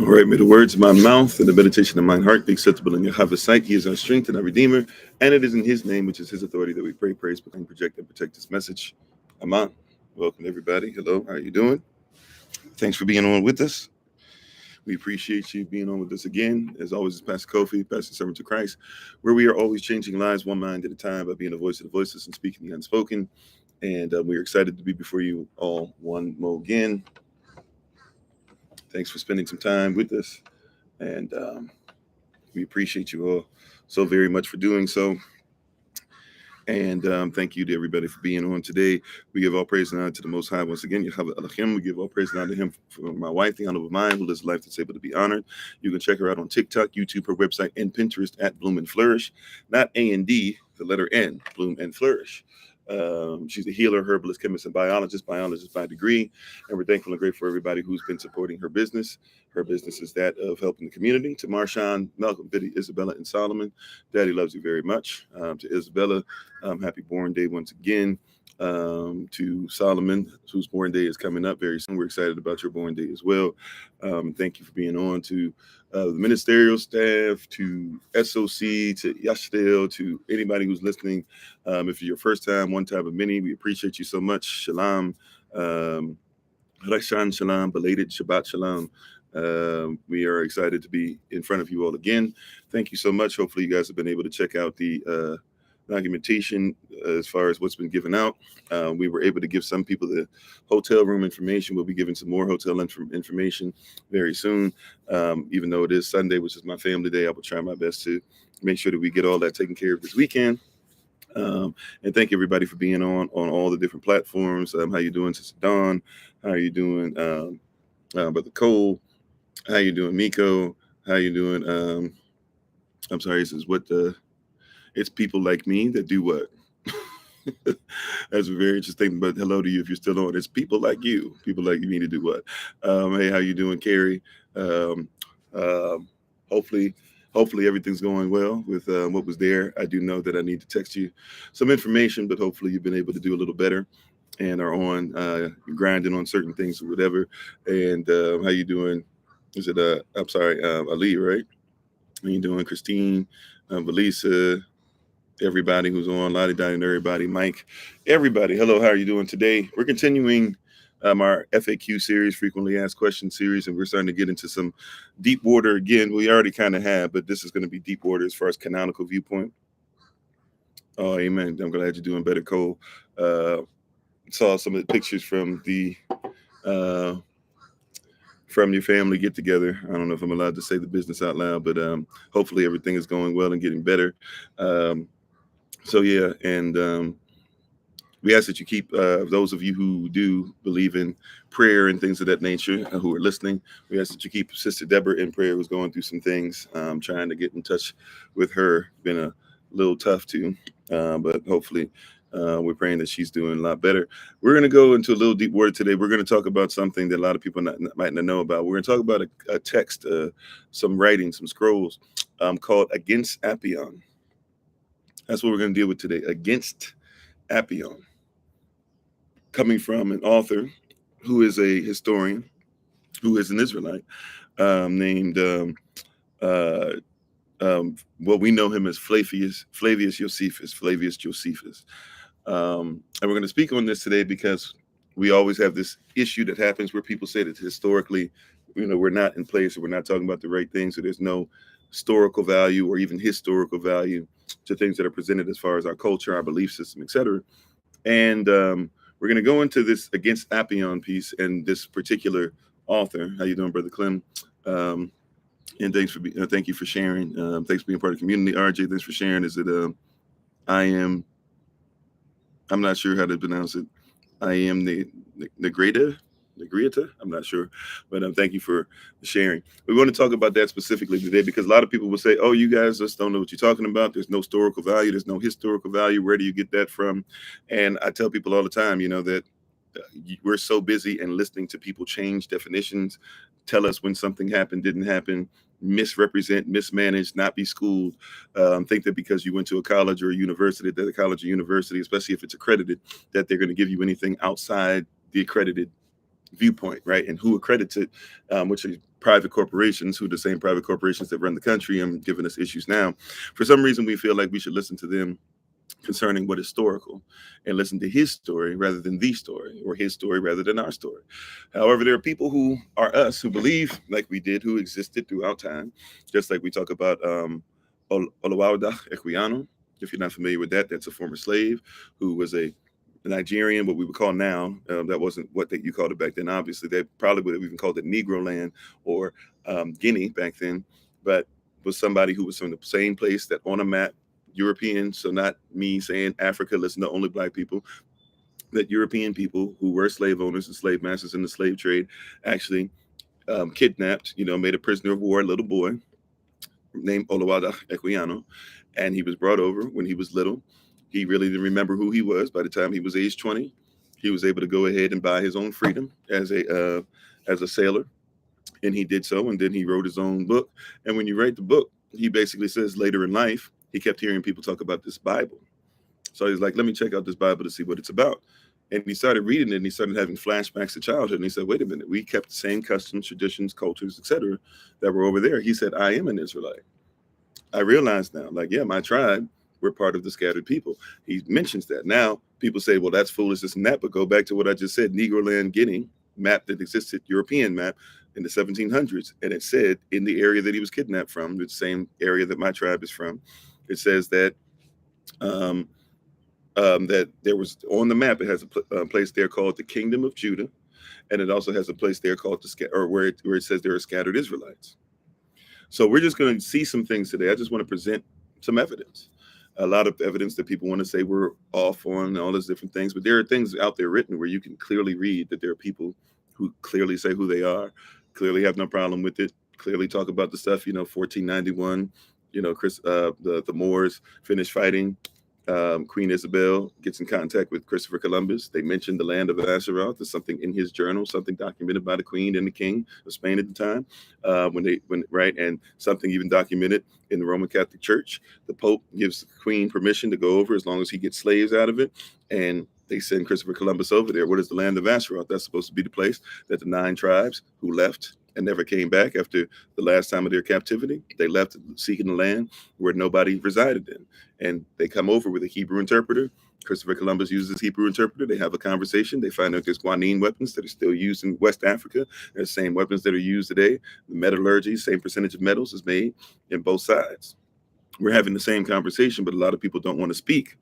All right, may the words of my mouth and the meditation of mine heart be acceptable in Yahweh's sight. He is our strength and our redeemer, and it is in his name, which is his authority, that we pray, praise, proclaim, project, and protect this message. Aman. Welcome, everybody. Hello, how are you doing? Thanks for being on with us. We appreciate you being on with us again. As always, it's Pastor Kofi, Pastor Servant to Christ, where we are always changing lives one mind at a time by being the voice of the voiceless and speaking the unspoken. And we're excited to be before you all one more again. Thanks for spending some time with us. And we appreciate you all so very much for doing so. And thank you to everybody for being on today. We give all praise and honor to the Most High once again. Yahweh Elohim. We give all praise and honor to him for my wife, the honorable mind, who lives a life that's able to be honored. You can check her out on TikTok, YouTube, her website, and Pinterest at Bloom and Flourish. Not A&D, the letter N, Bloom and Flourish. She's a healer, herbalist, chemist, and biologist by degree. And we're thankful and grateful for everybody who's been supporting her business. Her business is that of helping the community. To Marshawn, Malcolm, Biddy, Isabella, and Solomon, Daddy loves you very much. To Isabella, happy born day once again. To Solomon, whose born day is coming up very soon. We're excited about your born day as well. Thank you for being on. To the ministerial staff, to SOC, to Yashdale, to anybody who's listening. If it's your first time, one time of many, we appreciate you so much. Shalom. Reshan Shalom, belated Shabbat Shalom. We are excited to be in front of you all again. Thank you so much. Hopefully you guys have been able to check out the documentation as far as what's been given out. We were able to give some people the hotel room information. We'll be giving some more hotel information very soon. Even though it is Sunday, which is my family day, I will try my best to make sure that we get all that taken care of this weekend. And thank everybody for being on all the different platforms. How you doing, Sister Dawn? How are you doing, Brother Cole? How you doing, Miko? How you doing? I'm sorry, this is what it's people like me that do what? That's very interesting. But hello to you if you're still on. It's people like you, people like me to do what? Hey, how you doing, Carrie? Hopefully everything's going well with what was there. I do know that I need to text you some information, but hopefully you've been able to do a little better and are on grinding on certain things or whatever. And how you doing? Is it I'm sorry, Ali, right? How you doing, Christine, Valisa, everybody who's on, Lottie, Dottie, and everybody, Mike, everybody. Hello, how are you doing today? We're continuing our FAQ series, frequently asked questions series, and we're starting to get into some deep water again. We already kind of have, but this is going to be deep water as far as canonical viewpoint. Oh, amen. I'm glad you're doing better, Cole. Saw some of the pictures from the from your family get together. I don't know if I'm allowed to say the business out loud, but hopefully everything is going well and getting better. So yeah, and we ask that you keep those of you who do believe in prayer and things of that nature, who are listening. We ask that you keep Sister Deborah in prayer, who's going through some things. Trying to get in touch with her. Been a little tough too, but hopefully we're praying that she's doing a lot better. We're going to go into a little deep word today. We're going to talk about something that a lot of people might not know about. We're going to talk about a text, some writing, some scrolls called Against Apion. That's what we're going to deal with today. Against Apion. Coming from an author who is a historian, who is an Israelite, named, well, we know him as Flavius Josephus. And we're going to speak on this today because we always have this issue that happens where people say that historically, we're not in place, or we're not talking about the right things, so there's no historical value or even historical value to things that are presented as far as our culture, our belief system, etc. And we're going to go into this Against Apion piece and this particular author. How you doing, Brother Clem? And thank you for sharing. Thanks for being part of the community. RJ, thanks for sharing. Is it I'm not sure how to pronounce it. I am the Negrita. I'm not sure, but thank you for sharing. We want to talk about that specifically today because a lot of people will say, oh, you guys just don't know what you're talking about. There's no historical value. There's no historical value. Where do you get that from? And I tell people all the time, that we're so busy and listening to people change definitions, tell us when something happened, didn't happen, misrepresent, mismanage, not be schooled, think that because you went to a college or a university, that a college or university, especially if it's accredited, that they're going to give you anything outside the accredited viewpoint, right? And who accredits it, which are private corporations, who are the same private corporations that run the country and giving us issues now. For some reason, we feel like we should listen to them concerning what historical and listen to his story rather than the story, or his story rather than our story. However, there are people who are us who believe like we did, who existed throughout time, just like we talk about Olawada Equiano. If you're not familiar with that, that's a former slave who was a Nigerian, what we would call now. That wasn't what you called it back then. Obviously, they probably would have even called it Negro land or Guinea back then, but was somebody who was from the same place that on a map, European, so not me saying Africa, listen to only black people, that European people who were slave owners and slave masters in the slave trade actually kidnapped, made a prisoner of war, a little boy named Olawada Equiano, and he was brought over when he was little. He really didn't remember who he was. By the time he was age 20, he was able to go ahead and buy his own freedom as a sailor, and he did so. And then he wrote his own book. And when you write the book, he basically says later in life, he kept hearing people talk about this Bible. So he's like, let me check out this Bible to see what it's about. And he started reading it, and he started having flashbacks to childhood. And he said, wait a minute, we kept the same customs, traditions, cultures, etc., that were over there. He said, I am an Israelite. I realize now, like, yeah, my tribe, we're part of the scattered people. He mentions that. Now, people say, well, that's foolish, this and that. But go back to what I just said, Negro Land Guinea map that existed, European map in the 1700s. And it said in the area that he was kidnapped from, the same area that my tribe is from, it says that that there was on the map, it has a place there called the Kingdom of Judah, and it also has a place there called where it says there are scattered Israelites. So we're just going to see some things today. I just want to present some evidence, a lot of evidence that people want to say we're off on and all those different things, but there are things out there written where you can clearly read that there are people who clearly say who they are, clearly have no problem with it, clearly talk about the stuff, 1491, the Moors finished fighting. Queen Isabel gets in contact with Christopher Columbus. They mentioned the land of Azeroth. There's something in his journal, something documented by the Queen and the King of Spain at the time, and something even documented in the Roman Catholic Church. The Pope gives the Queen permission to go over as long as he gets slaves out of it, and they send Christopher Columbus over there. What is the land of Azeroth? That's supposed to be the place that the 9 tribes who left and never came back after the last time of their captivity. They left seeking the land where nobody resided in. And they come over with a Hebrew interpreter. Christopher Columbus uses Hebrew interpreter. They have a conversation. They find out there's guanine weapons that are still used in West Africa. They're the same weapons that are used today. The metallurgy, same percentage of metals is made in both sides. We're having the same conversation, but a lot of people don't want to speak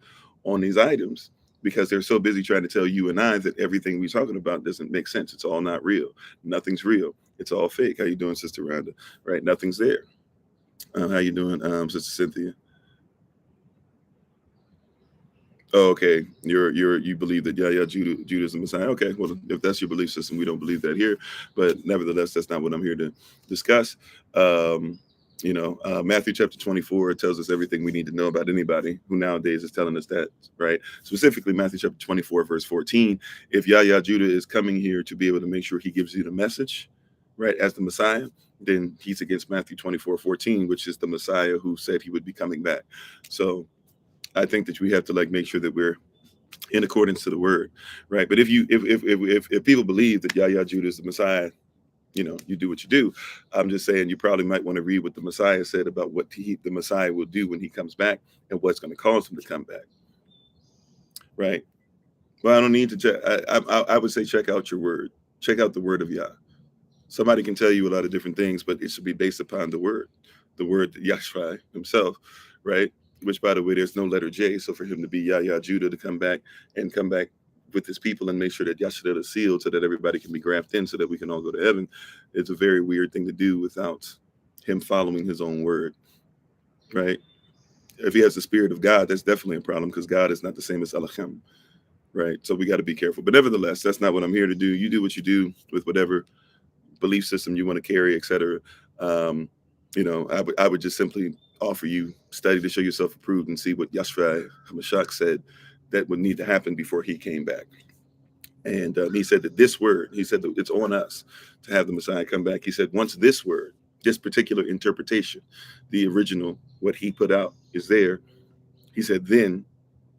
on these items because they're so busy trying to tell you and I that everything we're talking about doesn't make sense. It's all not real. Nothing's real. It's all fake. How you doing, Sister Rhonda? Right? Nothing's there. How you doing, Sister Cynthia? Oh, okay. You believe that Judah is the Messiah. Okay, well, if that's your belief system, we don't believe that here. But nevertheless, that's not what I'm here to discuss. Matthew chapter 24 tells us everything we need to know about anybody who nowadays is telling us that, right? Specifically, Matthew chapter 24, verse 14. If Judah is coming here to be able to make sure he gives you the message, right, as the Messiah, then he's against Matthew 24:14, which is the Messiah who said he would be coming back. So I think that we have to make sure that we're in accordance to the word, right? But if people believe that Judah is the Messiah, you do what you do. I'm just saying you probably might want to read what the Messiah said about what the Messiah will do when he comes back and what's going to cause him to come back, right? Well, I don't need to check. I would say check out your word. Check out the word of Yah. Somebody can tell you a lot of different things, but it should be based upon the word Yahshua himself, right? Which, by the way, there's no letter J. So for him to be Judah to come back with his people and make sure that Yahshua is sealed so that everybody can be grafted in so that we can all go to heaven, it's a very weird thing to do without him following his own word, right? If he has the spirit of God, that's definitely a problem because God is not the same as Elohim, right? So we got to be careful. But nevertheless, that's not what I'm here to do. You do what you do with whatever belief system you want to carry, etc. I would just simply offer you study to show yourself approved and see what Yahshua HaMashiach said that would need to happen before he came back. And he said that he said that it's on us to have the Messiah come back. He said once this word, this particular interpretation, the original, what he put out is there, he said then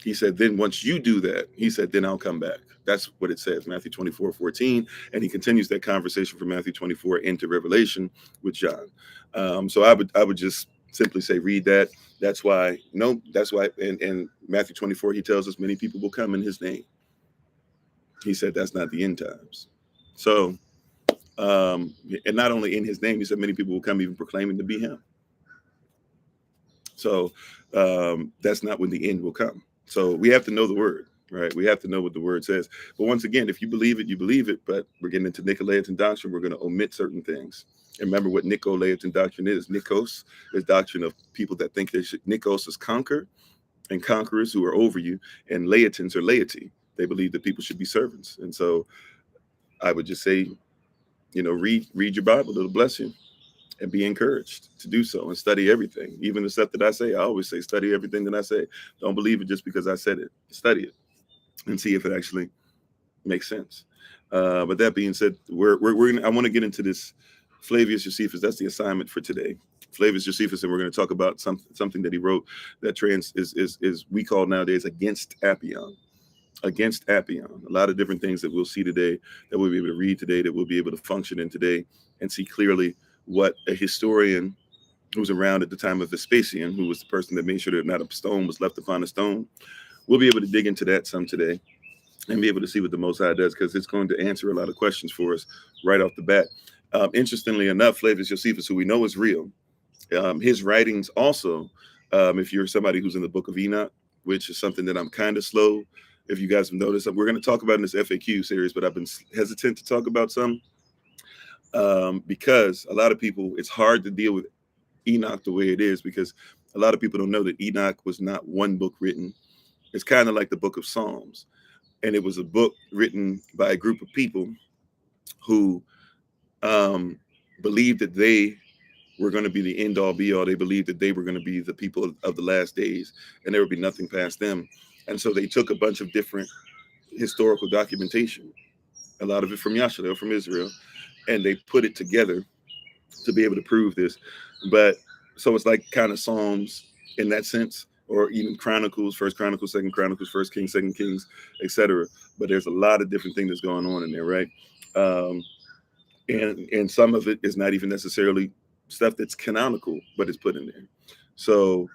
He said, then once you do that, he said, then I'll come back. That's what it says, Matthew 24:14. And he continues that conversation from Matthew 24 into Revelation with John. So I would just simply say, read that. That's why in Matthew 24, he tells us many people will come in his name. He said that's not the end times. So, and not only in his name, he said many people will come even proclaiming to be him. So that's not when the end will come. So we have to know the word, right? We have to know what the word says. But once again, if you believe it, you believe it. But we're getting into Nicolaitan doctrine. We're going to omit certain things. And remember what Nicolaitan doctrine is. Nikos is doctrine of people that think they should. Nikos is conquer, and conquerors who are over you. And Laitans are laity. They believe that people should be servants. And so I would just say, read your Bible. It'll bless you. And be encouraged to do so and study everything. Even the stuff that I say, I always say, study everything that I say. Don't believe it just because I said it. Study it and see if it actually makes sense. But that being said, I want to get into this Flavius Josephus. That's the assignment for today. Flavius Josephus, and we're going to talk about something that he wrote that is we call nowadays against Apion. Against Apion. A lot of different things that we'll see today, that we'll be able to read today, that we'll be able to function in today and see clearly what a historian who was around at the time of Vespasian, who was the person that made sure that not a stone was left upon a stone. We'll be able to dig into that some today and be able to see what the Most High does, because it's going to answer a lot of questions for us right off the bat. Interestingly enough, Flavius Josephus, who we know is real, his writings also, if you're somebody who's in the book of Enoch, which is something that I'm kind of slow, if you guys have noticed, we're going to talk about in this FAQ series, but I've been hesitant to talk about some. Because a lot of people, it's hard to deal with Enoch the way it is, because a lot of people don't know that Enoch was not one book written. It's kind of like the book of Psalms. And it was a book written by a group of people who believed that they were going to be the end all be all. They believed that they were going to be the people of the last days, and there would be nothing past them. And so they took a bunch of different historical documentation, a lot of it from Yashalel, from Israel, and they put it together to be able to prove this. But so it's like kind of Psalms in that sense, or even Chronicles, First Chronicles, Second Chronicles, First Kings, Second Kings, etc. But there's a lot of different things that's going on in there, right? And some of it is not even necessarily stuff that's canonical, but it's put in there. So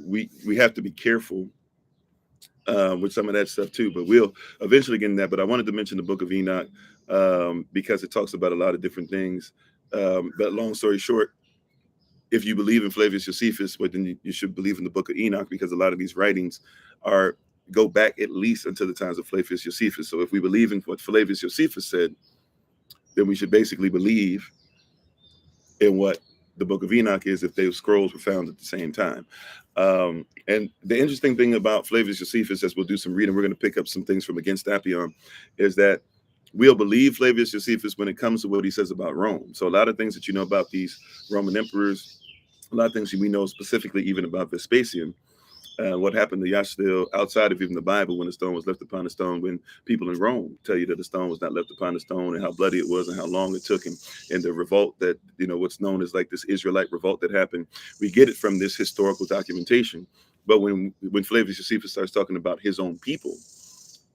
we have to be careful with some of that stuff too, but we'll eventually get in that. But I wanted to mention the book of Enoch because it talks about a lot of different things. But long story short, if you believe in Flavius Josephus, well, then you should believe in the book of Enoch, because a lot of these writings go back at least until the times of Flavius Josephus. So if we believe in what Flavius Josephus said, then we should basically believe in what the book of Enoch is, if those scrolls were found at the same time. And the interesting thing about Flavius Josephus, as we'll do some reading, we're going to pick up some things from Against Apion, is that we'll believe Flavius Josephus when it comes to what he says about Rome. So a lot of things that you know about these Roman emperors, a lot of things we know specifically even about Vespasian, what happened to Yashdil outside of even the Bible, when the stone was left upon the stone, when people in Rome tell you that the stone was not left upon the stone, and how bloody it was and how long it took, and the revolt that, what's known as like this Israelite revolt that happened. We get it from this historical documentation. But when Flavius Josephus starts talking about his own people,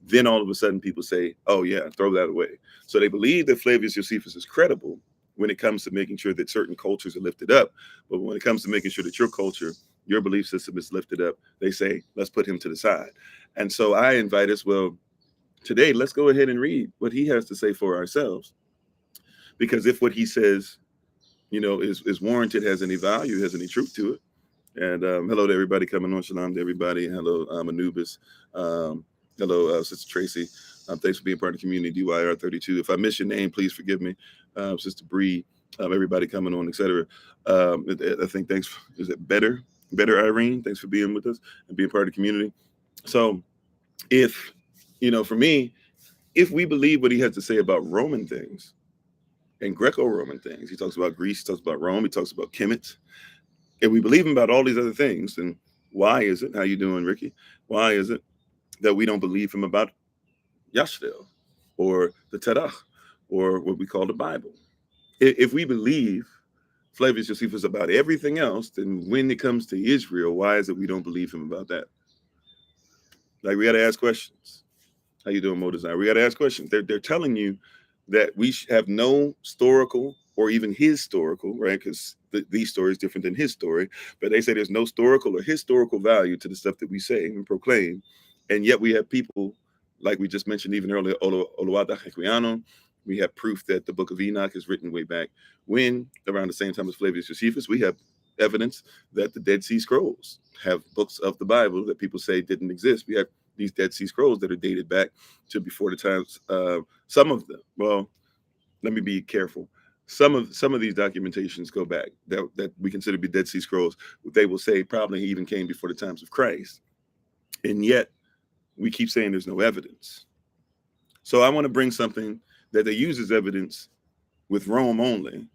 then all of a sudden people say, oh yeah, throw that away. So they believe that Flavius Josephus is credible when it comes to making sure that certain cultures are lifted up. But when it comes to making sure that your culture, your belief system is lifted up, they say, let's put him to the side. And so I invite us, well, today, let's go ahead and read what he has to say for ourselves. Because if what he says, is warranted, has any value, has any truth to it. And hello to everybody coming on. Shalom to everybody. Hello, Anubis. Hello, Sister Tracy. Thanks for being part of the community, DYR 32. If I miss your name, please forgive me. Sister Bree, everybody coming on, etc. I think thanks. Is it Better Irene? Thanks for being with us and being part of the community. So if, for me, if we believe what he has to say about Roman things and Greco-Roman things, he talks about Greece, he talks about Rome, he talks about Kemet, and we believe him about all these other things, then why is it, how you doing, Ricky? Why is it that we don't believe him about Yashdil or the Tanakh or what we call the Bible? If we believe Flavius Josephus about everything else, then when it comes to Israel, why is it we don't believe him about that? Like, we got to ask questions. How you doing, Mo Design? We got to ask questions. They're telling you that we have no historical or even historical, right? Because these story is different than his story. But they say there's no historical or historical value to the stuff that we say and proclaim. And yet we have people, like we just mentioned even earlier, Oluwada Hequiano. We have proof that the Book of Enoch is written way back when, around the same time as Flavius Josephus. We have evidence that the Dead Sea Scrolls have books of the Bible that people say didn't exist. We have these Dead Sea Scrolls that are dated back to before the times. Some of them, well, let me be careful. Some of these documentations go back that we consider to be Dead Sea Scrolls. They will say probably even came before the times of Christ, and yet we keep saying there's no evidence. So I want to bring something that they use as evidence with Rome only,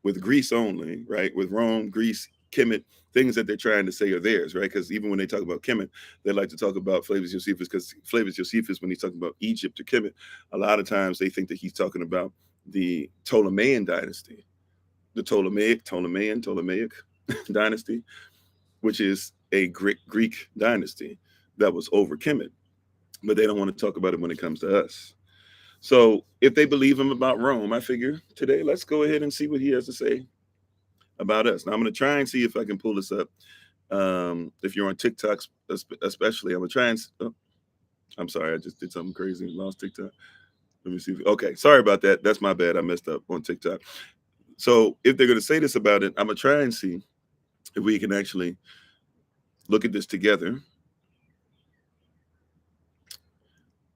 with Greece only, right? With Rome, Greece, Kemet, things that they're trying to say are theirs, right? Because even when they talk about Kemet, they like to talk about Flavius Josephus, because Flavius Josephus, when he's talking about Egypt or Kemet, a lot of times they think that he's talking about the Ptolemean dynasty, the Ptolemaic dynasty, which is a Greek dynasty that was over Kemet. But they don't want to talk about it when it comes to us. So if they believe him about Rome, I figure today, let's go ahead and see what he has to say about us. Now I'm going to try and see if I can pull this up. If you're on TikTok, especially, I'm going to try and. Oh, I'm sorry, I just did something crazy and lost TikTok. Let me see. Okay, sorry about that. That's my bad. I messed up on TikTok. So if they're going to say this about it, I'm going to try and see if we can actually look at this together.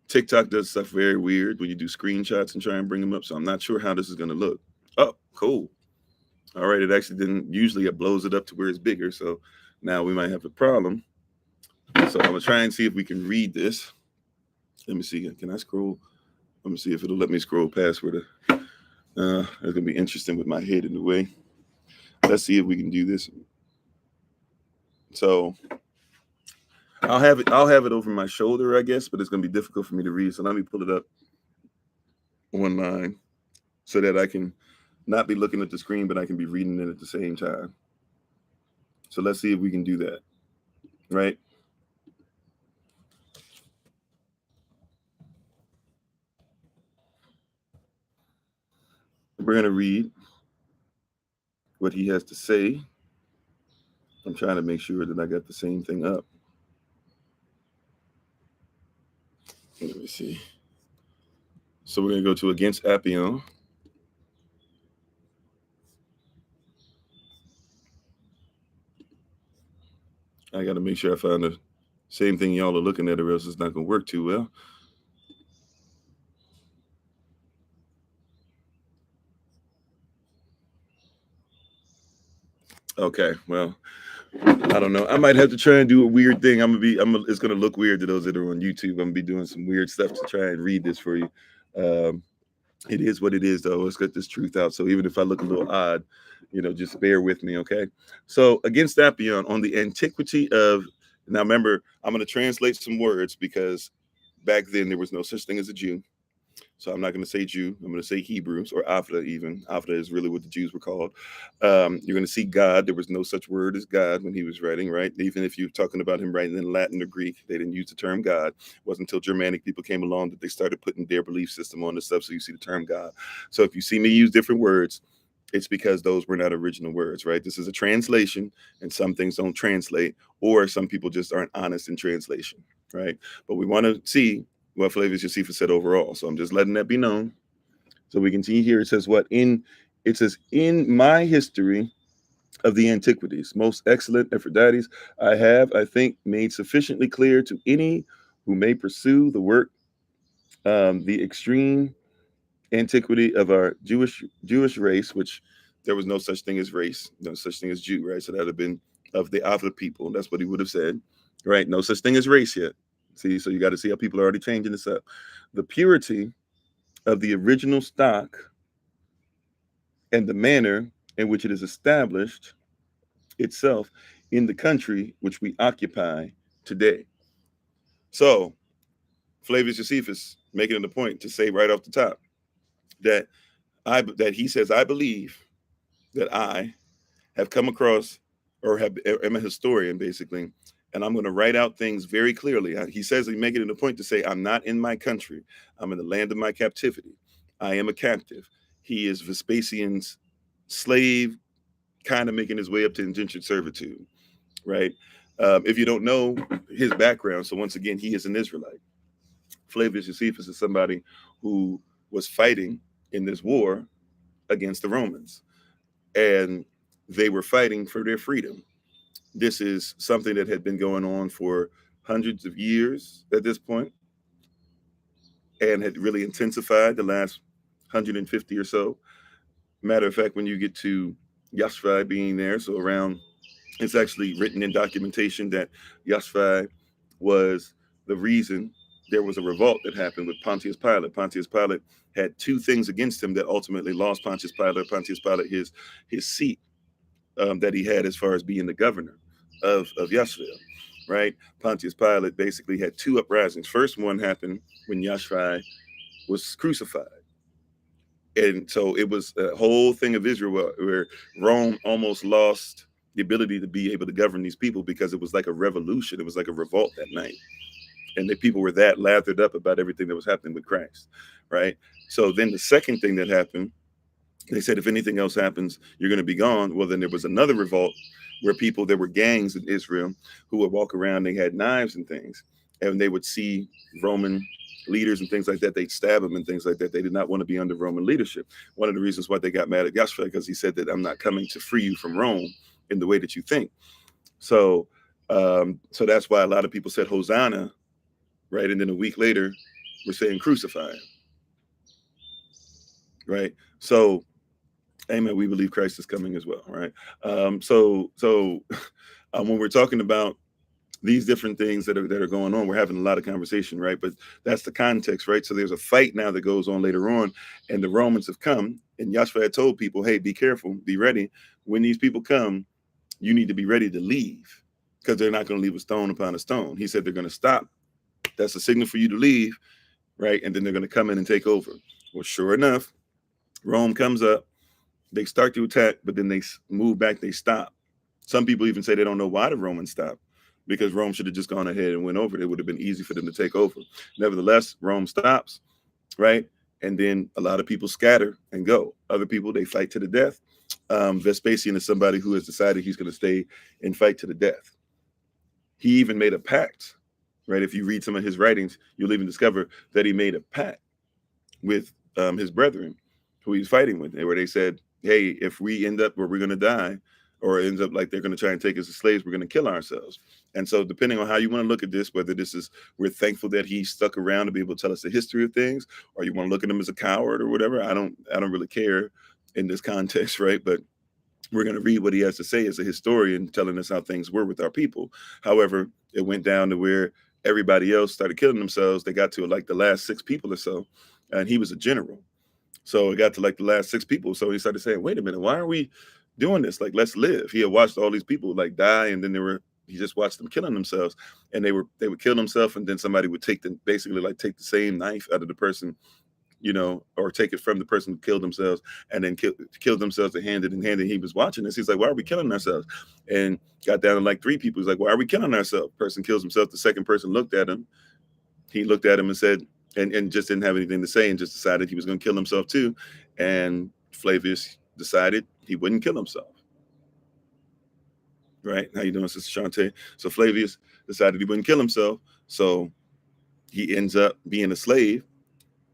TikTok does stuff very weird when you do screenshots and try and bring them up. So I'm not sure how this is going to look. Oh, cool. All right, it actually didn't. Usually it blows it up to where it's bigger. So now we might have a problem. So I'm going to try and see if we can read this. Let me see. Can I scroll? Let me see if it'll let me scroll past where the. It's going to be interesting with my head in the way. Let's see if we can do this. So I'll have it over my shoulder, I guess, but it's going to be difficult for me to read. So let me pull it up online so that I can not be looking at the screen, but I can be reading it at the same time. So let's see if we can do that, right? We're going to read what he has to say. I'm trying to make sure that I got the same thing up. Let me see. So we're going to go to against Apion. I got to make sure I find the same thing y'all are looking at, or else it's not going to work too well. Okay, well, I don't know. I might have to try and do a weird thing. It's gonna look weird to those that are on YouTube. I'm gonna be doing some weird stuff to try and read this for you. It is what it is, though. Let's get this truth out. So even if I look a little odd, just bear with me, okay? So against Apion on the antiquity of. Now remember, I'm gonna translate some words because back then there was no such thing as a Jew. So I'm not going to say Jew. I'm going to say Hebrews or Avda even. Avda is really what the Jews were called. You're going to see God. There was no such word as God when he was writing, right? Even if you're talking about him writing in Latin or Greek, they didn't use the term God. It wasn't until Germanic people came along that they started putting their belief system on the stuff. So you see the term God. So if you see me use different words, it's because those were not original words, right? This is a translation, and some things don't translate, or some people just aren't honest in translation, right? But we want to see what Flavius Josephus said overall. So I'm just letting that be known. So we can see here, it says in my history of the antiquities, most excellent Aphrodite, I have, I think, made sufficiently clear to any who may pursue the work, the extreme antiquity of our Jewish race, which there was no such thing as race, no such thing as Jew, right? So that would have been of the other people. That's what he would have said, right? No such thing as race yet. See, so you got to see how people are already changing this up. The purity of the original stock and the manner in which it is established itself in the country which we occupy today. So Flavius Josephus making it a point to say right off the top that he says, I believe that I have come across, or am a historian basically, and I'm going to write out things very clearly. He says he making it a point to say, I'm not in my country. I'm in the land of my captivity. I am a captive. He is Vespasian's slave, kind of making his way up to indentured servitude, right? If you don't know his background, so once again, he is an Israelite. Flavius Josephus is somebody who was fighting in this war against the Romans, and they were fighting for their freedom. This is something that had been going on for hundreds of years at this point, and had really intensified the last 150 or so. Matter of fact, when you get to Yashvai being there, so around, it's actually written in documentation that Yashvai was the reason there was a revolt that happened with Pontius Pilate. Pontius Pilate had two things against him that ultimately lost Pontius Pilate his seat that he had as far as being the governor of Yashvai, right? Pontius Pilate basically had two uprisings. First one happened when Yashvai was crucified. And so it was a whole thing of Israel where Rome almost lost the ability to be able to govern these people because it was like a revolution. It was like a revolt that night. And the people were that lathered up about everything that was happening with Christ, right? So then the second thing that happened, they said, if anything else happens, you're going to be gone. Well, then there was another revolt where there were gangs in Israel who would walk around, they had knives and things, and they would see Roman leaders and things like that, they'd stab them and things like that. They did not want to be under Roman leadership. One of the reasons why they got mad at Yashvai, because he said that I'm not coming to free you from Rome in the way that you think. So that's why a lot of people said Hosanna, right? And then a week later, we're saying crucify him, right? So, amen, we believe Christ is coming as well, right? So when we're talking about these different things that are going on, we're having a lot of conversation, right? But that's the context, right? So there's a fight now that goes on later on, and the Romans have come, and Yashvai had told people, hey, be careful, be ready. When these people come, you need to be ready to leave, because they're not going to leave a stone upon a stone. He said they're going to stop. That's a signal for you to leave, right? And then they're going to come in and take over. Well, sure enough, Rome comes up, they start to attack, but then they move back, they stop. Some people even say they don't know why the Romans stopped, because Rome should have just gone ahead and went over. It would have been easy for them to take over. Nevertheless, Rome stops, right? And then a lot of people scatter and go. Other people, they fight to the death. Vespasian is somebody who has decided he's going to stay and fight to the death. He even made a pact, right? If you read some of his writings, you'll even discover that he made a pact with his brethren who he's fighting with, where they said, hey, if we end up where we're going to die, or it ends up like they're going to try and take us as slaves, we're going to kill ourselves. And so depending on how you want to look at this, whether this is, we're thankful that he stuck around to be able to tell us the history of things, or you want to look at him as a coward or whatever, I don't really care in this context, right? But we're going to read what he has to say as a historian, telling us how things were with our people. However, it went down to where everybody else started killing themselves. They got to like the last 6 people or so, and he was a general. So it got to like the last 6 people. So he started saying, wait a minute, why are we doing this? Like, let's live. He had watched all these people like die, and then he just watched them killing themselves, and they would kill themselves, and then somebody would take the same knife out of the person, or take it from the person who killed themselves, and then killed themselves and hand in hand. And he was watching this. He's like, why are we killing ourselves? And got down to like 3 people. He's like, why are we killing ourselves? Person kills himself. The second person looked at him. He looked at him and said, and just didn't have anything to say, and just decided he was going to kill himself too. And Flavius decided he wouldn't kill himself. Right? How you doing, Sister Shantae? So Flavius decided he wouldn't kill himself. So he ends up being a slave,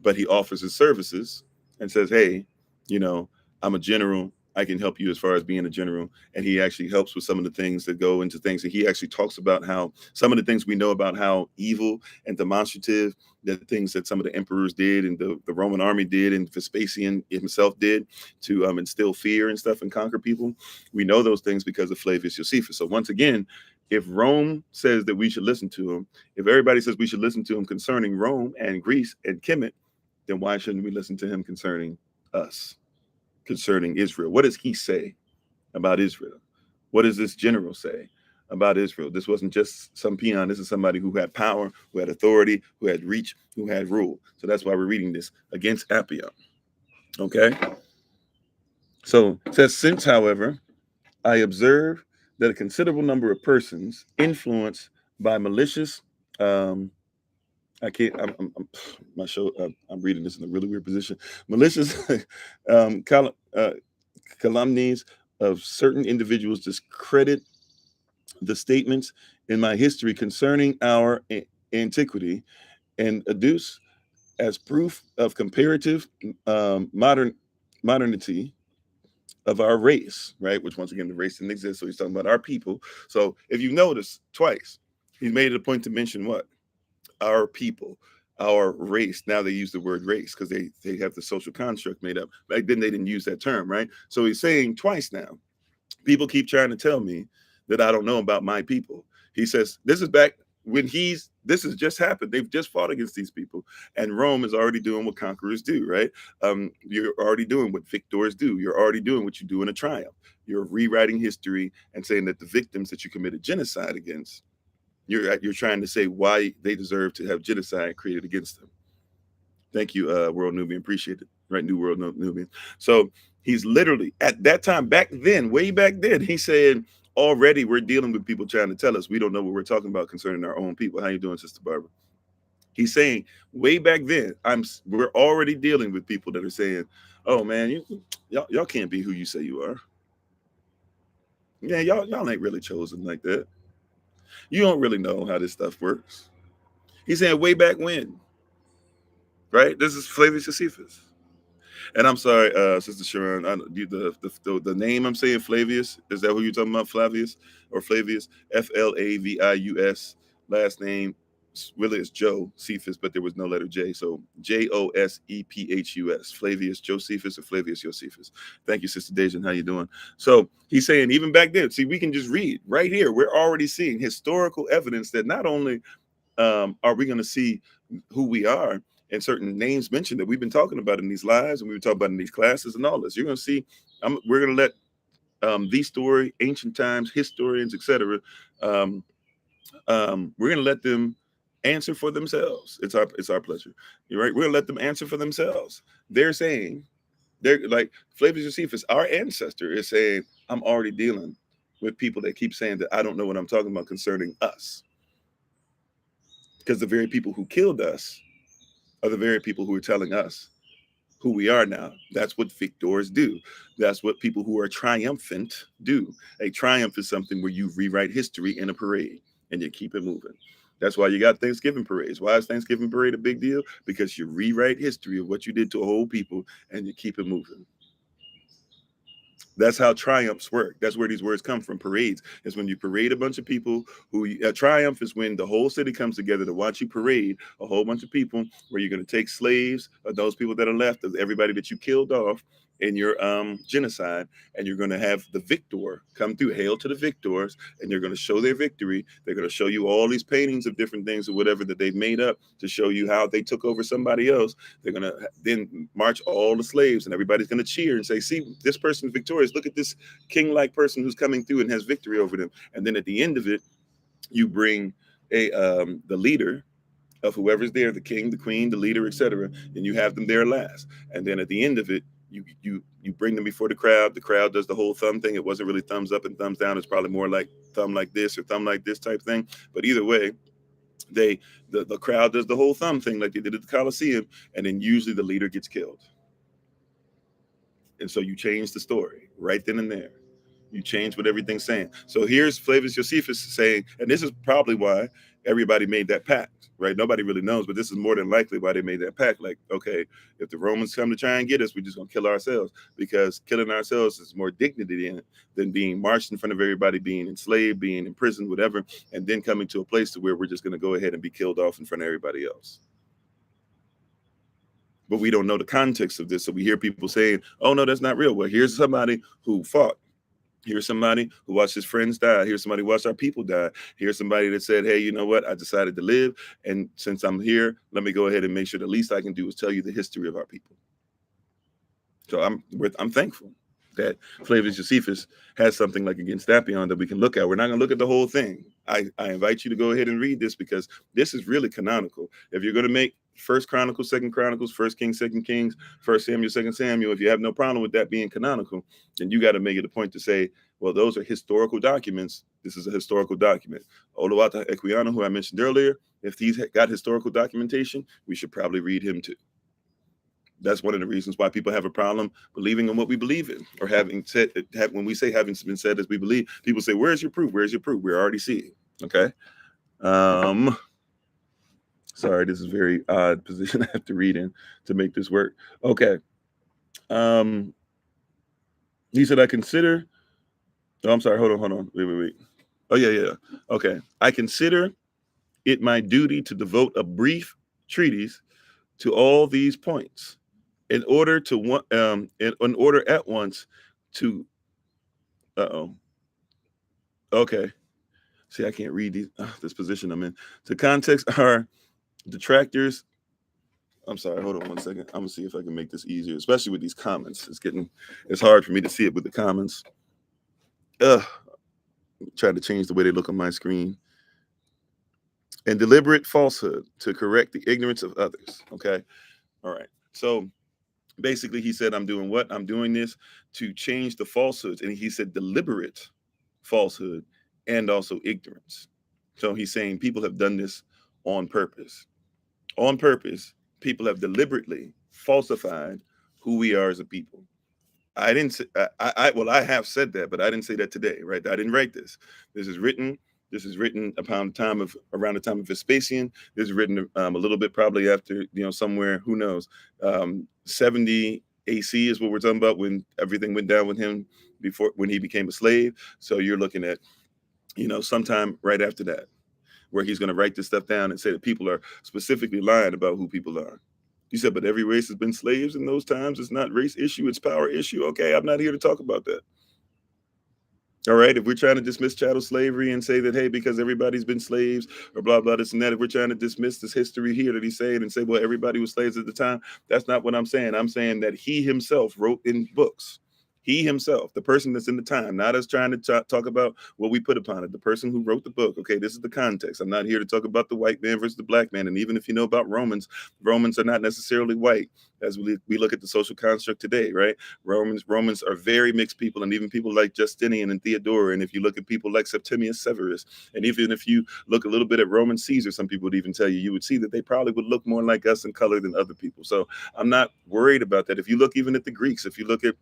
but he offers his services and says, hey, I'm a general. I can help you as far as being a general. And he actually helps with some of the things that go into things. And he actually talks about how some of the things we know about how evil and demonstrative the things that some of the emperors did and the Roman army did and Vespasian himself did to instill fear and stuff and conquer people. We know those things because of Flavius Josephus. So once again, if Rome says that we should listen to him, if everybody says we should listen to him concerning Rome and Greece and Kemet, then why shouldn't we listen to him concerning us? Concerning Israel? What does he say about Israel? What does this general say about Israel? This wasn't just some peon. This is somebody who had power, who had authority, who had reach, who had rule. So that's why we're reading this against Apion. Okay. So it says, since, however, I observe that a considerable number of persons influenced by malicious, I can't. My show. I'm reading this in a really weird position. Malicious calumnies of certain individuals discredit the statements in my history concerning our antiquity and adduce as proof of comparative modernity of our race, right? Which once again, the race didn't exist. So he's talking about our people. So if you notice twice, he made it a point to mention what? Our people, our race. Now they use the word race because they have the social construct made up. Back then they didn't use that term, right? So he's saying twice now. People keep trying to tell me that I don't know about my people. He says this is back when this has just happened. They've just fought against these people, and Rome is already doing what conquerors do, right? You're already doing what victors do. You're already doing what you do in a triumph. You're rewriting history and saying that the victims that you committed genocide against, you're trying to say why they deserve to have genocide created against them. Thank you, World Nubian. Appreciate it. Right, New World Nubian. So he's literally at that time, back then, way back then, he said, already we're dealing with people trying to tell us we don't know what we're talking about concerning our own people. How you doing, Sister Barbara? He's saying way back then, we're already dealing with people that are saying, oh man, y'all can't be who you say you are. Yeah, y'all ain't really chosen like that. You don't really know how this stuff works. He's saying way back when, right? This is Flavius Josephus. And I'm sorry, Sister Sharon, the name I'm saying, Flavius, is that who you're talking about, Flavius or Flavius? Flavius. Last name really is Joe Cephas, but there was no letter J. So Josephus, Flavius Josephus or Flavius Josephus. Thank you, Sister Dejan. How you doing? So he's saying even back then, see, we can just read right here. We're already seeing historical evidence that not only are we going to see who we are, and certain names mentioned that we've been talking about in these lives and we've been talking about in these classes and all this. You're going to see, we're going to let the story, ancient times, historians, etc. We're going to let them answer for themselves. It's our pleasure. You're right. We're going to let them answer for themselves. They're saying, they're like Flavius Josephus, our ancestor, is saying, I'm already dealing with people that keep saying that I don't know what I'm talking about concerning us. Because the very people who killed us are the very people who are telling us who we are now. That's what victors do. That's what people who are triumphant do. A triumph is something where you rewrite history in a parade and you keep it moving. That's why you got Thanksgiving parades. Why is Thanksgiving parade a big deal? Because you rewrite history of what you did to a whole people and you keep it moving. That's how triumphs work. That's where these words come from. Parades is when you parade a bunch of people a triumph is when the whole city comes together to watch you parade a whole bunch of people where you're going to take slaves of those people that are left, of everybody that you killed off in your genocide, and you're going to have the victor come through. Hail to the victors, and you're going to show their victory. They're going to show you all these paintings of different things or whatever that they've made up to show you how they took over somebody else. They're going to then march all the slaves, and everybody's going to cheer and say, see, this person's victorious. Look at this king-like person who's coming through and has victory over them. And then at the end of it, you bring the leader of whoever's there, the king, the queen, the leader, etc., and you have them there last. And then at the end of it, you bring them before the crowd. The crowd does the whole thumb thing. It wasn't really thumbs up and thumbs down. It's probably more like thumb like this or thumb like this type thing. But either way, the crowd does the whole thumb thing like they did at the Coliseum, and then usually the leader gets killed. And so you change the story right then and there. You change what everything's saying. So here's Flavius Josephus saying, and this is probably why everybody made that pact, right? Nobody really knows, but this is more than likely why they made that pact. Like, okay, if the Romans come to try and get us, we're just going to kill ourselves, because killing ourselves is more dignity in it than being marched in front of everybody, being enslaved, being imprisoned, whatever, and then coming to a place to where we're just going to go ahead and be killed off in front of everybody else. But we don't know the context of this. So we hear people saying, oh, no, that's not real. Well, here's somebody who fought. Here's somebody who watched his friends die. Here's somebody who watched our people die. Here's somebody that said, hey, you know what? I decided to live. And since I'm here, let me go ahead and make sure the least I can do is tell you the history of our people. So I'm thankful that Flavius Josephus has something like Against Apion that we can look at. We're not going to look at the whole thing. I invite you to go ahead and read this, because this is really canonical. If you're going to make First Chronicles, Second Chronicles, First Kings, Second Kings, First Samuel, Second Samuel, if you have no problem with that being canonical, then you got to make it a point to say, Well, those are historical documents. This is a historical document. Oluwata Equiano, who I mentioned earlier, if he's got historical documentation, we should probably read him too. That's one of the reasons why people have a problem believing in what we believe in, or having said, when we say having been said as we believe, people say, "Where's your proof? Where's your proof?" We're already seeing. Okay. Sorry, this is a very odd position I have to read in to make this work. Okay. He said, I consider. Oh, I'm sorry. Hold on. Wait. Oh, yeah. Okay. I consider it my duty to devote a brief treatise to all these points in order to in order at once to okay. See, I can't read this position I'm in. To context our detractors. I'm sorry, hold on 1 second. I'm gonna see if I can make this easier, especially with these comments. It's hard for me to see it with the comments. Try to change the way they look on my screen. And deliberate falsehood to correct the ignorance of others. Okay. All right. So basically he said, I'm doing what? I'm doing this to change the falsehoods. And he said deliberate falsehood and also ignorance. So he's saying people have done this on purpose. On purpose, people have deliberately falsified who we are as a people. I didn't say, I have said that, but I didn't say that today, right? I didn't write this. This is written around the time of Vespasian. This is written a little bit probably after, somewhere, who knows, 70 AC is what we're talking about, when everything went down with him when he became a slave. So you're looking at, sometime right after that, where he's going to write this stuff down and say that people are specifically lying about who people are. You said, but every race has been slaves in those times. It's not race issue, it's power issue. Okay, I'm not here to talk about that. All right, if we're trying to dismiss chattel slavery and say that, hey, because everybody's been slaves or blah, blah, this and that, if we're trying to dismiss this history here that he's saying and say, well, everybody was slaves at the time, that's not what I'm saying. I'm saying that he himself wrote in books. He himself, the person that's in the time, not us trying to talk about what we put upon it, the person who wrote the book. Okay, this is the context. I'm not here to talk about the white man versus the black man. And even if you know about Romans are not necessarily white, as we look at the social construct today, right? Romans are very mixed people, and even people like Justinian and Theodora. And if you look at people like Septimius Severus, and even if you look a little bit at Roman Caesar, some people would even tell you would see that they probably would look more like us in color than other people. So I'm not worried about that. If you look even at the Greeks, if you look at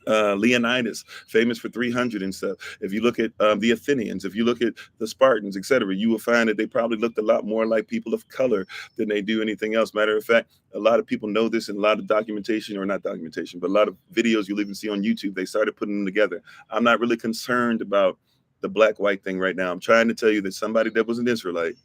Leonidas, famous for 300 and stuff. If you look at the Athenians, if you look at the Spartans, etc., you will find that they probably looked a lot more like people of color than they do anything else. Matter of fact, a lot of people know this in a lot of documentation, or not documentation, but a lot of videos you'll even see on YouTube. They started putting them together. I'm not really concerned about the black-white thing right now. I'm trying to tell you that somebody that was an Israelite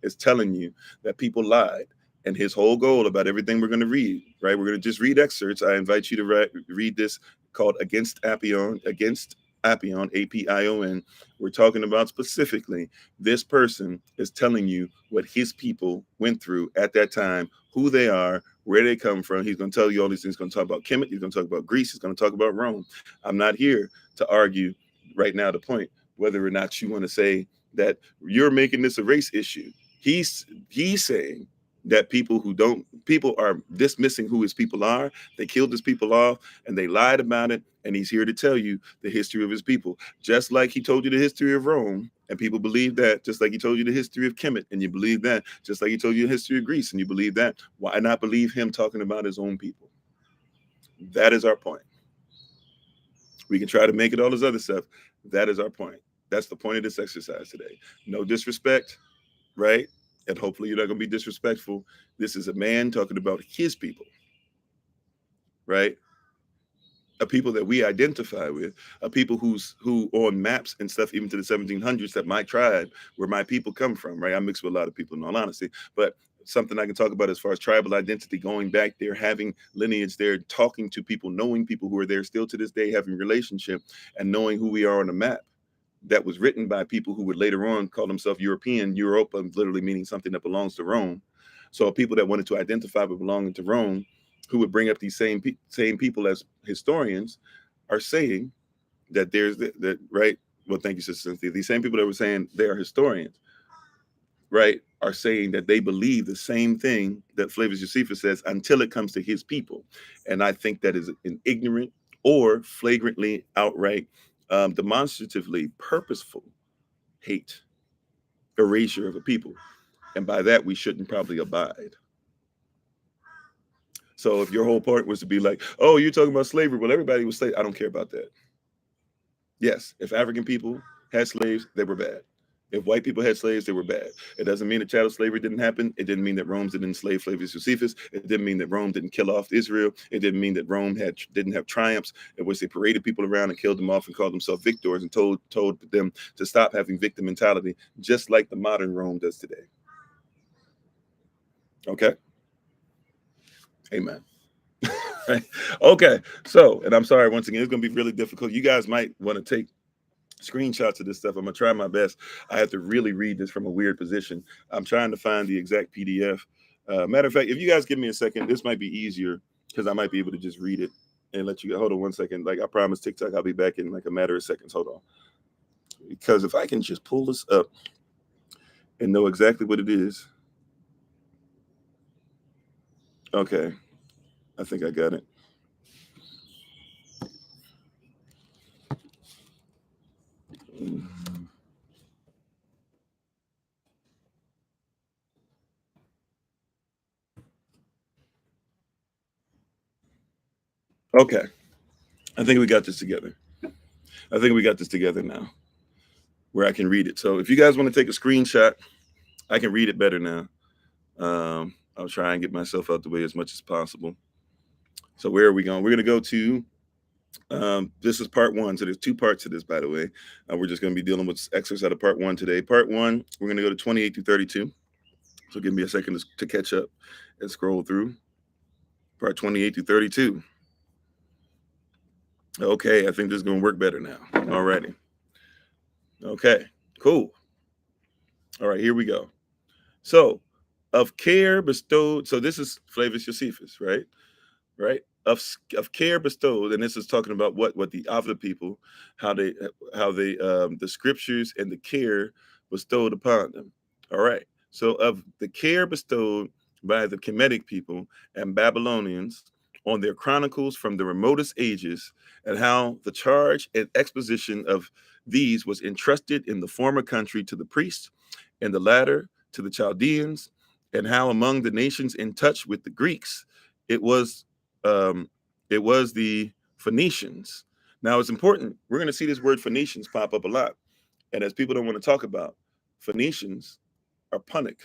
is telling you that people lied. And his whole goal about everything we're going to read, right? We're going to just read excerpts. I invite you to read this called Against Apion, Apion. We're talking about specifically this person is telling you what his people went through at that time, who they are, where they come from. He's going to tell you all these things. He's going to talk about Kemet. He's going to talk about Greece. He's going to talk about Rome. I'm not here to argue right now the point whether or not you want to say that you're making this a race issue. He's saying that people are dismissing who his people are. They killed his people off and they lied about it. And he's here to tell you the history of his people. Just like he told you the history of Rome and people believe that, just like he told you the history of Kemet and you believe that, just like he told you the history of Greece and you believe that. Why not believe him talking about his own people? That is our point. We can try to make it all this other stuff. That is our point. That's the point of this exercise today. No disrespect, right? And hopefully you're not going to be disrespectful. This is a man talking about his people, right? A people that we identify with, a people who on maps and stuff, even to the 1700s, that my tribe, where my people come from, right? I mix with a lot of people in all honesty, but something I can talk about as far as tribal identity, going back there, having lineage there, talking to people, knowing people who are there still to this day, having relationship and knowing who we are on the map. That was written by people who would later on call themselves European, Europa literally meaning something that belongs to Rome. So people that wanted to identify with belonging to Rome, who would bring up these same people as historians, are saying that there's that right. Well, thank you, Sister Cynthia. These same people that were saying they are historians, right, are saying that they believe the same thing that Flavius Josephus says until it comes to his people. And I think that is an ignorant or flagrantly outright demonstratively purposeful hate, erasure of a people. And by that, we shouldn't probably abide. So if your whole point was to be like, oh, you're talking about slavery, well, everybody was slave. I don't care about that. Yes, if African people had slaves, they were bad. If white people had slaves, they were bad. It doesn't mean that chattel slavery didn't happen. It didn't mean that Rome didn't enslave Flavius Josephus. It didn't mean that Rome didn't kill off Israel. It didn't mean that Rome didn't have triumphs in which they paraded people around and killed them off and called themselves victors and told them to stop having victim mentality, just like the modern Rome does today. Okay? Amen. Okay, so, and I'm sorry, once again, it's going to be really difficult. You guys might want to take screenshots of this stuff. I'm going to try my best. I have to really read this from a weird position. I'm trying to find the exact PDF. Matter of fact, if you guys give me a second, this might be easier because I might be able to just read it and let you go. Hold on one second. Like I promised TikTok, I'll be back in like a matter of seconds. Hold on. Because if I can just pull this up and know exactly what it is. Okay. I think I got it. Okay. I think we got this together. I think we got this together now where I can read it. So if you guys want to take a screenshot, I can read it better now. I'll try and get myself out the way as much as possible. So where are we going? We're going to go to, this is part one. So there's two parts to this, by the way. We're just going to be dealing with excerpts out of part one today. Part one, we're going to go to 28 through 32. So give me a second to catch up and scroll through. Part 28 through 32. Okay, I think this is going to work better now. Alrighty. Okay, cool. All right, here we go. So, of care bestowed. So this is Flavius Josephus, right? Right. Of care bestowed, and this is talking about what the other people, how they the scriptures and the care bestowed upon them. All right. So of the care bestowed by the Kemetic people and Babylonians on their chronicles from the remotest ages, and how the charge and exposition of these was entrusted in the former country to the priests, and the latter to the Chaldeans, and how among the nations in touch with the Greeks, it was the Phoenicians. Now it's important. We're going to see this word Phoenicians pop up a lot, and as people don't want to talk about, Phoenicians are Punic,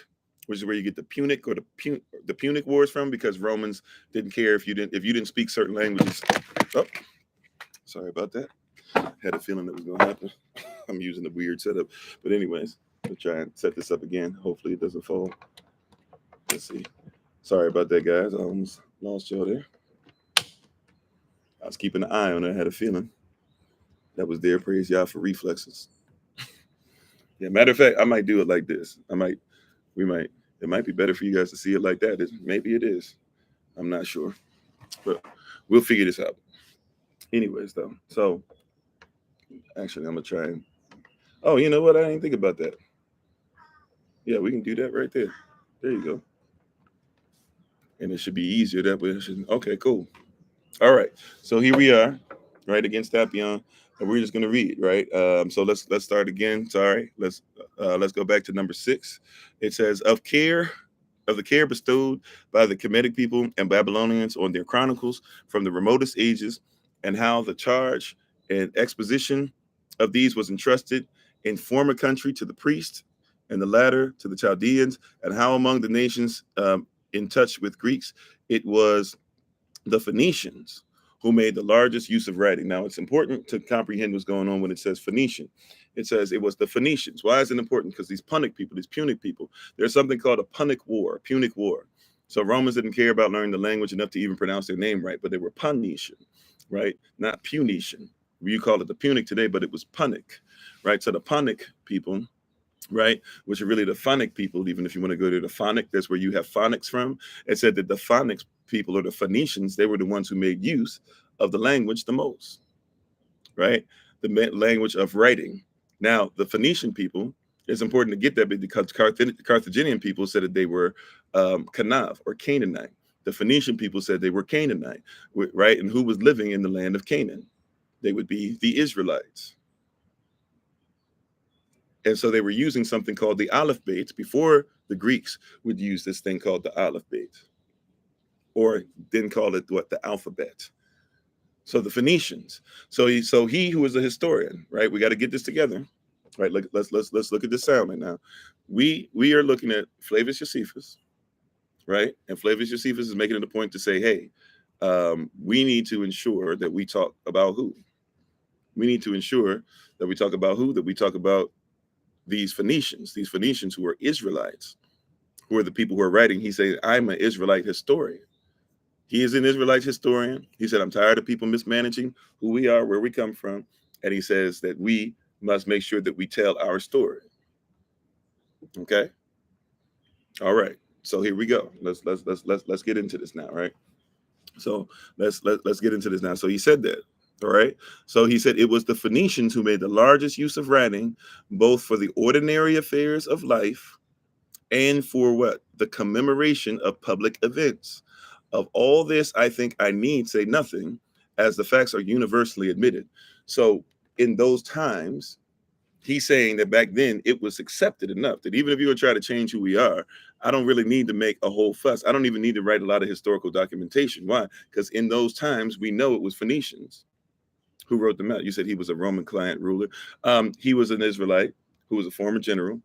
which is where you get the Punic or the Punic Wars from, because Romans didn't care if you didn't speak certain languages. Oh, sorry about that. Had a feeling that was going to happen. I'm using a weird setup, but anyways, I'll try and set this up again. Hopefully it doesn't fall. Let's see. Sorry about that, guys. I almost lost y'all there. I was keeping an eye on it. I had a feeling that was there. Praise y'all for reflexes. Yeah, matter of fact, I might do it like this. It might be better for you guys to see it like that. Maybe it is. I'm not sure. But we'll figure this out. Anyways, though. So actually I'm gonna try and oh, you know what? I didn't think about that. Yeah, we can do that right there. There you go. And it should be easier that way. Okay, cool. All right. So here we are, right, against Apion, and we're just going to read, right? So let's start again. Sorry. Let's go back to number 6. It says, of the care bestowed by the Kemetic people and Babylonians on their chronicles from the remotest ages, and how the charge and exposition of these was entrusted in former country to the priest, and the latter to the Chaldeans, and how among the nations in touch with Greeks, it was the Phoenicians who made the largest use of writing. Now, it's important to comprehend what's going on when it says Phoenician. It says it was the Phoenicians. Why is it important? Because these Punic people, these Punic people, there's something called a Punic War. So Romans didn't care about learning the language enough to even pronounce their name right, but they were Punician, right? Not Punician. You call it the Punic today, but it was Punic, right? So the Punic people, right, which are really the phonic people, even if you want to go to the phonic, that's where you have phonics from. It said that the phonics people, or the Phoenicians, they were the ones who made use of the language the most, right? The language of writing. Now, the Phoenician people, it's important to get that because Carthaginian people said that they were Canav or Canaanite. The Phoenician people said they were Canaanite, right? And who was living in the land of Canaan? They would be the Israelites, And so they were using something called the alphabet before the Greeks would use this thing called the alphabet, or didn't call it what, the alphabet. So the Phoenicians. So he who is a historian, right? We got to get this together, right? Let's look at this sound now. We are looking at Flavius Josephus, right? And Flavius Josephus is making it a point to say, hey, we need to ensure that we talk about who. We need to ensure that we talk about who, that we talk about these Phoenicians who are Israelites, who are the people who are writing. He said, I'm an Israelite historian. He is an Israelite historian. He said, I'm tired of people mismanaging who we are, where we come from. And he says that we must make sure that we tell our story. Okay. All right. So here we go. Let's get into this now, right? So let's get into this now. So he said that. All right. So he said it was the Phoenicians who made the largest use of writing, both for the ordinary affairs of life and for what? The commemoration of public events. Of all this, I think I need say nothing, as the facts are universally admitted. So in those times, he's saying that back then it was accepted enough that even if you were trying to change who we are, I don't really need to make a whole fuss. I don't even need to write a lot of historical documentation. Why? Because in those times, we know it was Phoenicians who wrote them out. You said he was a Roman client ruler. He was an Israelite who was a former general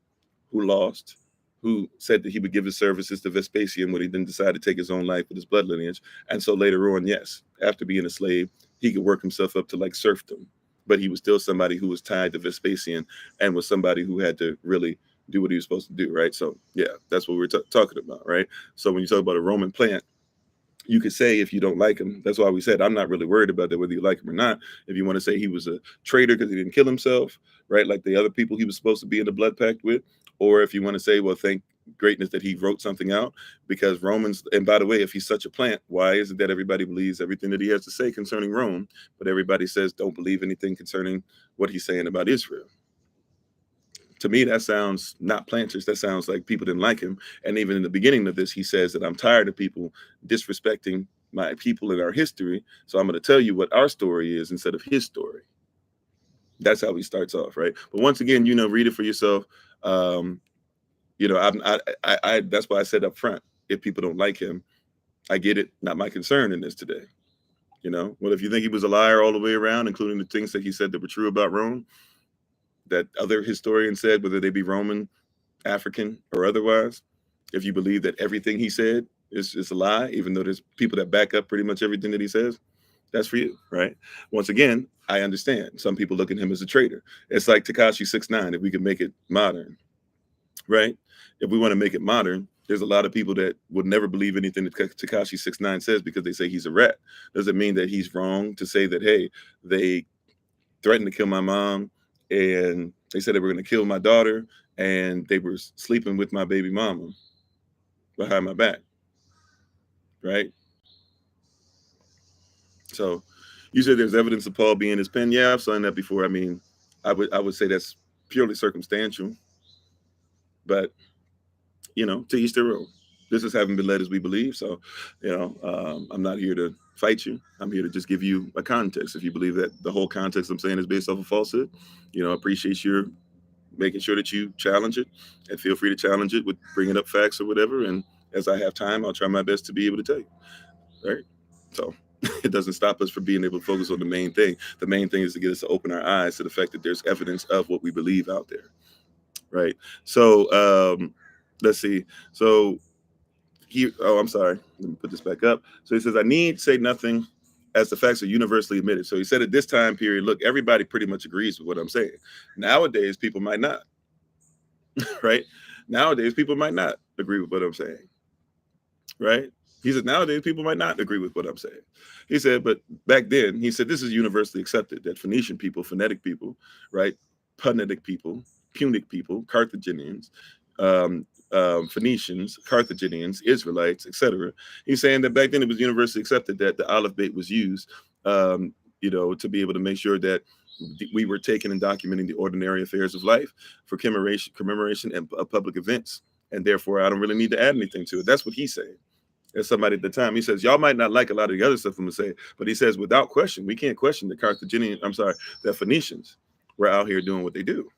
who lost, who said that he would give his services to Vespasian when he then decided to take his own life with his blood lineage. And so later on, yes, after being a slave, he could work himself up to like serfdom. But he was still somebody who was tied to Vespasian and was somebody who had to really do what he was supposed to do, right? So, yeah, that's what we're talking about, right? So when you talk about a Roman plant, you could say if you don't like him, that's why we said I'm not really worried about that, whether you like him or not. If you want to say he was a traitor because he didn't kill himself, right, like the other people he was supposed to be in the blood pact with, or if you want to say, well, thank greatness that he wrote something out, because Romans, and by the way, if he's such a plant, why is it that everybody believes everything that he has to say concerning Rome, but everybody says don't believe anything concerning what he's saying about Israel? To me, that sounds not planters. That sounds like people didn't like him. And even in the beginning of this, he says that I'm tired of people disrespecting my people in our history. So I'm going to tell you what our story is instead of his story. That's how he starts off, right? But once again, read it for yourself. I that's why I said up front, if people don't like him, I get it. Not my concern in this today. Well, if you think he was a liar all the way around, including the things that he said that were true about Rome, that other historians said, whether they be Roman, African, or otherwise, if you believe that everything he said is a lie, even though there's people that back up pretty much everything that he says, that's for you, right? Once again, I understand. Some people look at him as a traitor. It's like Tekashi 6ix9ine, if we can make it modern, right? If we want to make it modern, there's a lot of people that would never believe anything that Tekashi 6ix9ine says because they say he's a rat. Doesn't mean that he's wrong to say that, hey, they threatened to kill my mom, and they said they were going to kill my daughter, and they were sleeping with my baby mama behind my back, right? So you said there's evidence of Paul being his pen. Yeah, I've signed that before. I mean, I would say that's purely circumstantial, but to each their own. This is having been led as we believe. So, I'm not here to fight you. I'm here to just give you a context. If you believe that the whole context I'm saying is based off of falsehood, I appreciate your making sure that you challenge it, and feel free to challenge it with bringing up facts or whatever. And as I have time, I'll try my best to be able to tell you. Right. So it doesn't stop us from being able to focus on the main thing. The main thing is to get us to open our eyes to the fact that there's evidence of what we believe out there. Right. So let's see. So I'm sorry. Let me put this back up. So he says, I need say nothing as the facts are universally admitted. So he said at this time period, look, everybody pretty much agrees with what I'm saying. Nowadays, people might not. Right? Nowadays, people might not agree with what I'm saying. Right? He said, nowadays, people might not agree with what I'm saying. He said, but back then, he said, this is universally accepted that Phoenician people, phonetic people, right? Punic people, Punic people, Carthaginians, Phoenicians, Carthaginians, Israelites, etc. He's saying that back then it was universally accepted that the alphabet was used, to be able to make sure that we were taking and documenting the ordinary affairs of life for commemoration and public events. And therefore, I don't really need to add anything to it. That's what he's saying. As somebody at the time, he says, y'all might not like a lot of the other stuff I'm going to say, but he says, without question, we can't question the Phoenicians were out here doing what they do.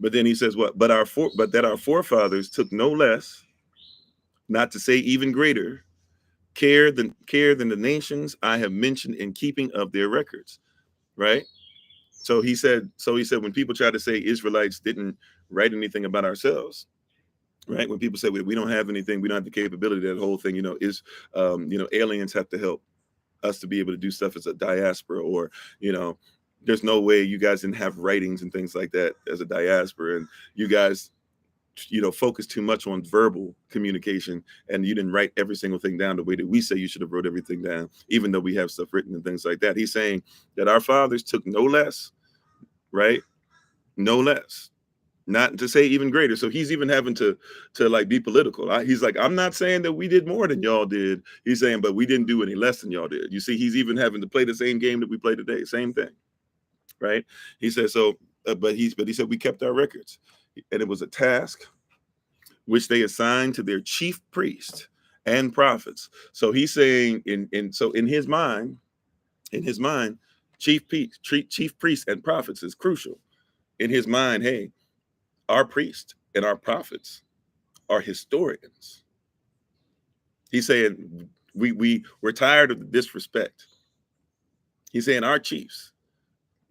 But then he says what? But that our forefathers took no less, not to say even greater, care than the nations I have mentioned in keeping of their records. Right. So he said when people try to say Israelites didn't write anything about ourselves, right? When people say we don't have anything, we don't have the capability, that whole thing, is aliens have to help us to be able to do stuff as a diaspora, or you know, there's no way you guys didn't have writings and things like that as a diaspora, and you guys focus too much on verbal communication, and you didn't write every single thing down the way that we say you should have wrote everything down, even though we have stuff written and things like that. He's saying that our fathers took no less, right? No less, not to say even greater. So he's even having to like be political. He's like, I'm not saying that we did more than y'all did. He's saying, but we didn't do any less than y'all did. You see, he's even having to play the same game that we play today. Same thing, right? He said so, but he said we kept our records, and it was a task which they assigned to their chief priest and prophets. So he's saying in his mind, chief priest and prophets is crucial. In his mind, hey, our priests and our prophets are historians. He's saying we're tired of the disrespect. He's saying our chiefs,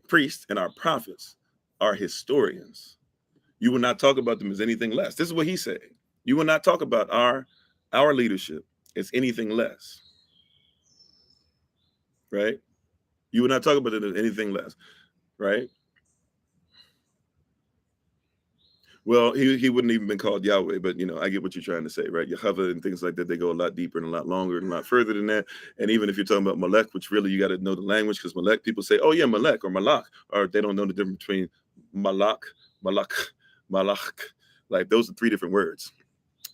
priests, and our prophets are historians. You will not talk about them as anything less. This is what he's saying. You will not talk about our leadership as anything less, right? You will not talk about it as anything less, right? Well, he wouldn't even been called Yahweh, but I get what you're trying to say, right? Yehovah and things like that, they go a lot deeper and a lot longer and a lot further than that. And even if you're talking about Malek, which really you got to know the language, because Malek, people say, oh yeah, Malek or Malak, or they don't know the difference between Malak, Malak. Like those are three different words,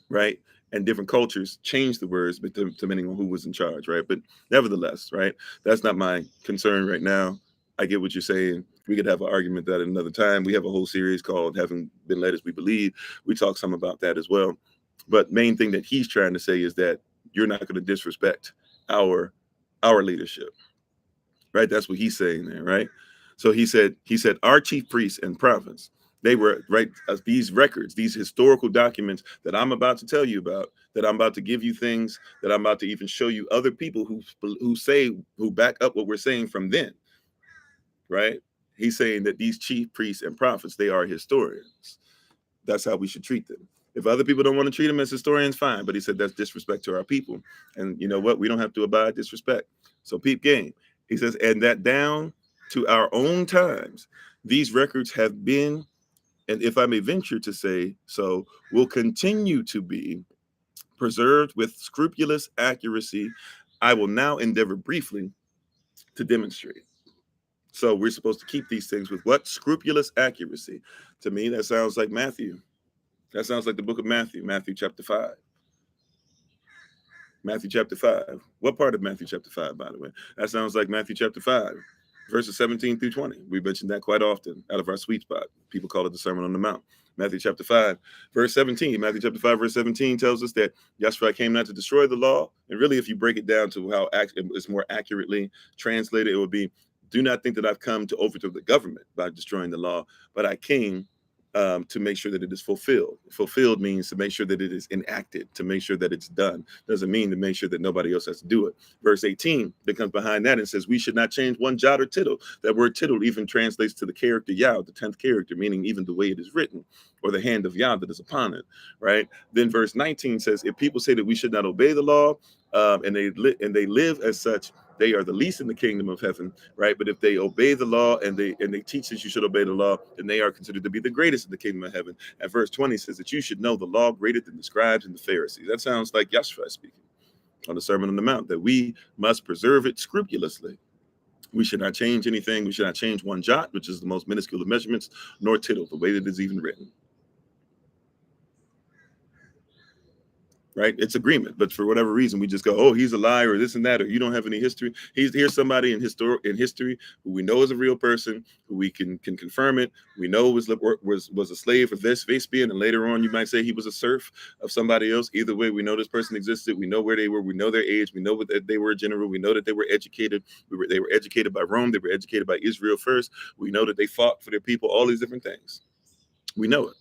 right? And different cultures change the words, but depending on who was in charge, right? But nevertheless, right? That's not my concern right now. I get what you're saying. We could have an argument that at another time. We have a whole series called Having Been Led as We Believe. We talk some about that as well. But main thing that he's trying to say is that you're not going to disrespect our leadership, right? That's what he's saying there, right? So he said our chief priests and prophets, they were right, these records, these historical documents that I'm about to tell you about, that I'm about to give you things, that I'm about to even show you other people who back up what we're saying from then, right? He's saying that these chief priests and prophets, they are historians. That's how we should treat them. If other people don't want to treat them as historians, fine. But he said that's disrespect to our people. And you know what? We don't have to abide disrespect. So peep game. He says, and that down to our own times, these records have been, and if I may venture to say so, will continue to be preserved with scrupulous accuracy. I will now endeavor briefly to demonstrate. So we're supposed to keep these things with what? Scrupulous accuracy. To me, that sounds like Matthew. That sounds like the book of Matthew, Matthew chapter 5. Matthew chapter 5. What part of Matthew chapter 5, by the way? That sounds like Matthew chapter 5, verses 17 through 20. We mentioned that quite often out of our sweet spot. People call it the Sermon on the Mount. Matthew chapter 5, verse 17. Matthew chapter 5, verse 17 tells us that Yahshua came not to destroy the law. And really, if you break it down to how it's more accurately translated, it would be, do not think that I've come to overthrow the government by destroying the law, but I came to make sure that it is fulfilled. Fulfilled means to make sure that it is enacted, to make sure that it's done. Doesn't mean to make sure that nobody else has to do it. Verse 18 that comes behind that and says, we should not change one jot or tittle. That word tittle even translates to the character Yah, the 10th character, meaning even the way it is written, or the hand of Yah that is upon it, right? Then verse 19 says, if people say that we should not obey the law, and they live as such, they are the least in the kingdom of heaven, right? But if they obey the law and they teach that you should obey the law, then they are considered to be the greatest in the kingdom of heaven. And verse 20 says that you should know the law greater than the scribes and the Pharisees. That sounds like Yahshua speaking on the Sermon on the Mount, that we must preserve it scrupulously. We should not change anything. We should not change one jot, which is the most minuscule of measurements, nor tittle, the way that it is even written. Right? It's agreement, but for whatever reason, we just go, oh, he's a liar, or this and that, or you don't have any history. Here's somebody in history who we know is a real person, who we can confirm it. We know was a slave of Vespian, and later on, you might say he was a serf of somebody else. Either way, we know this person existed. We know where they were. We know their age. We know that they were a general. We know that they were educated. They were educated by Rome. They were educated by Israel first. We know that they fought for their people. All these different things. We know it.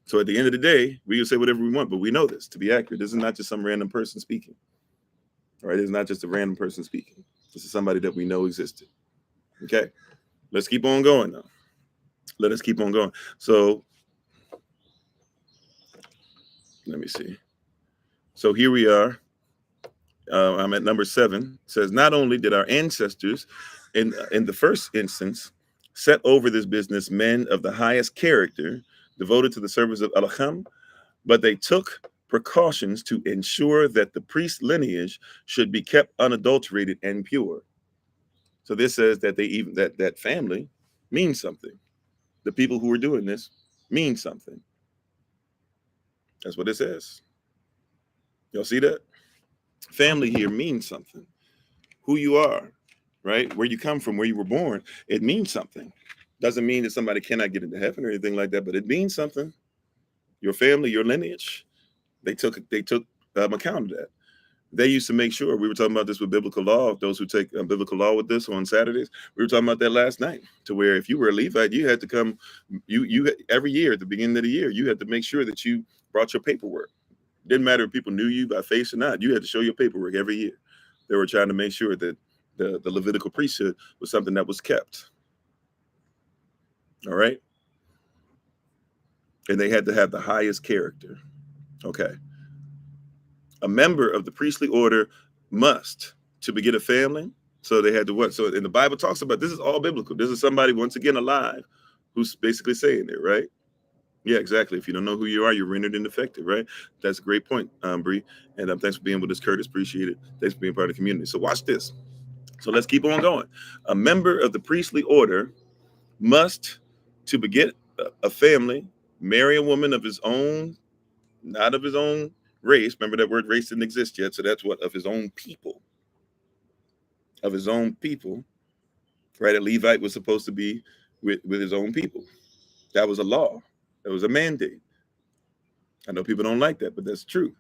So at the end of the day, we can say whatever we want, but we know this to be accurate. This is not just some random person speaking. All right, it's not just a random person speaking. This is somebody that we know existed. Okay, let's keep on going now. Let us keep on going. So let me see. So here we are. I'm at number 7. It says, not only did our ancestors in the first instance set over this business men of the highest character devoted to the service of Alacham, but they took precautions to ensure that the priest lineage should be kept unadulterated and pure. So this says that they even that family means something. The people who are doing this mean something. That's what it says. Y'all see that? Family here means something. Who you are, right? Where you come from, where you were born, it means something. Doesn't mean that somebody cannot get into heaven or anything like that, but it means something. Your family, your lineage, they took account of that. They used to make sure. We were talking about this with biblical law. Those who take biblical law with this on Saturdays, we were talking about that last night. To where if you were a Levite, you had to come. You every year at the beginning of the year, you had to make sure that you brought your paperwork. Didn't matter if people knew you by face or not. You had to show your paperwork every year. They were trying to make sure that the Levitical priesthood was something that was kept. All right. And they had to have the highest character. Okay. A member of the priestly order must, to beget a family. So they had to what? So in the Bible talks about, this is all biblical. This is somebody, once again, alive, who's basically saying it, right? Yeah, exactly. If you don't know who you are, you're rendered ineffective, right? That's a great point, Bree. And thanks for being with us, Curtis. Appreciate it. Thanks for being part of the community. So watch this. So let's keep on going. A member of the priestly order must, to beget a family, marry a woman of his own, not of his own race. Remember that word race didn't exist yet. So that's what? Of his own people. Of his own people, right? A Levite was supposed to be with his own people. That was a law. That was a mandate. I know people don't like that, but that's true.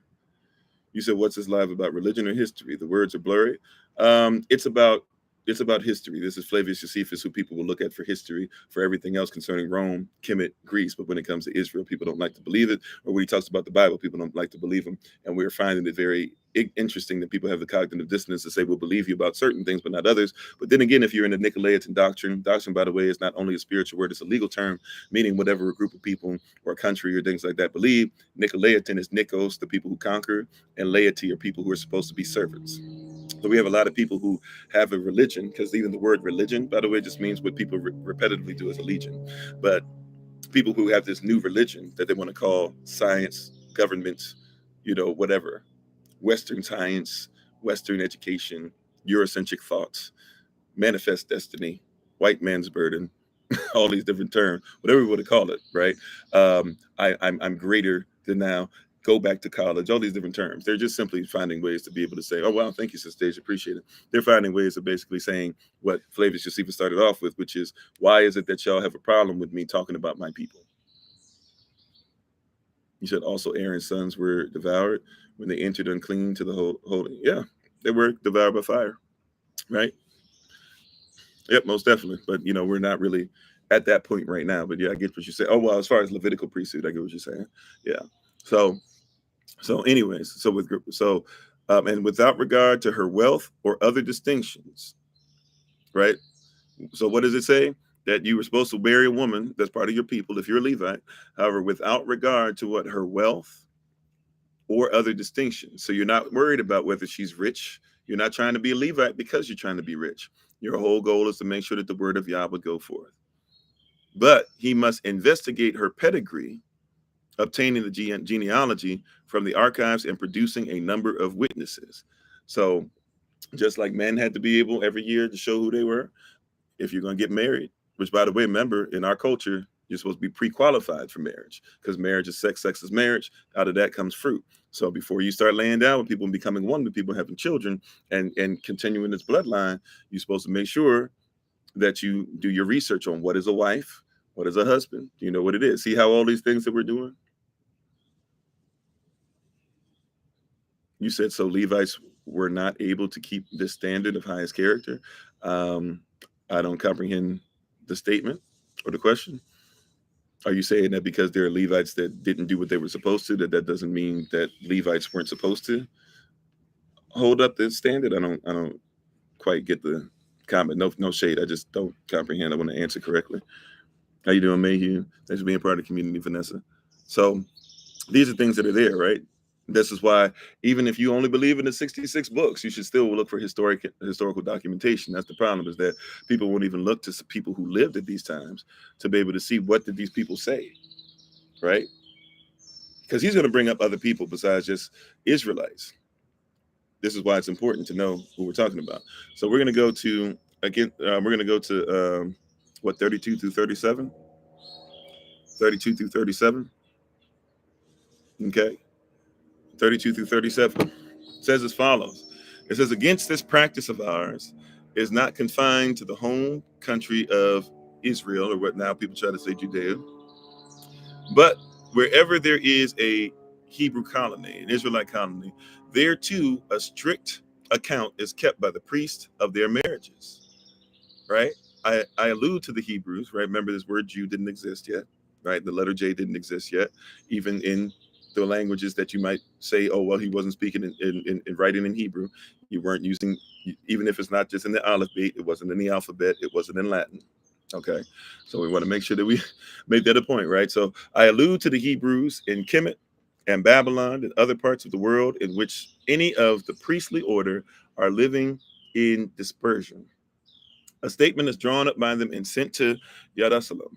You said, what's this live about, religion or history? The words are blurry. It's about history. This is Flavius Josephus, who people will look at for history, for everything else concerning Rome, Kemet, Greece. But when it comes to Israel, people don't like to believe it. Or when he talks about the Bible, people don't like to believe him. And we're finding it very interesting that people have the cognitive dissonance to say, we'll believe you about certain things, but not others. But then again, if you're in the Nicolaitan doctrine, by the way, is not only a spiritual word, it's a legal term, meaning whatever a group of people or a country or things like that believe. Nicolaitan is Nikos, the people who conquer, and laity are people who are supposed to be servants. So we have a lot of people who have a religion, because even the word religion, by the way, just means what people repetitively do as a legion. But people who have this new religion that they want to call science, government, whatever, Western science, Western education, Eurocentric thoughts, manifest destiny, white man's burden, all these different terms, whatever we want to call it, right? I'm greater than now. Go back to college, all these different terms. They're just simply finding ways to be able to say, oh, wow, thank you, Sister Stage, appreciate it. They're finding ways of basically saying what Flavius Josephus started off with, which is, why is it that y'all have a problem with me talking about my people? You said also Aaron's sons were devoured when they entered unclean to the holy. Yeah, they were devoured by fire, right? Yep, most definitely. But, we're not really at that point right now. But yeah, I get what you say. Oh, well, as far as Levitical priesthood, I get what you're saying. Yeah. So anyways, and without regard to her wealth or other distinctions, right? So what does it say? That you were supposed to marry a woman that's part of your people if you're a Levite. However, without regard to what her wealth or other distinctions. So you're not worried about whether she's rich. You're not trying to be a Levite because you're trying to be rich. Your whole goal is to make sure that the word of Yah would go forth. But he must investigate her pedigree, obtaining the genealogy from the archives and producing a number of witnesses. So just like men had to be able every year to show who they were, if you're going to get married, which, by the way, remember, in our culture, you're supposed to be pre-qualified for marriage, because marriage is sex, sex is marriage. Out of that comes fruit. So before you start laying down with people and becoming one with people, having children and continuing this bloodline, you're supposed to make sure that you do your research on what is a wife, what is a husband. Do you know what it is? See how all these things that we're doing? You said so Levites were not able to keep this standard of highest character. I don't comprehend the statement or the question. Are you saying that because there are Levites that didn't do what they were supposed to, that doesn't mean that Levites weren't supposed to hold up the standard? I don't quite get the comment. No shade. I just don't comprehend. I want to answer correctly. How you doing, Mayhew? Thanks for being part of the community, Vanessa. So these are things that are there, right? This is why even if you only believe in the 66 books, you should still look for historical documentation. That's the problem, is that people won't even look to people who lived at these times to be able to see what did these people say, right? Because he's going to bring up other people besides just Israelites. This is why it's important to know who we're talking about. So we're going to go to, again, we're going to go to, what, 32 through 37? 32 through 37. Okay. 32 through 37. It says as follows. It says, against this practice of ours is not confined to the home country of Israel, or what now people try to say Judea, but wherever there is a Hebrew colony, an Israelite colony, there too a strict account is kept by the priest of their marriages. Right? I allude to the Hebrews, right? Remember, this word Jew didn't exist yet, right? The letter J didn't exist yet, even in the languages that you might say, oh, well, he wasn't speaking in writing in Hebrew. You weren't using, even if it's not just in the alphabet, it wasn't in the alphabet, it wasn't in Latin. Okay. So we want to make sure that we make that a point, right? So I allude to the Hebrews in Kemet and Babylon and other parts of the world in which any of the priestly order are living in dispersion. A statement is drawn up by them and sent to Yadasalam,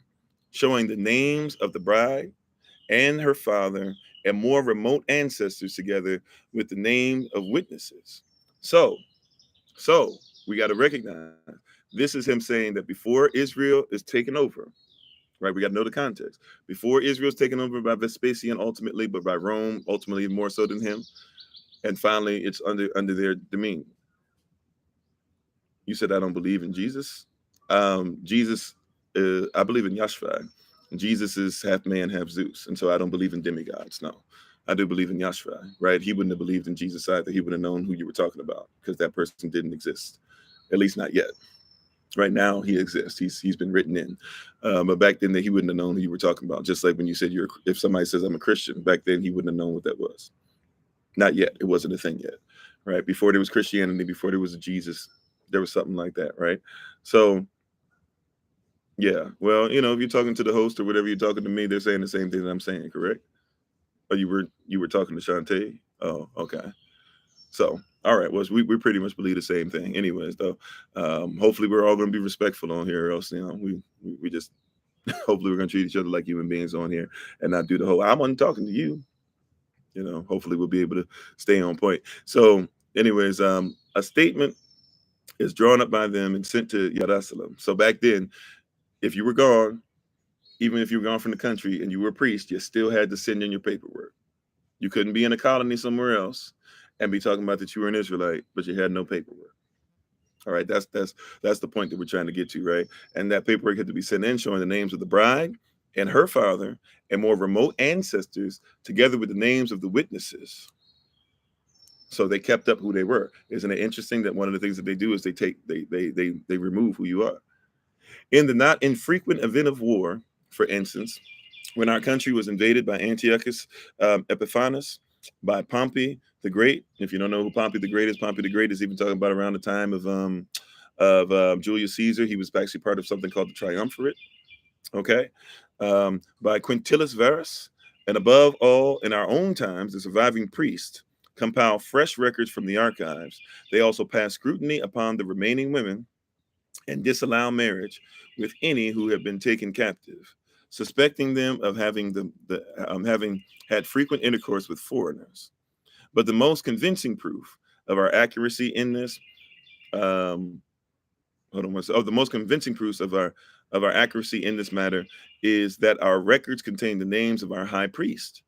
showing the names of the bride and her father and more remote ancestors together with the name of witnesses. So we got to recognize this is him saying that before Israel is taken over, right? We got to know the context. Before Israel is taken over by Vespasian ultimately, but by Rome ultimately more so than him, and finally it's under their dominion. You said I don't believe in Jesus. Jesus, I believe in Yahshua. Jesus is half man, half Zeus, and so I don't believe in demigods. No, I do believe in Yahshua. Right? He wouldn't have believed in Jesus either. He would have known who you were talking about because that person didn't exist, at least not yet. Right now, he exists. He's been written in, but back then he wouldn't have known who you were talking about. Just like when you said if somebody says I'm a Christian, back then he wouldn't have known what that was. Not yet. It wasn't a thing yet. Right? Before there was Christianity, before there was a Jesus, there was something like that, right? So yeah, well, if you're talking to the host or whatever, you're talking to me, they're saying the same thing that I'm saying, correct? Or you were talking to Shantae? Oh, okay. So all right, well, we pretty much believe the same thing anyways, though. Hopefully we're all going to be respectful on here, or else we just hopefully we're going to treat each other like human beings on here and not do the whole I'm on talking to you. Hopefully we'll be able to stay on point. So anyways, a statement is drawn up by them and sent to Yadasalam. So back then, if you were gone, even if you were gone from the country and you were a priest, you still had to send in your paperwork. You couldn't be in a colony somewhere else and be talking about that you were an Israelite, but you had no paperwork. All right, that's the point that we're trying to get to, right? And that paperwork had to be sent in showing the names of the bride and her father and more remote ancestors together with the names of the witnesses. So they kept up who they were. Isn't it interesting that one of the things that they do is they remove who you are? In the not infrequent event of war, for instance, when our country was invaded by Antiochus Epiphanes, by Pompey the Great. If you don't know who Pompey the Great is even talking about around the time of Julius Caesar. He was actually part of something called the Triumvirate. Okay, by Quintillus Varus, and above all, in our own times, the surviving priest compile fresh records from the archives. They also pass scrutiny upon the remaining women and disallow marriage with any who have been taken captive, suspecting them of having having had frequent intercourse with foreigners. But the most convincing proof of our accuracy in this, the most convincing proofs of our accuracy in this matter is that our records contain the names of our high priest,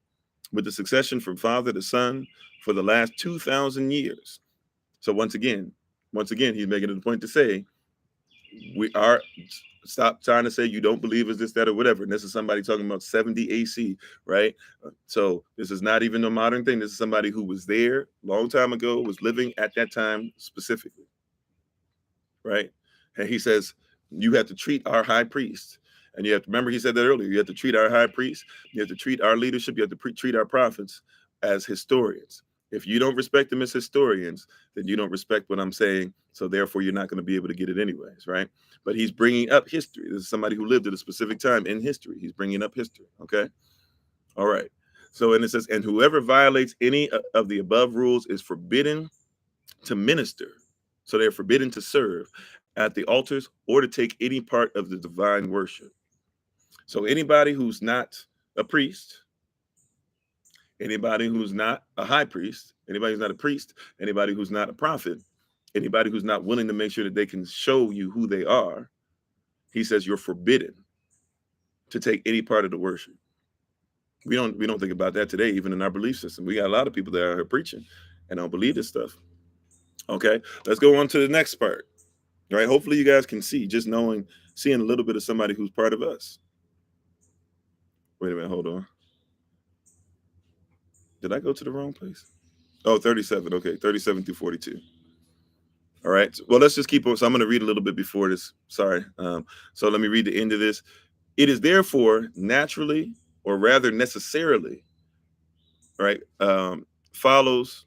with the succession from father to son for the last 2,000 years. So once again, he's making it a point to say, we are, stop trying to say you don't believe us, this, that, or whatever. And this is somebody talking about 70 AC, right? So this is not even a modern thing. This is somebody who was there a long time ago, was living at that time specifically, right? And he says, you have to treat our high priest And you have to remember, he said that earlier, you have to treat our high priest, you have to treat our leadership, you have to treat our prophets as historians. If you don't respect them as historians, then you don't respect what I'm saying. So therefore, you're not going to be able to get it anyways, right? But he's bringing up history. This is somebody who lived at a specific time in history. He's bringing up history, okay? All right. So, and it says, and whoever violates any of the above rules is forbidden to minister. So they're forbidden to serve at the altars or to take any part of the divine worship. So anybody who's not a priest, anybody who's not a high priest, anybody who's not a priest, anybody who's not a prophet, anybody who's not willing to make sure that they can show you who they are, he says you're forbidden to take any part of the worship. We don't think about that today, even in our belief system. We got a lot of people that are here preaching and don't believe this stuff. Okay, let's go on to the next part. All right, hopefully you guys can see, just seeing a little bit of somebody who's part of us. Wait a minute, hold on. Did I go to the wrong place? Oh, 37. Okay, 37 through 42. All right, well, let's just keep on. So I'm going to read a little bit before this. Sorry. So let me read the end of this. It is therefore naturally, or rather necessarily, right, follows,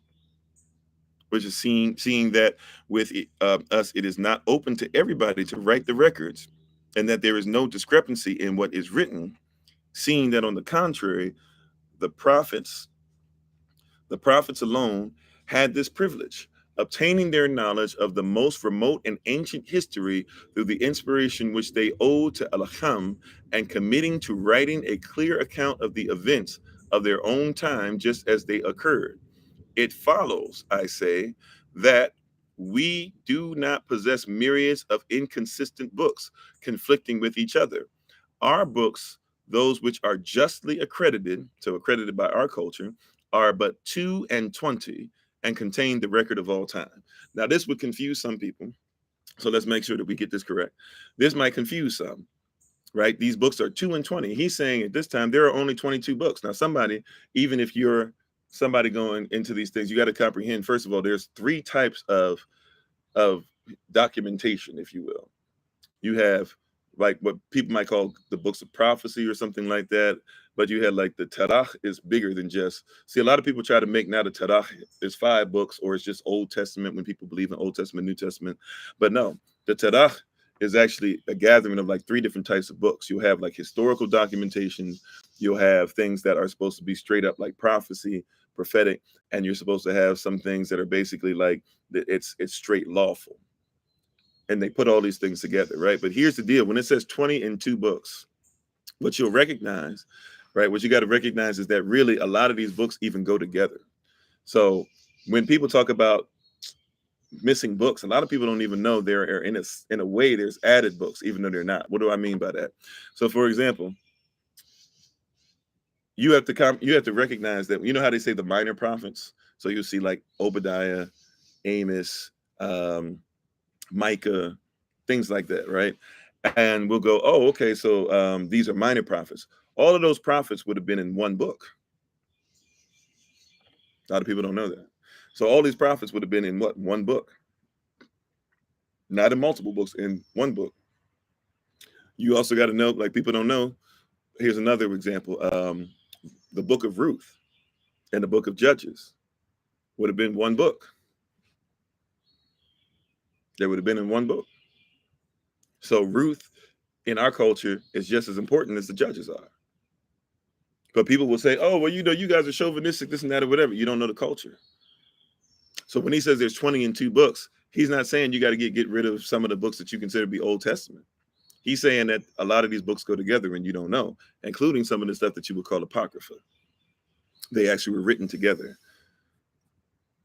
which is seeing that with us, it is not open to everybody to write the records, and that there is no discrepancy in what is written, seeing that on the contrary, the prophets alone had this privilege, obtaining their knowledge of the most remote and ancient history through the inspiration which they owed to Elohim, and committing to writing a clear account of the events of their own time just as they occurred. It follows, I say, that we do not possess myriads of inconsistent books conflicting with each other. Our books, those which are justly accredited, so accredited by our culture, are but 22 and contain the record of all time. Now, this would confuse some people. So let's make sure that we get this correct. This might confuse some, right? These books are 2 and 20. He's saying at this time, there are only 22 books. Now, somebody, even if you're somebody going into these things, you got to comprehend, first of all, there's 3 types of documentation, if you will. You have like what people might call the books of prophecy or something like that. But you had like the Tanakh is bigger than just, see, a lot of people try to make now the Tanakh is 5 books or it's just Old Testament when people believe in Old Testament, New Testament. But no, the Tanakh is actually a gathering of like 3 different types of books. You'll have like historical documentation. You'll have things that are supposed to be straight up like prophecy, prophetic, and you're supposed to have some things that are basically like it's straight lawful. And they put all these things together, right? But here's the deal. When it says 22 books, what you'll recognize, right, what you got to recognize is that really a lot of these books even go together. So when people talk about missing books, a lot of people don't even know there are in a way there's added books, even though they're not. What do I mean by that? So for example, you have to recognize that, you know how they say the minor prophets? So you'll see like Obadiah, Amos, Micah, things like that, right? And we'll go, oh, okay, so these are minor prophets. All of those prophets would have been in one book. A lot of people don't know that. So all these prophets would have been in what? One book. Not in multiple books, in one book. You also got to know, like people don't know, here's another example. The book of Ruth and the book of Judges would have been one book. They would have been in one book. So Ruth in our culture is just as important as the Judges are. But people will say, oh, well, you know, you guys are chauvinistic, this and that, or whatever. You don't know the culture. So when he says there's 22 books, he's not saying you got to get rid of some of the books that you consider to be Old Testament. He's saying that a lot of these books go together and you don't know, including some of the stuff that you would call Apocrypha. They actually were written together,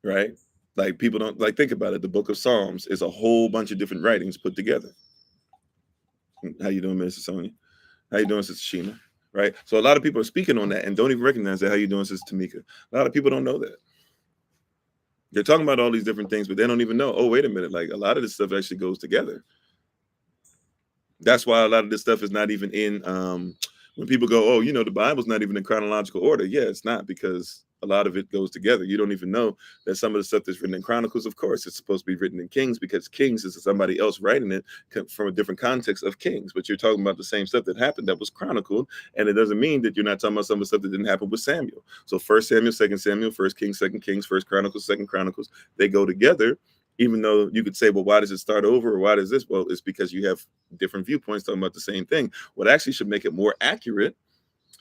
right? Like people don't, like, think about it. The book of Psalms is a whole bunch of different writings put together. How you doing, Mr. Sonia? How you doing, Sister Sheena? Right? So a lot of people are speaking on that and don't even recognize that. How you doing, Sister Tamika? A lot of people don't know that. They're talking about all these different things, but they don't even know, oh, wait a minute, like a lot of this stuff actually goes together. That's why a lot of this stuff is not even in, when people go, oh, you know, the Bible's not even in chronological order. Yeah, it's not, because A lot of it goes together. You don't even know that some of the stuff that's written in Chronicles, of course, it's supposed to be written in Kings, because Kings is somebody else writing it from a different context of Kings. But you're talking about the same stuff that happened that was chronicled, and it doesn't mean that you're not talking about some of the stuff that didn't happen with Samuel. So First Samuel, Second Samuel, First Kings, Second Kings, First Chronicles, Second Chronicles, they go together. Even though you could say, well, why does it start over, or why does this? Well, it's because you have different viewpoints talking about the same thing. What actually should make it more accurate,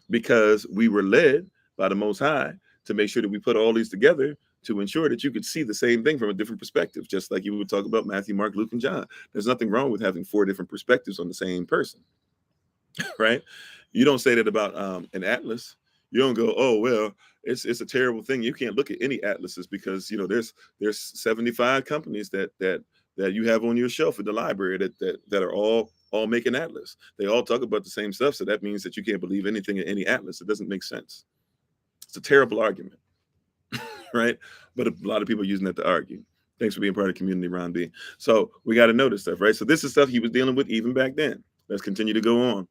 because we were led by the Most High to make sure that we put all these together to ensure that you could see the same thing from a different perspective, just like you would talk about Matthew, Mark, Luke, and John. There's nothing wrong with having 4 different perspectives on the same person, right? You don't say that about an atlas. You don't go, oh, well, it's a terrible thing. You can't look at any atlases because, there's 75 companies that you have on your shelf at the library that are all making atlas. They all talk about the same stuff. So that means that you can't believe anything in any atlas. It doesn't make sense. It's a terrible argument, right? But a lot of people are using that to argue. Thanks for being part of the community, Ron B. So we got to know this stuff, right? So this is stuff he was dealing with even back then. Let's continue to go on.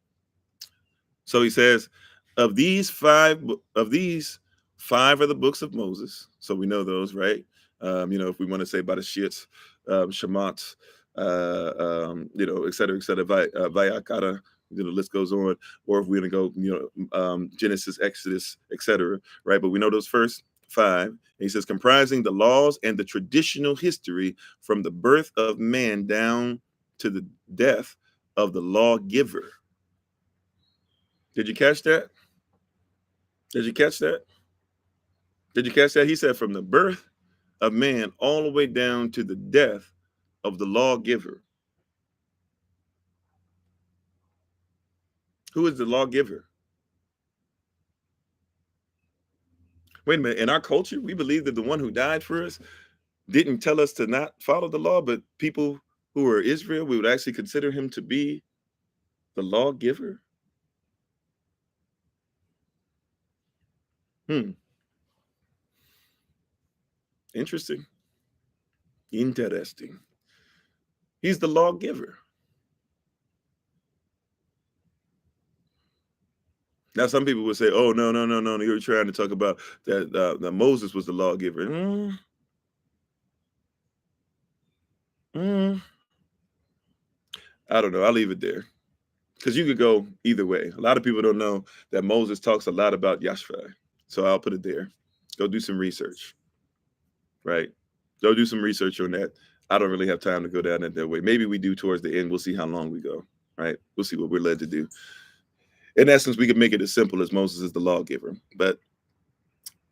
So he says, of these five are the books of Moses. So we know those, right? If we want to say by the Shits, Shemot, et cetera, Vayakata, the list goes on. Or if we're going to go, Genesis, Exodus, etc., right? But we know those first 5. And he says, comprising the laws and the traditional history from the birth of man down to the death of the lawgiver. Did you catch that? Did you catch that? Did you catch that? He said from the birth of man all the way down to the death of the lawgiver. Who is the lawgiver? Wait a minute. In our culture, we believe that the one who died for us didn't tell us to not follow the law, but people who are Israel, we would actually consider him to be the lawgiver. Interesting. Interesting. He's the lawgiver. Now, some people would say, oh, no, you're trying to talk about that Moses was the lawgiver. I don't know. I'll leave it there. Because you could go either way. A lot of people don't know that Moses talks a lot about Yahshua. So I'll put it there. Go do some research. Right? Go do some research on that. I don't really have time to go down that way. Maybe we do towards the end. We'll see how long we go. Right? We'll see what we're led to do. In essence, we could make it as simple as Moses is the lawgiver. But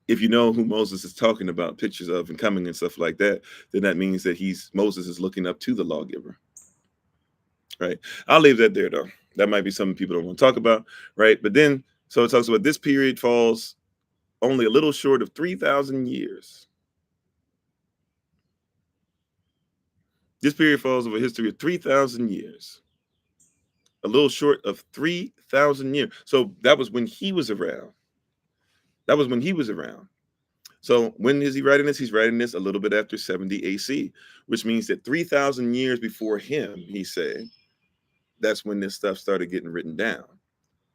if you know who Moses is talking about, pictures of and coming and stuff like that, then that means that Moses is looking up to the lawgiver. Right? I'll leave that there, though. That might be something people don't want to talk about, right? But then, so it talks about this period falls only a little short of 3,000 years. This period falls over a history of 3,000 years. A little short of 3,000 years. So that was when he was around. So when is he writing this? He's writing this a little bit after 70 AC, which means that 3,000 years before him, he said, that's when this stuff started getting written down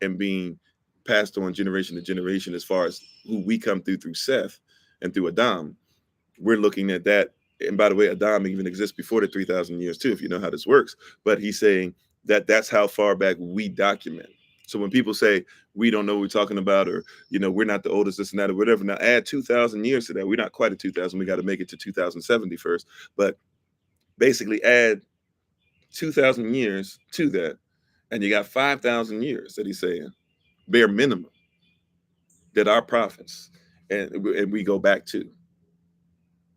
and being passed on generation to generation. As far as who we come through Seth and through Adam, we're looking at that. And by the way, Adam even exists before the 3,000 years too, if you know how this works. But he's saying that that's how far back we document. So when people say we don't know what we're talking about, or we're not the oldest, this and that, or whatever, now add 2,000 years to that. We're not quite at 2,000. We got to make it to 2070 first. But basically add 2,000 years to that, and you got 5,000 years that he's saying, bare minimum, that our prophets and we go back to.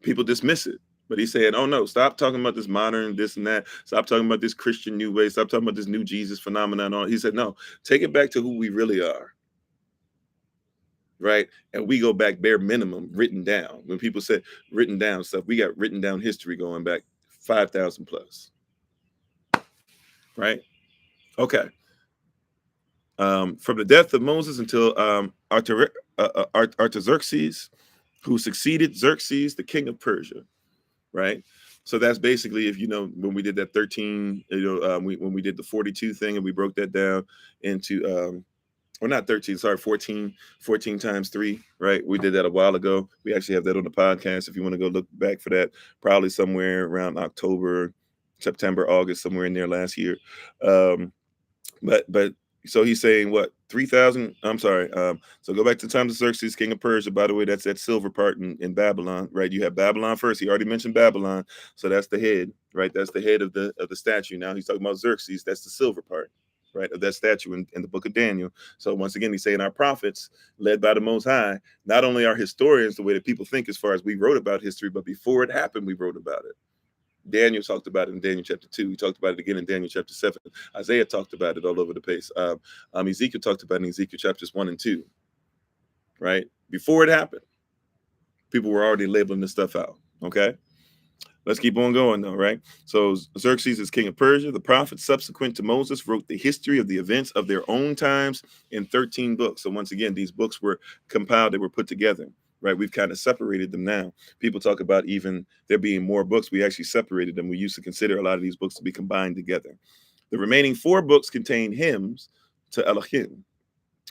People dismiss it, but he's saying, oh no, stop talking about this modern this and that. Stop talking about this Christian new way. Stop talking about this new Jesus phenomenon. He said, no, take it back to who we really are. Right? And we go back bare minimum, written down. When people say written down stuff, we got written down history going back 5,000 plus. Right? Okay. From the death of Moses until Artaxerxes, who succeeded Xerxes, the king of Persia, right? So that's basically, if when we did that 13, when we did the 42 thing and we broke that down into or not 13, sorry, 14 times 3, right? We did that a while ago. We actually have that on the podcast if you want to go look back for that, probably somewhere around October, September, August, somewhere in there last year. But so he's saying what, 3,000, I'm sorry. So go back to the times of Xerxes, king of Persia. By the way, that's that silver part in Babylon, right? You have Babylon first. He already mentioned Babylon. So that's the head, right? That's the head of the statue. Now he's talking about Xerxes. That's the silver part, right, of that statue in the book of Daniel. So once again, he's saying our prophets, led by the Most High, not only are historians the way that people think as far as we wrote about history, but before it happened, we wrote about it. Daniel talked about it in Daniel chapter 2. He talked about it again in Daniel chapter 7. Isaiah talked about it all over the place. Ezekiel talked about it in Ezekiel chapters 1 and 2, right? Before it happened, people were already labeling this stuff out, okay? Let's keep on going, though, right? So Xerxes is king of Persia. The prophets subsequent to Moses wrote the history of the events of their own times in 13 books. So once again, these books were compiled, they were put together, right? We've kind of separated them now. People talk about even there being more books. We actually separated them. We used to consider a lot of these books to be combined together. The remaining 4 books contain hymns to Elohim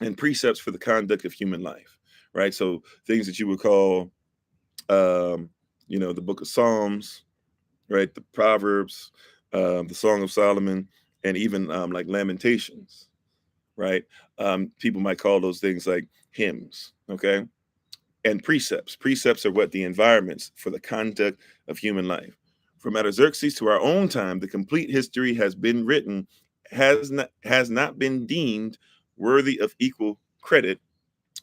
and precepts for the conduct of human life, right? So things that you would call, the book of Psalms, right? The Proverbs, the Song of Solomon, and even like Lamentations, right? People might call those things like hymns, okay? And precepts. Precepts are what? The environments for the conduct of human life. From Artaxerxes to our own time, the complete history has been written, has not been deemed worthy of equal credit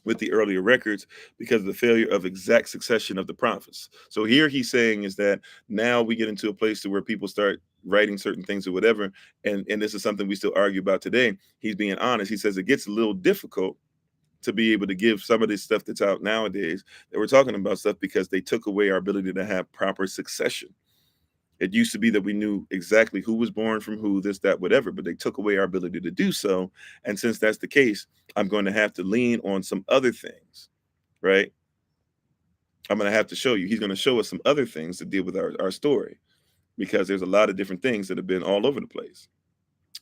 with the earlier records because of the failure of exact succession of the prophets. So here he's saying is that now we get into a place to where people start writing certain things or whatever, and this is something we still argue about today. He's being honest. He says it gets a little difficult to be able to give some of this stuff that's out nowadays that we're talking about stuff because they took away our ability to have proper succession. It used to be that we knew exactly who was born from who, this, that, whatever, but they took away our ability to do so. And since that's the case, I'm going to have to lean on some other things, right? I'm going to have to show you. He's going to show us some other things to deal with our story because there's a lot of different things that have been all over the place,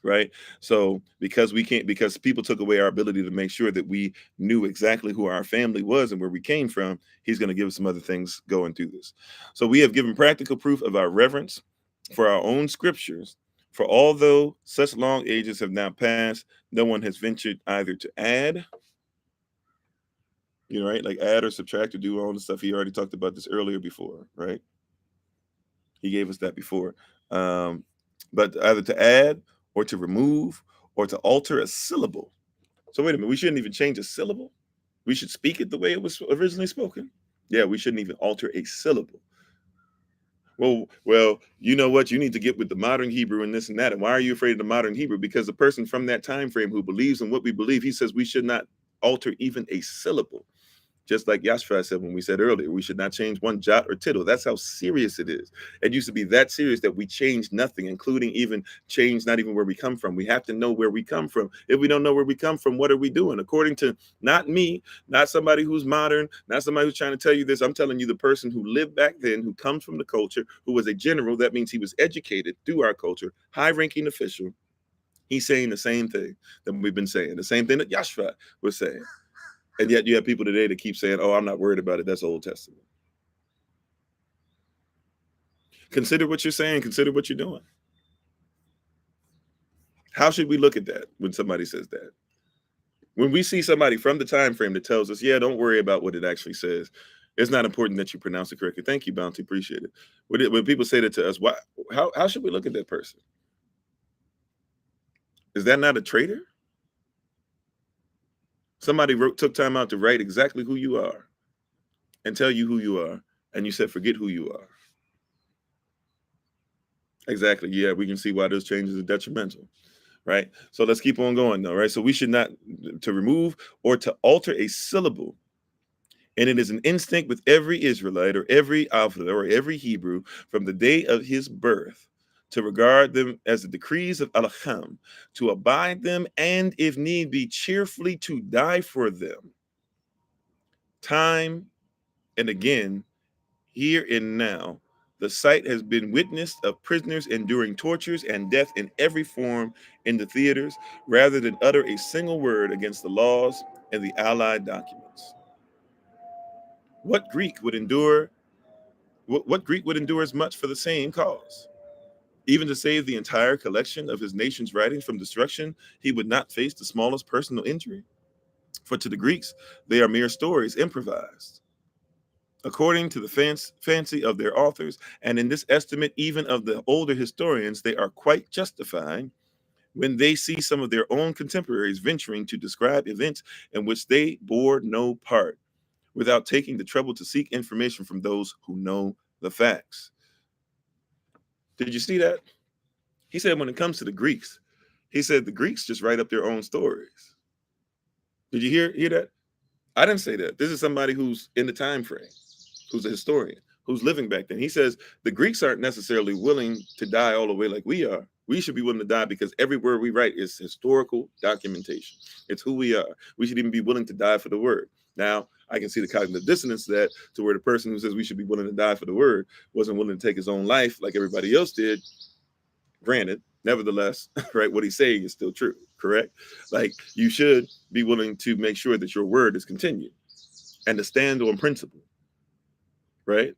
right? So because people took away our ability to make sure that we knew exactly who our family was and where we came from, he's going to give us some other things going through this. So we have given practical proof of our reverence for our own scriptures. For although such long ages have now passed, no one has ventured either to add, right? Like add or subtract or do all the stuff. He already talked about this earlier before, right? He gave us that before. But either to add or to remove or to alter a syllable. So wait a minute, we shouldn't even change a syllable. We should speak it the way it was originally spoken. Yeah, we shouldn't even alter a syllable. Well, you know what? You need to get with the modern Hebrew and this and that. And why are you afraid of the modern Hebrew? Because the person from that time frame who believes in what we believe, he says we should not alter even a syllable. Just like Yashua said when we said earlier, we should not change one jot or tittle. That's how serious it is. It used to be that serious that we changed nothing, including even change not even where we come from. We have to know where we come from. If we don't know where we come from, what are we doing? According to not me, not somebody who's modern, not somebody who's trying to tell you this. I'm telling you the person who lived back then, who comes from the culture, who was a general. That means he was educated through our culture, high-ranking official. He's saying the same thing that we've been saying, the same thing that Yashua was saying. And yet you have people today that keep saying, oh, I'm not worried about it. That's Old Testament. Consider what you're saying. Consider what you're doing. How should we look at that when somebody says that? When we see somebody from the time frame that tells us, yeah, don't worry about what it actually says. It's not important that you pronounce it correctly. Thank you, Bounty. Appreciate it. When people say that to us, how should we look at that person? Is that not a traitor? Somebody took time out to write exactly who you are and tell you who you are. And you said, forget who you are. Exactly. Yeah, we can see why those changes are detrimental. Right. So let's keep on going, though. Right. So we should not to remove or to alter a syllable. And it is an instinct with every Israelite or every Alpha or every Hebrew from the day of his birth to regard them as the decrees of Elohim, to abide them, and if need be, cheerfully to die for them. Time and again, here and now, The sight has been witnessed of prisoners enduring tortures and death in every form in the theaters, rather than utter a single word against the laws and the Allied documents. What Greek would endure? What Greek would endure as much for the same cause? Even to save the entire collection of his nation's writings from destruction, he would not face the smallest personal injury. For to the Greeks, they are mere stories improvised according to the fancy of their authors, and in this estimate, even of the older historians, they are quite justified when they see some of their own contemporaries venturing to describe events in which they bore no part, without taking the trouble to seek information from those who know the facts. Did you see that? He said when it comes to the Greeks, he said the Greeks just write up their own stories. Did you hear that? I didn't say that. This is somebody who's in the time frame, who's a historian, who's living back then. He says the Greeks aren't necessarily willing to die all the way like we are. We should be willing to die because every word we write is historical documentation. It's who we are. We should even be willing to die for the word. Now, I can see the cognitive dissonance that to where the person who says we should be willing to die for the word wasn't willing to take his own life like everybody else did. Granted, nevertheless, right, what he's saying is still true, correct? Like you should be willing to make sure that your word is continued and to stand on principle, right?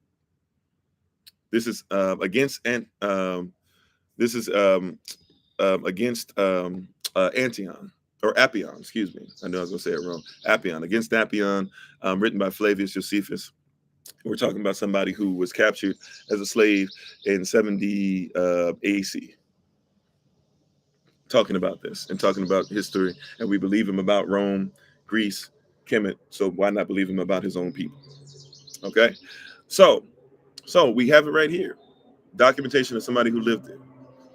This is against Antion or Apion, excuse me. I know I was gonna say it wrong. Apion, against Apion, written by Flavius Josephus. We're talking about somebody who was captured as a slave in 70 AC. Talking about this and talking about history, and we believe him about Rome, Greece, Kemet. So why not believe him about his own people? Okay, so we have it right here. Documentation of somebody who lived there.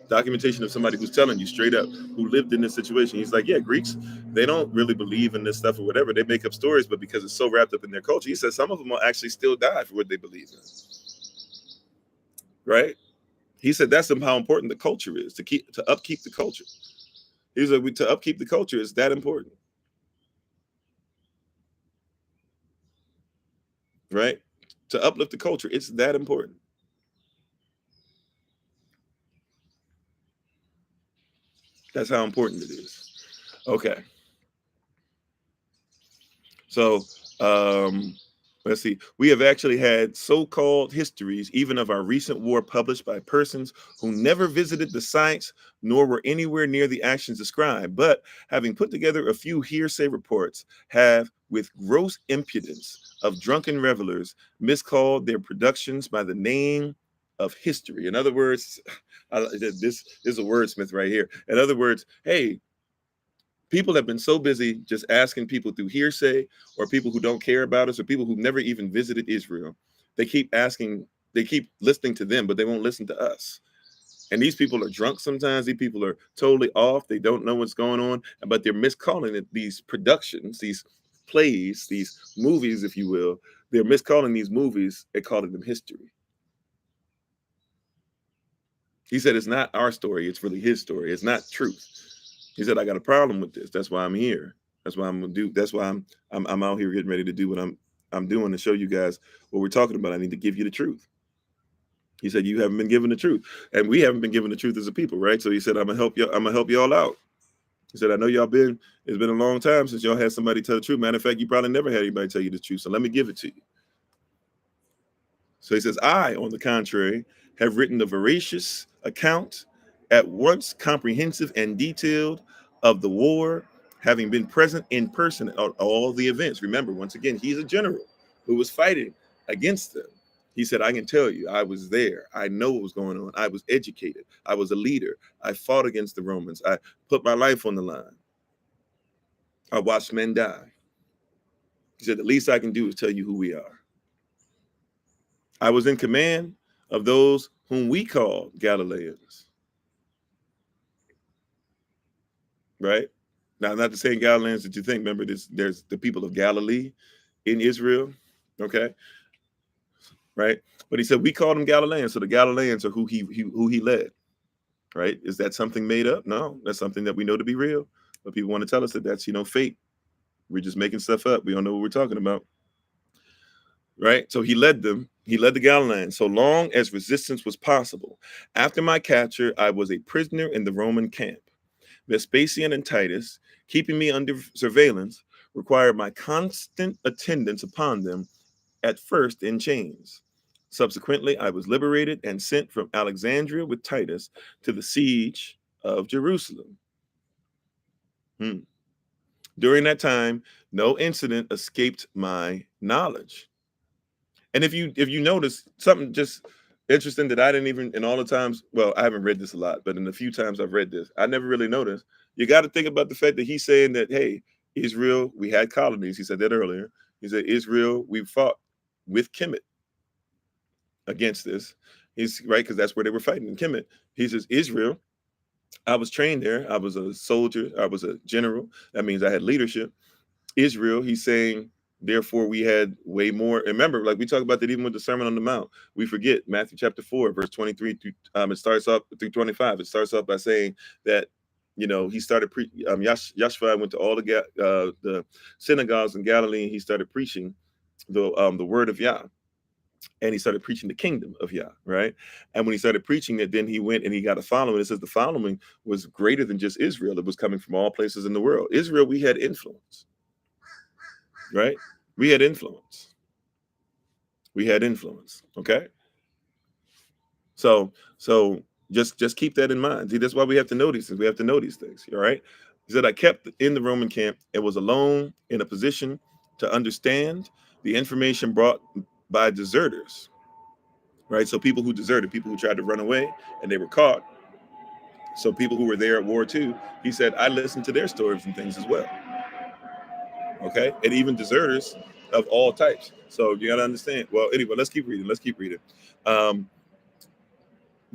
Documentation of somebody who's telling you straight up who lived in this situation. He's like, yeah, Greeks, they don't really believe in this stuff or whatever. They make up stories, but because it's so wrapped up in their culture, he says some of them will actually still die for what they believe in. Right? He said that's how important the culture is, to upkeep the culture. He said to upkeep the culture is that important. Right? To uplift the culture, it's that important. That's how important it is. Okay. So let's see. We have actually had so-called histories, even of our recent war, published by persons who never visited the sites nor were anywhere near the actions described, but having put together a few hearsay reports, have, with gross impudence of drunken revelers, miscalled their productions by the name of history. In other words, this is a wordsmith right here. In other words, hey, people have been so busy just asking people through hearsay or people who don't care about us or people who've never even visited Israel. They keep listening to them, but they won't listen to us. And these people are drunk sometimes. These people are totally off. They don't know what's going on, but they're miscalling it these productions, these plays, these movies, if you will. They're miscalling these movies and calling them history. He said it's not our story. It's really his story. It's not truth. He said, I got a problem with this. That's why I'm here. That's why I'm gonna do. That's why I'm out here getting ready to do what I'm doing to show you guys what we're talking about. I need to give you the truth. He said, you haven't been given the truth, and we haven't been given the truth as a people, right? So he said, I'm gonna help you. I'm gonna help y'all out. He said, I know it's been a long time since y'all had somebody tell the truth. Matter of fact, you probably never had anybody tell you the truth. So let me give it to you. So he says, I, on the contrary, have written a veracious account, at once comprehensive and detailed, of the war, having been present in person at all the events. Remember, once again, he's a general who was fighting against them. He said, I can tell you, I was there. I know what was going on. I was educated. I was a leader. I fought against the Romans. I put my life on the line. I watched men die. He said, the least I can do is tell you who we are. I was in command of those whom we call Galileans. Right? Now, not the same Galileans that you think. Remember, there's the people of Galilee in Israel. Okay? Right? But he said, we call them Galileans. So the Galileans are who he led. Right? Is that something made up? No, that's something that we know to be real. But people want to tell us that that's, fake. We're just making stuff up. We don't know what we're talking about. Right? So he led them He led the Galileans so long as resistance was possible. After my capture, I was a prisoner in the Roman camp. Vespasian and Titus, keeping me under surveillance, required my constant attendance upon them, at first in chains. Subsequently, I was liberated and sent from Alexandria with Titus to the siege of Jerusalem. Hmm. During that time, no incident escaped my knowledge. And if you notice something just interesting that I didn't even in all the times, well, I haven't read this a lot, but in the few times I've read this, I never really noticed. You got to think about the fact that he's saying that, hey, Israel, we had colonies. He said that earlier. He said, Israel, we fought with Kemet against this. He's right, because that's where they were fighting in Kemet. He says, Israel, I was trained there. I was a soldier. I was a general. That means I had leadership. Israel, he's saying, therefore we had way more. And remember, like we talk about that even with the Sermon on the Mount, we forget Matthew chapter 4, verse 23 through it starts off through 25. It starts off by saying that, he started Yashua went to all the synagogues in Galilee, and he started preaching the word of Yah. And he started preaching the kingdom of Yah, right? And when he started preaching it, then he went and he got a following. It says the following was greater than just Israel. It was coming from all places in the world. Israel, we had influence, right? We had influence. We had influence. Okay. So just keep that in mind. See, that's why we have to know these things. We have to know these things. All right. He said, I kept in the Roman camp and was alone in a position to understand the information brought by deserters. Right. So people who deserted, people who tried to run away and they were caught. So people who were there at war too, he said, I listened to their stories and things as well. Okay. And even deserters of all types. So you got to understand. Well, anyway, let's keep reading. Let's keep reading. Um,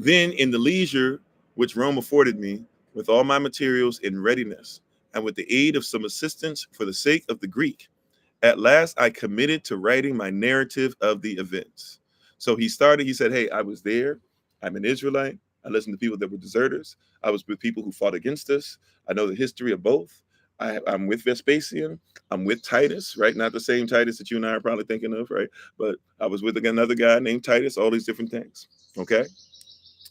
then in the leisure which Rome afforded me, with all my materials in readiness, and with the aid of some assistance for the sake of the Greek, at last I committed to writing my narrative of the events. So he said, hey, I was there. I'm an Israelite. I listened to people that were deserters. I was with people who fought against us. I know the history of both. I'm with Vespasian. I'm with Titus, right? Not the same Titus that you and I are probably thinking of, right? But I was with another guy named Titus, all these different things. Okay.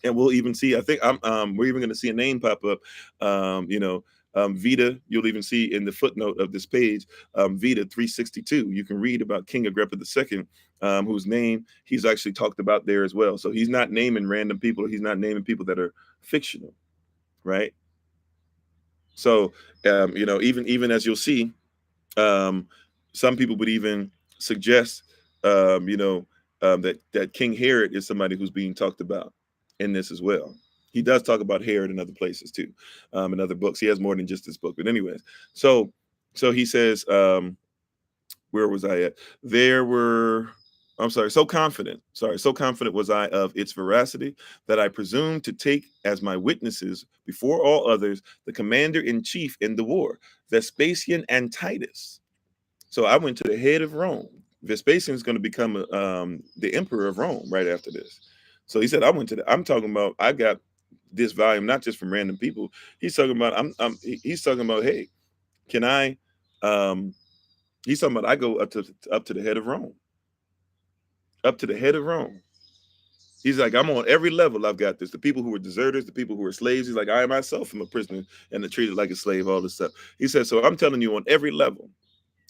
And we'll even see, I think we're even going to see a name pop up, Vita, you'll even see in the footnote of this page, Vita 362. You can read about King Agrippa II, whose name he's actually talked about there as well. So he's not naming random people. He's not naming people that are fictional, right? So, even as you'll see, some people would even suggest, that King Herod is somebody who's being talked about in this as well. He does talk about Herod in other places too, in other books. He has more than just this book. But anyways, so he says, where was I at? There were. I'm sorry. So confident was I of its veracity that I presumed to take as my witnesses before all others the commander in chief in the war, Vespasian and Titus. So I went to the head of Rome. Vespasian is going to become the emperor of Rome right after this. So he said, I'm talking about, I got this volume, not just from random people. He's talking about, he's talking about, hey, can I, he's talking about, I go up to the head of Rome, up to the head of Rome. He's like, I'm on every level. I've got this. The people who were deserters, the people who were slaves. He's like, I myself am a prisoner and treated like a slave, all this stuff. He said, so I'm telling you on every level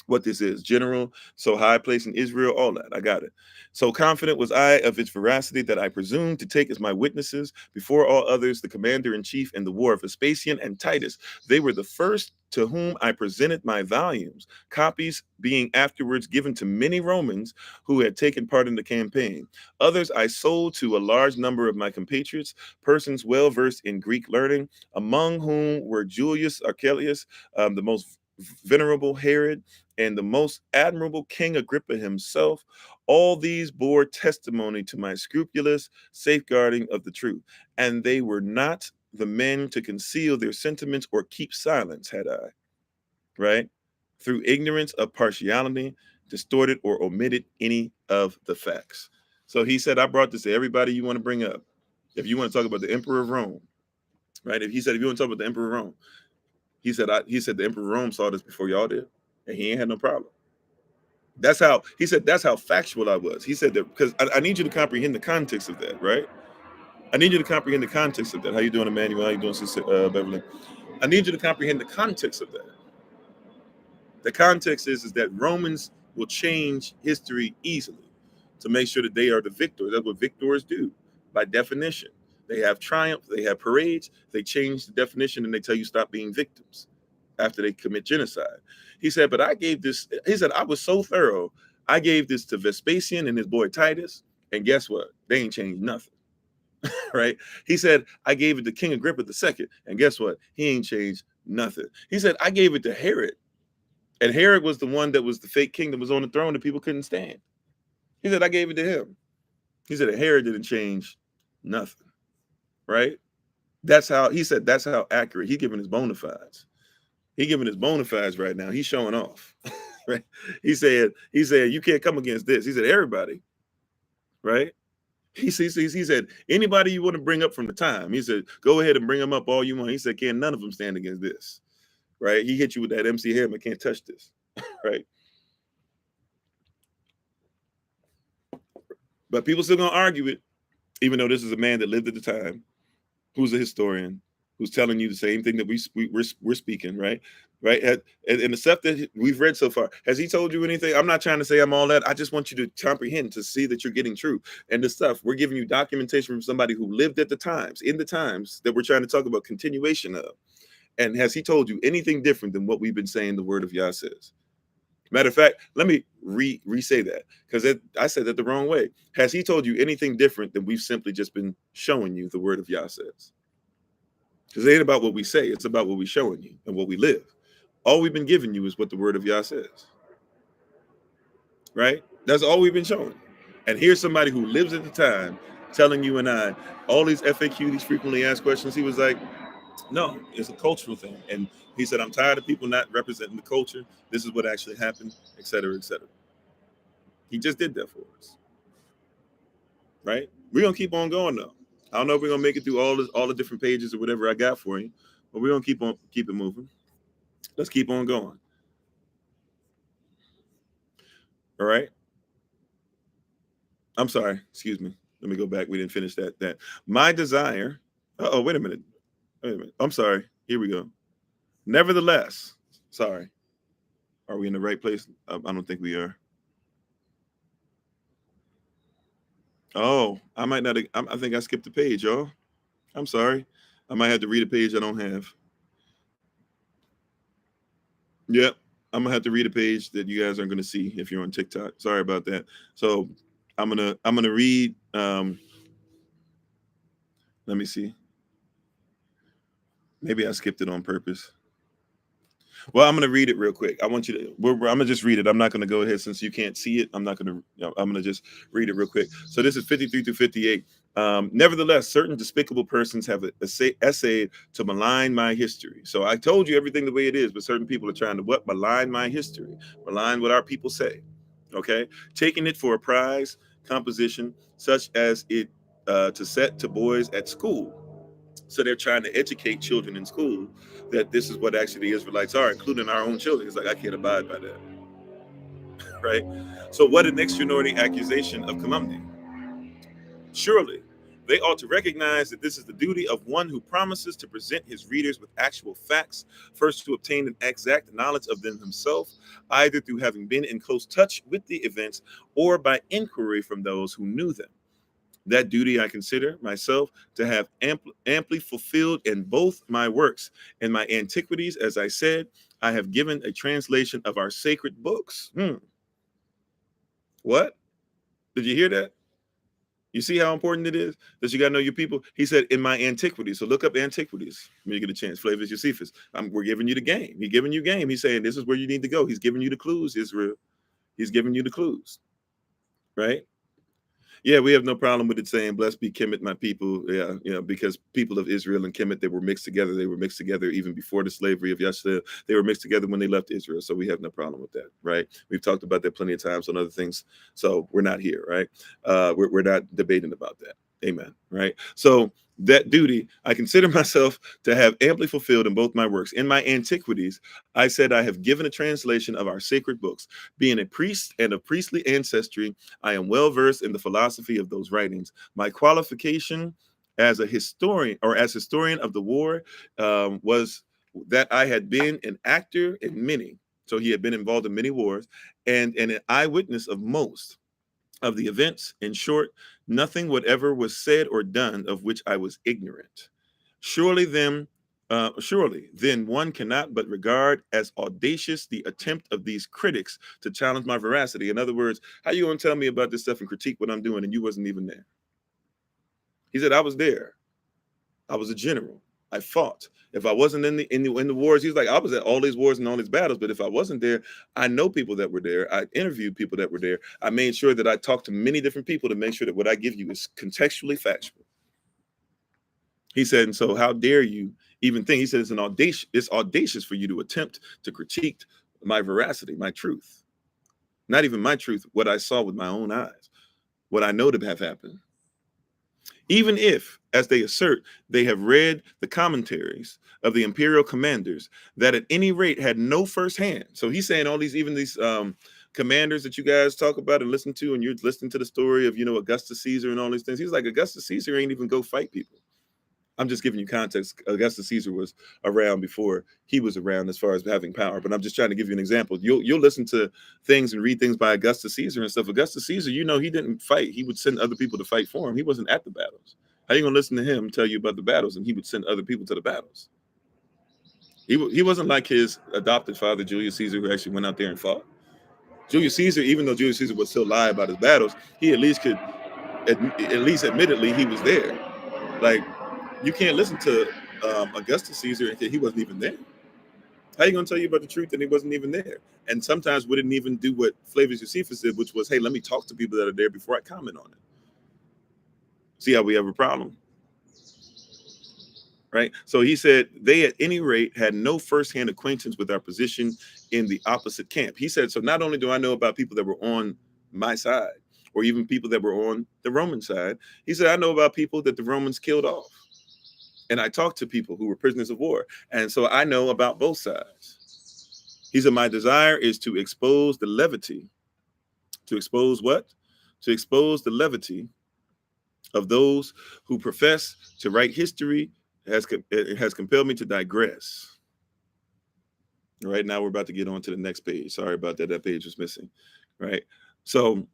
what this is, general, so high place in Israel, all that. I got it. So confident was I of its veracity that I presumed to take as my witnesses before all others the commander in chief in the war of Vespasian and Titus. They were the first to whom I presented my volumes, copies being afterwards given to many Romans who had taken part in the campaign. Others I sold to a large number of my compatriots, persons well versed in Greek learning, among whom were Julius Archelaus, the most venerable Herod, and the most admirable King Agrippa himself. All these bore testimony to my scrupulous safeguarding of the truth, and they were not the men to conceal their sentiments or keep silence, had I, right? Through ignorance of partiality, distorted or omitted any of the facts. So he said, I brought this to everybody you want to bring up. If you want to talk about the Emperor of Rome, right? If you want to talk about the Emperor of Rome, he said the Emperor of Rome saw this before y'all did, and he ain't had no problem. That's how he said. That's how factual I was. He said that because I need you to comprehend the context of that, right? I need you to comprehend the context of that. How you doing, Emmanuel? How you doing, Sister Beverly? I need you to comprehend the context of that. The context is that Romans will change history easily to make sure that they are the victors. That's what victors do by definition. They have triumph, they have parades, they change the definition and they tell you stop being victims after they commit genocide. He said, but I gave this, he said, I was so thorough. I gave this to Vespasian and his boy Titus. And guess what? They ain't changed nothing. Right? He said, I gave it to King Agrippa II. And guess what? He ain't changed nothing. He said, I gave it to Herod. And Herod was the one that was the fake king that was on the throne that people couldn't stand. He said, I gave it to him. He said, Herod didn't change nothing. Right? That's how, he said, that's how accurate. He giving his bona fides. He giving his bona fides right now. He's showing off. Right? He said, you can't come against this. He said, everybody. Right? He said, anybody you want to bring up from the time. He said, go ahead and bring them up all you want. He said, can none of them stand against this? Right? He hit you with that MC Hammer, can't touch this. Right? But people still gonna argue it, even though this is a man that lived at the time, who's a historian, who's telling you the same thing that we're speaking, right? Right? And the stuff that we've read so far, has he told you anything? I'm not trying to say I'm all that. I just want you to comprehend, to see that you're getting true. And the stuff, we're giving you documentation from somebody who lived at the times, in the times that we're trying to talk about continuation of. And has he told you anything different than what we've been saying the word of Yah says? Matter of fact, let me re-say that, because I said that the wrong way. Has he told you anything different than we've simply just been showing you the word of Yah says? Because it ain't about what we say, it's about what we're showing you and what we live. All we've been giving you is what the word of Yah says. Right? That's all we've been showing. And here's somebody who lives at the time telling you and I all these FAQ, these frequently asked questions. He was like, no, it's a cultural thing. And he said, I'm tired of people not representing the culture. This is what actually happened, et cetera, et cetera. He just did that for us. Right? We're going to keep on going, though. I don't know if we're going to make it through all the different pages or whatever I got for you, but we're going to keep it moving. Let's keep on going. All right? I'm sorry. Excuse me. Let me go back. We didn't finish that. My desire. Uh-oh, wait a minute. I'm sorry. Here we go. Nevertheless, sorry. Are we in the right place? I don't think we are. Oh, I might not. I think I skipped the page, y'all. I'm sorry. I might have to read a page I don't have. Yep. I'm gonna have to read a page that you guys aren't gonna see if you're on TikTok. Sorry about that. So I'm gonna read. Let me see. Maybe I skipped it on purpose. Well, I'm going to read it real quick. I want you to, I'm going to just read it. I'm not going to go ahead since you can't see it. I'm going to just read it real quick. So this is 53 through 58. Nevertheless, certain despicable persons have essayed to malign my history. So I told you everything the way it is, but certain people are trying to malign my history, malign what our people say. Okay. Taking it for a prize composition, such as it to set to boys at school. So they're trying to educate children in school that this is what actually the Israelites are, including our own children. It's like, I can't abide by that. Right? So what an extraordinary accusation of calumny. Surely they ought to recognize that this is the duty of one who promises to present his readers with actual facts, first to obtain an exact knowledge of them himself, either through having been in close touch with the events or by inquiry from those who knew them. That duty I consider myself to have amply fulfilled in both my works and my antiquities. As I said, I have given a translation of our sacred books. What? Did you hear that? You see how important it is that you got to know your people? He said, in my antiquities. So look up antiquities when you get a chance. Flavors Josephus. We're giving you the game. He's giving you game. He's saying, this is where you need to go. He's giving you the clues, Israel. He's giving you the clues. Right? Yeah, we have no problem with it saying, blessed be Kemet, my people. Yeah, because people of Israel and Kemet, they were mixed together. They were mixed together even before the slavery of Yashua. They were mixed together when they left Israel. So we have no problem with that, right? We've talked about that plenty of times on other things. So we're not here, right? We're not debating about that. Amen, right? So that duty I consider myself to have amply fulfilled in both my works. In my antiquities, I said I have given a translation of our sacred books. Being a priest and of priestly ancestry, I am well versed in the philosophy of those writings. My qualification as a historian or as historian of the war was that I had been an actor in many. So he had been involved in many wars and an eyewitness of most of the events. In short, nothing whatever was said or done of which I was ignorant. Surely then one cannot but regard as audacious the attempt of these critics to challenge my veracity. In other words, how you gonna tell me about this stuff and critique what I'm doing and you wasn't even there? He said, I was there. I was a general. I fought. If I wasn't in the wars, he's like, I was at all these wars and all these battles. But if I wasn't there, I know people that were there. I interviewed people that were there. I made sure that I talked to many different people to make sure that what I give you is contextually factual. He said, and so how dare you even think? He said it's audacious for you to attempt to critique my veracity, my truth. Not even my truth, what I saw with my own eyes, what I know to have happened. Even if, as they assert, they have read the commentaries of the imperial commanders that at any rate had no firsthand. So he's saying all these, even these commanders that you guys talk about and listen to, and you're listening to the story of, Augustus Caesar and all these things. He's like, Augustus Caesar ain't even go fight people. I'm just giving you context. Augustus Caesar was around before he was around as far as having power, but I'm just trying to give you an example. You'll listen to things and read things by Augustus Caesar and stuff. Augustus Caesar, he didn't fight. He would send other people to fight for him. He wasn't at the battles. How you gonna listen to him tell you about the battles and he would send other people to the battles? He wasn't like his adopted father, Julius Caesar, who actually went out there and fought. Julius Caesar, even though Julius Caesar would still lie about his battles, he at least could, at least admittedly, he was there. Like, you can't listen to Augustus Caesar and he wasn't even there. How are you going to tell you about the truth and he wasn't even there? And sometimes we didn't even do what Flavius Josephus did, which was, hey, let me talk to people that are there before I comment on it. See how we have a problem? Right? So he said they at any rate had no firsthand acquaintance with our position in the opposite camp. He said, so not only do I know about people that were on my side or even people that were on the Roman side, he said, I know about people that the Romans killed off. And I talked to people who were prisoners of war. And so I know about both sides. He said, my desire is to expose the levity. To expose what? To expose the levity of those who profess to write history has compelled me to digress. Right now we're about to get on to the next page. Sorry about that. That page was missing. Right. So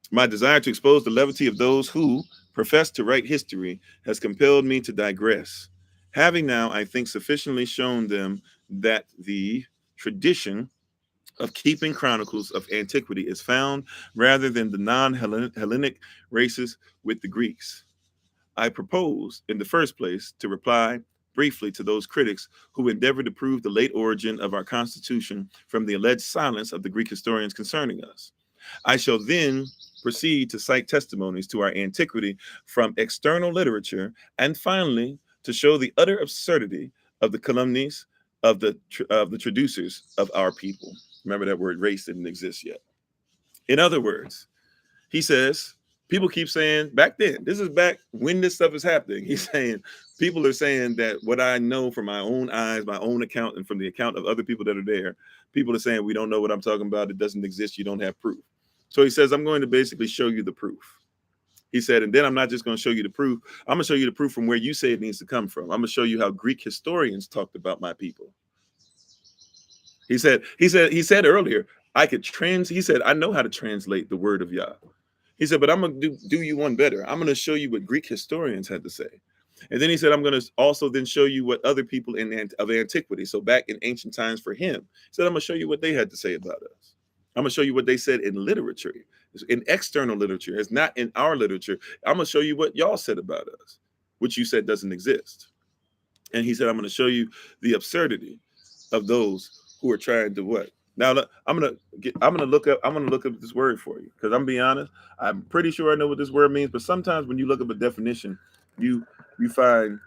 my desire to expose the levity of those who profess to write history has compelled me to digress, having now, I think, sufficiently shown them that the tradition of keeping chronicles of antiquity is found rather than the non-Hellenic races with the Greeks. I propose, in the first place, to reply briefly to those critics who endeavor to prove the late origin of our Constitution from the alleged silence of the Greek historians concerning us. I shall then proceed to cite testimonies to our antiquity from external literature, and finally to show the utter absurdity of the calumnies of the traducers of our people. Remember that word race didn't exist yet. In other words, he says, people keep saying back then, this is back when this stuff is happening. He's saying, people are saying that what I know from my own eyes, my own account, and from the account of other people that are there, people are saying, we don't know what I'm talking about. It doesn't exist. You don't have proof. So he says, I'm going to basically show you the proof. He said, and then I'm not just going to show you the proof. I'm going to show you the proof from where you say it needs to come from. I'm going to show you how Greek historians talked about my people. He said earlier, he said, I know how to translate the word of Yah. He said, but I'm going to do you one better. I'm going to show you what Greek historians had to say. And then he said, I'm going to also then show you what other people of antiquity, so back in ancient times for him, he said, I'm going to show you what they had to say about us. I'm going to show you what they said in literature, in external literature. It's not in our literature. I'm going to show you what y'all said about us, which you said doesn't exist. And he said, I'm going to show you the absurdity of those who are trying to what? Now I'm gonna look up this word for you, because I'm being honest, I'm pretty sure I know what this word means, but sometimes when you look up a definition, you find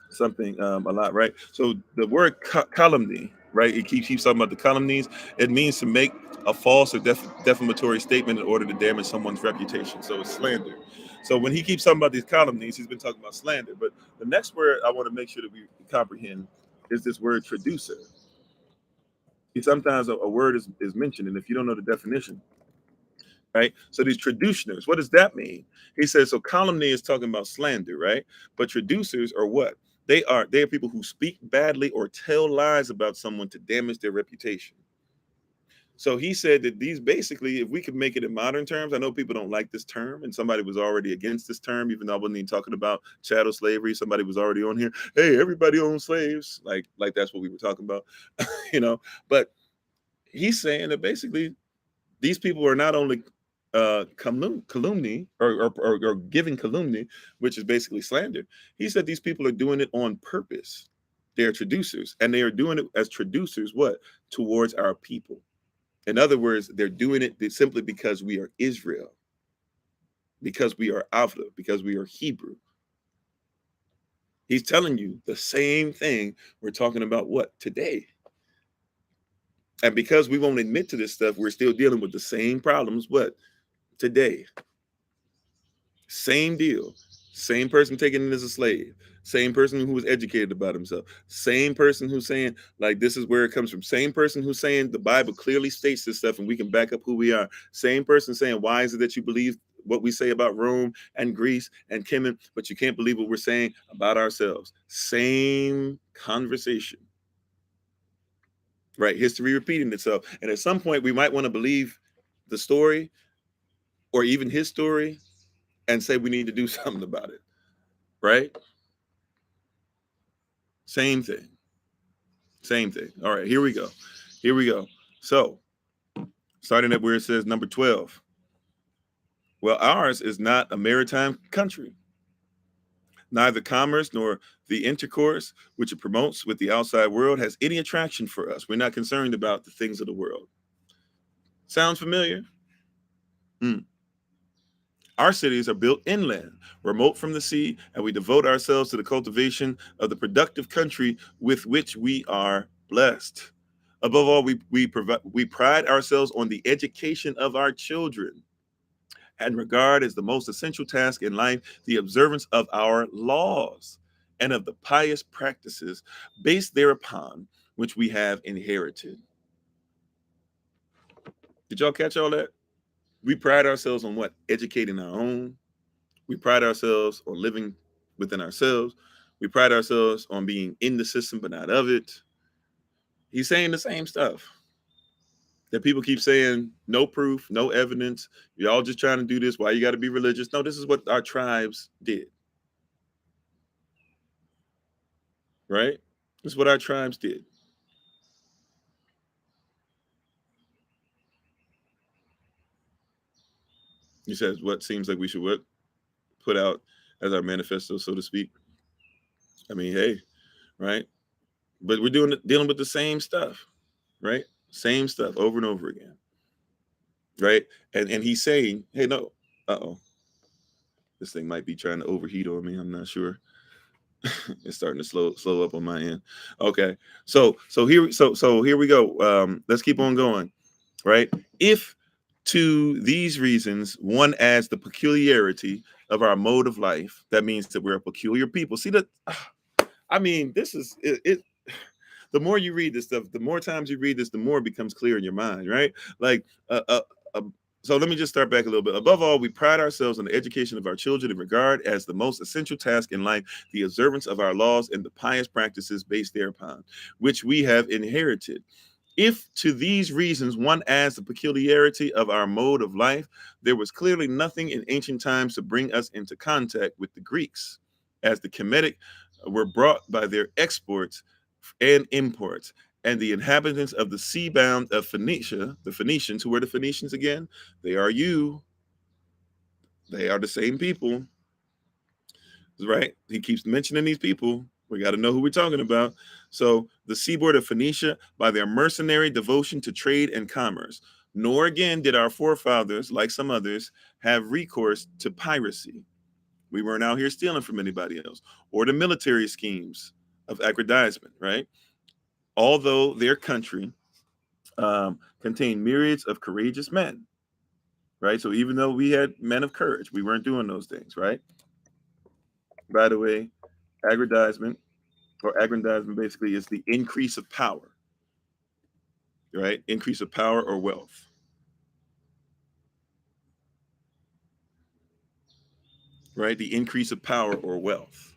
something a lot, right? So the word calumny, right? It keeps talking about the calumnies. It means to make a false or defamatory statement in order to damage someone's reputation. So it's slander. So when he keeps talking about these calumnies, he's been talking about slander. But the next word I want to make sure that we comprehend is this word traducer. Sometimes a word is mentioned, and if you don't know the definition, right? So these traducers, what does that mean? He says, so calumny is talking about slander, right? But traducers are what? They are people who speak badly or tell lies about someone to damage their reputation. So he said that these basically, if we could make it in modern terms, I know people don't like this term, and somebody was already against this term, even though I wasn't even talking about chattel slavery. Somebody was already on here. Hey, everybody owns slaves. Like that's what we were talking about, you know. But he's saying that basically these people are not only calumny or giving calumny, which is basically slander. He said these people are doing it on purpose. They are traducers, and they are doing it as traducers, what? Towards our people. In other words, they're doing it simply because we are Israel, because we are Avda, because we are Hebrew. He's telling you the same thing we're talking about what? Today. And because we won't admit to this stuff, we're still dealing with the same problems, what? Today. Same deal. Same person taken in as a slave. Same person who was educated about himself. Same person who's saying, like, this is where it comes from. Same person who's saying the Bible clearly states this stuff and we can back up who we are. Same person saying, why is it that you believe what we say about Rome and Greece and Kemen, but you can't believe what we're saying about ourselves? Same conversation. Right? History repeating itself. And at some point, we might want to believe the story or even his story and say we need to do something about it. Right? Same thing. Same thing. All right, here we go. Here we go. So, starting at where it says number 12. Well, ours is not a maritime country. Neither commerce nor the intercourse which it promotes with the outside world has any attraction for us. We're not concerned about the things of the world. Sounds familiar? Hmm. Our cities are built inland, remote from the sea, and we devote ourselves to the cultivation of the productive country with which we are blessed. Above all, we pride ourselves on the education of our children and regard as the most essential task in life the observance of our laws and of the pious practices based thereupon, which we have inherited. Did y'all catch all that? We pride ourselves on what? Educating our own. We pride ourselves on living within ourselves. We pride ourselves on being in the system but not of it. He's saying the same stuff that people keep saying, no proof, no evidence. You're all just trying to do this. Why you got to be religious? No, this is what our tribes did, right? This is what our tribes did. He says, what seems like we should what? Put out as our manifesto, so to speak. I mean, hey, right? But we're dealing with the same stuff, right? Same stuff over and over again, right? And he's saying, hey, no, uh-oh, this thing might be trying to overheat on me. I'm not sure. It's starting to slow up on my end. Okay, so here we go. Let's keep on going, right? If to these reasons one adds the peculiarity of our mode of life, that means that we're a peculiar people. See that? I mean, this is it. The more you read this stuff, the more times you read this, the more it becomes clear in your mind, right? Like, uh, so let me just start back a little bit. Above all, we pride ourselves on the education of our children in regard as the most essential task in life, the observance of our laws and the pious practices based thereupon, which we have inherited. If to these reasons one adds the peculiarity of our mode of life, there was clearly nothing in ancient times to bring us into contact with the Greeks, as the Kemetic were brought by their exports and imports, and the inhabitants of the sea bound of Phoenicia, the Phoenicians, who were the Phoenicians again? They are you. They are the same people, right? He keeps mentioning these people. We got to know who we're talking about. So, the seaboard of Phoenicia, by their mercenary devotion to trade and commerce, nor again did our forefathers, like some others, have recourse to piracy. We weren't out here stealing from anybody else, or the military schemes of aggrandizement, right? Although their country contained myriads of courageous men, right? So even though we had men of courage, we weren't doing those things, right? By the way, aggrandizement or aggrandizement basically is the increase of power, right? Increase of power or wealth, right? The increase of power or wealth,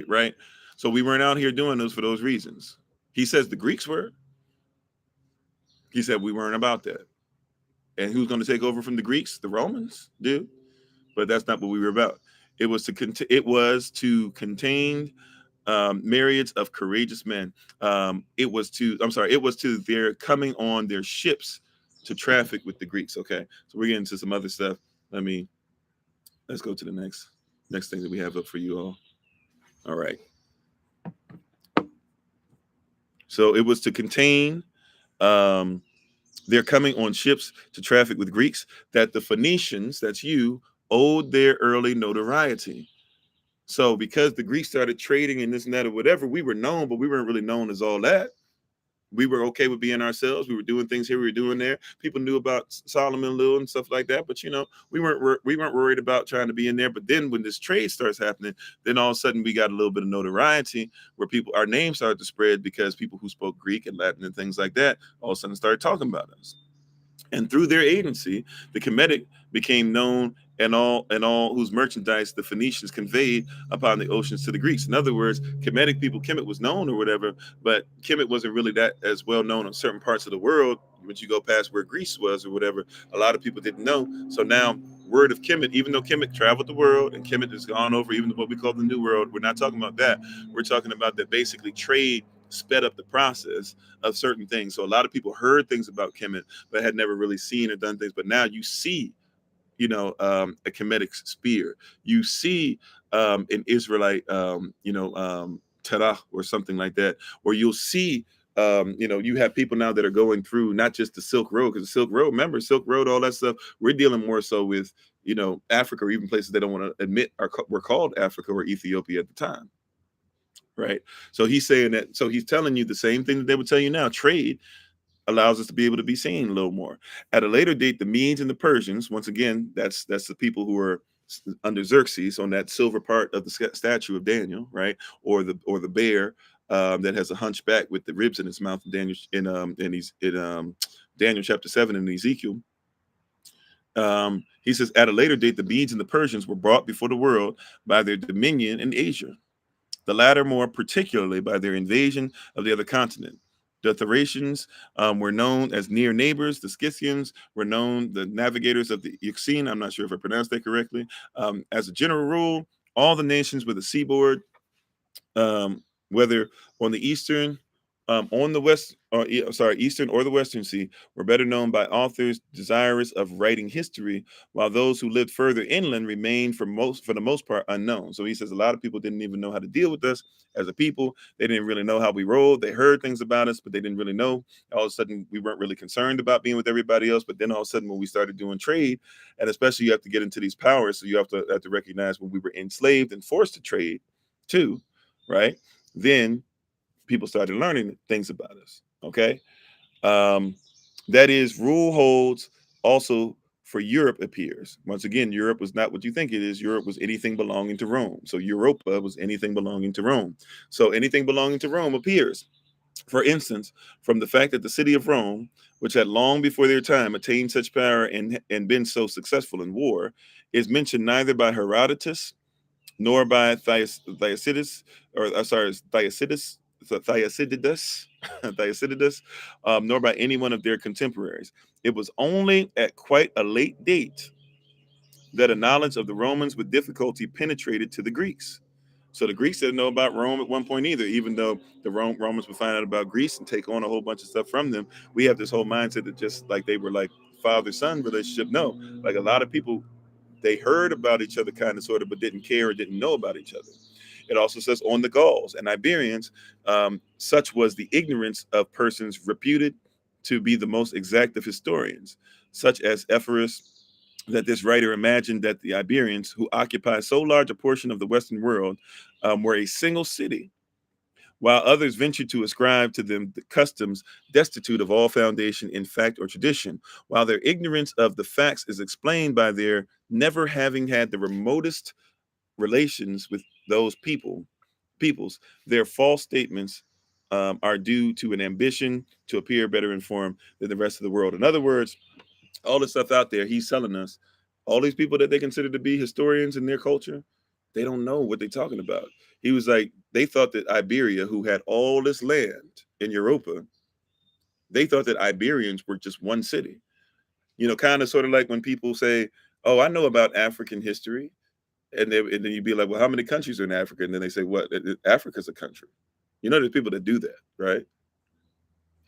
right? So we weren't out here doing those for those reasons. He says the Greeks were. He said we weren't about that. And who's going to take over from the Greeks? The Romans, dude. But that's not what we were about. It was to contain myriads of courageous men. It was to their coming on their ships to traffic with the Greeks. Okay, so we're getting to some other stuff. Let's go to the next thing that we have up for you all. All right. So it was to contain their coming on ships to traffic with Greeks, that the Phoenicians, that's you, owed their early notoriety. So because the Greeks started trading and this and that or whatever, we were known, but we weren't really known as all that. We were okay with being ourselves. We were doing things here, we were doing there. People knew about Solomon Little and stuff like that, but we weren't worried about trying to be in there. But then when this trade starts happening, then all of a sudden we got a little bit of notoriety where our names started to spread because people who spoke Greek and Latin and things like that all of a sudden started talking about us. And through their agency, the Kemetic became known, and all whose merchandise the Phoenicians conveyed upon the oceans to the Greeks. In other words, Kemetic people, Kemet was known or whatever, but Kemet wasn't really that as well known in certain parts of the world. Once you go past where Greece was or whatever, a lot of people didn't know. So now, word of Kemet, even though Kemet traveled the world and Kemet has gone over even what we call the New World, we're not talking about that. We're talking about that basically trade sped up the process of certain things. So a lot of people heard things about Kemet, but had never really seen or done things. But now you see, a Kemetic spear. You see an Israelite, Terah or something like that. Or you'll see, you have people now that are going through not just the Silk Road, because the Silk Road, remember, Silk Road, all that stuff, we're dealing more so with, Africa, or even places they don't want to admit were called Africa or Ethiopia at the time. Right. So he's saying that. So he's telling you the same thing that they would tell you now. Trade allows us to be able to be seen a little more. At a later date, the Medes and the Persians, once again, that's the people who are under Xerxes on that silver part of the statue of Daniel, right? Or the bear that has a hunchback with the ribs in its mouth. Daniel in Daniel chapter 7 in Ezekiel. He says, at a later date, the Medes and the Persians were brought before the world by their dominion in Asia, the latter more particularly by their invasion of the other continent. The Thracians were known as near neighbors. The Scythians were known, the navigators of the Euxine. I'm not sure if I pronounced that correctly. As a general rule, all the nations with a seaboard, whether on the eastern, on the west, or eastern or the western sea, were better known by authors desirous of writing history, while those who lived further inland remained for the most part unknown. So he says a lot of people didn't even know how to deal with us as a people. They didn't really know how we rolled. They heard things about us, but they didn't really know. All of a sudden, we weren't really concerned about being with everybody else. But then all of a sudden, when we started doing trade, and especially you have to get into these powers, so you have to recognize when we were enslaved and forced to trade, too, right? Then people started learning things about us. Okay. That is, rule holds also for Europe appears. Once again, Europe was not what you think it is. Europe was anything belonging to Rome. So Europa was anything belonging to Rome. So anything belonging to Rome appears. For instance, from the fact that the city of Rome, which had long before their time attained such power and been so successful in war, is mentioned neither by Herodotus nor by Thucydides, Thucydides, Thucydides, nor by any one of their contemporaries. It was only at quite a late date that a knowledge of the Romans with difficulty penetrated to the Greeks. So the Greeks didn't know about Rome at one point either, even though the Romans would find out about Greece and take on a whole bunch of stuff from them. We have this whole mindset that just like they were like father-son relationship. No, like a lot of people, they heard about each other kind of sort of, but didn't care or didn't know about each other. It also says on the Gauls and Iberians, such was the ignorance of persons reputed to be the most exact of historians, such as Ephorus, that this writer imagined that the Iberians, who occupy so large a portion of the Western world, were a single city, while others venture to ascribe to them the customs destitute of all foundation in fact or tradition, while their ignorance of the facts is explained by their never having had the remotest relations with those peoples, their false statements are due to an ambition to appear better informed than the rest of the world. In other words, all the stuff out there, he's selling us. All these people that they consider to be historians in their culture, they don't know what they're talking about. He was like, they thought that Iberia, who had all this land in Europa, they thought that Iberians were just one city. You know, kind of sort of like when people say, "Oh, I know about African history," and then you'd be like, "Well, how many countries are in Africa?" And then they say, "What? Africa's a country." You know, there's people that do that, right?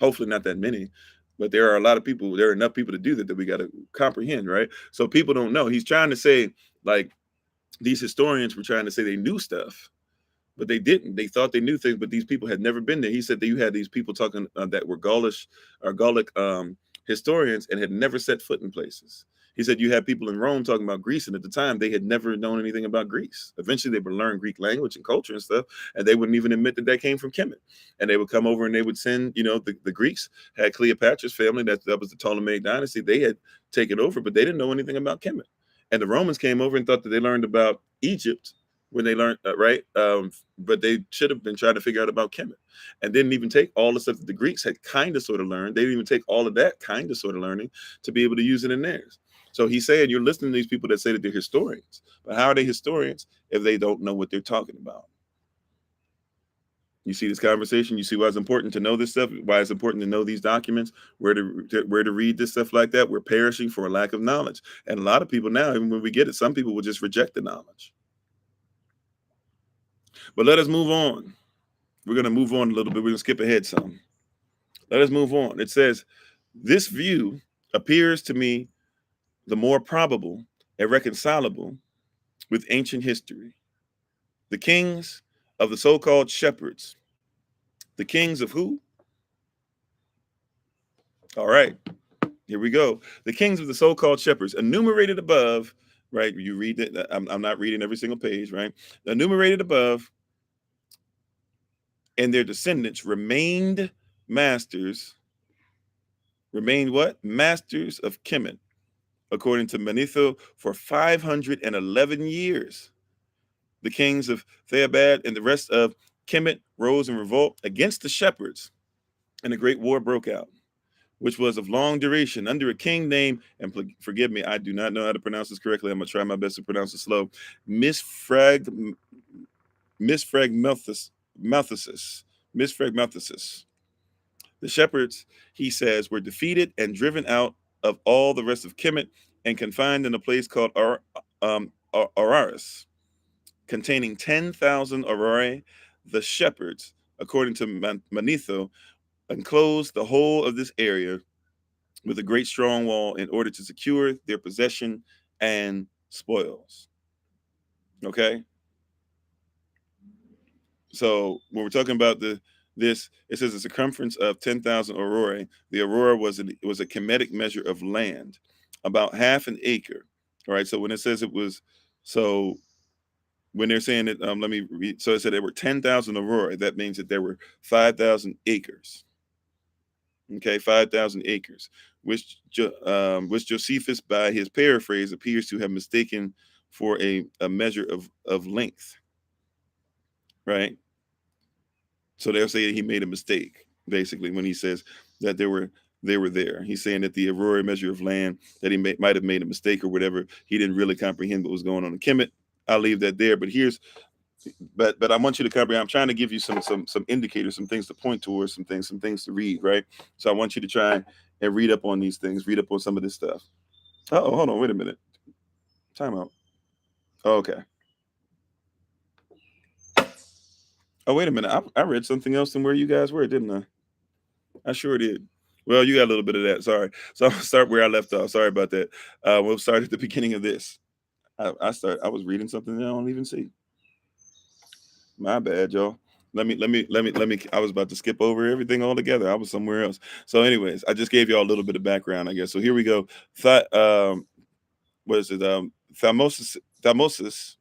Hopefully, not that many, but there are a lot of people. There are enough people to do that we got to comprehend, right? So people don't know. He's trying to say, like, these historians were trying to say they knew stuff, but they didn't. They thought they knew things, but these people had never been there. He said that you had these people talking that were Gaulish or Gallic historians and had never set foot in places. He said you had people in Rome talking about Greece, and at the time they had never known anything about Greece. Eventually, they would learn Greek language and culture and stuff, and they wouldn't even admit that that came from Kemet. And they would come over and they would send, you know, the Greeks had Cleopatra's family, that was the Ptolemaic dynasty. They had taken over, but they didn't know anything about Kemet. And the Romans came over and thought that they learned about Egypt when they learned, right? But they should have been trying to figure out about Kemet and didn't even take all the stuff that the Greeks had kind of sort of learned. They didn't even take all of that kind of sort of learning to be able to use it in theirs. So he's saying you're listening to these people that say that they're historians, but how are they historians if they don't know what they're talking about? You see this conversation, you see why it's important to know this stuff, why it's important to know these documents, where to read this stuff like that. We're perishing for a lack of knowledge. And a lot of people now, even when we get it, some people will just reject the knowledge. But let us move on. We're going to move on a little bit. We're going to skip ahead some. Let us move on. It says, this view appears to me the more probable and reconcilable with ancient history. The kings of the so-called shepherds. The kings of who? All right, here we go. The kings of the so-called shepherds, enumerated above, right? You read it. I'm not reading every single page, right? Enumerated above, and their descendants remained masters. Remained what? Masters of Kemet, according to Manetho, for 511 years. The kings of Theobad and the rest of Kemet rose in revolt against the shepherds, and a great war broke out, which was of long duration, under a king named, and forgive me, I do not know how to pronounce this correctly. I'm going to try my best to pronounce it slow. Misfragmelthus. The shepherds, he says, were defeated and driven out of all the rest of Kemet and confined in a place called Araris, containing 10,000 aurori. The shepherds, according to Manetho, enclosed the whole of this area with a great strong wall in order to secure their possession and spoils. Okay? So when we're talking about this, it says a circumference of 10,000 aurori. The aurora was a Kemetic measure of land, about half an acre. All right. So when it says it was, so when they're saying it, let me read. So it said there were 10,000 aurori. That means that there were 5,000 acres. Okay, 5,000 acres, which Josephus, by his paraphrase, appears to have mistaken for a measure of length. Right. So they'll say he made a mistake, basically, when he says that they were there. He's saying that the aurora measure of land, that he might have made a mistake or whatever. He didn't really comprehend what was going on in Kemet. I'll leave that there. But I want you to comprehend. I'm trying to give you some indicators, some things to point towards, some things to read, right? So I want you to try and read up on these things, read up on some of this stuff. Oh, hold on, wait a minute. Time out. Oh, okay. Oh, wait a minute. I read something else than where you guys were, didn't I? I sure did. Well, you got a little bit of that. Sorry. So I'm gonna start where I left off. Sorry about that. We'll start at the beginning of this. I was reading something that I don't even see. My bad, y'all. Let me. I was about to skip over everything altogether. I was somewhere else. So, anyways, I just gave y'all a little bit of background, I guess. So here we go. What is it? Thamosis,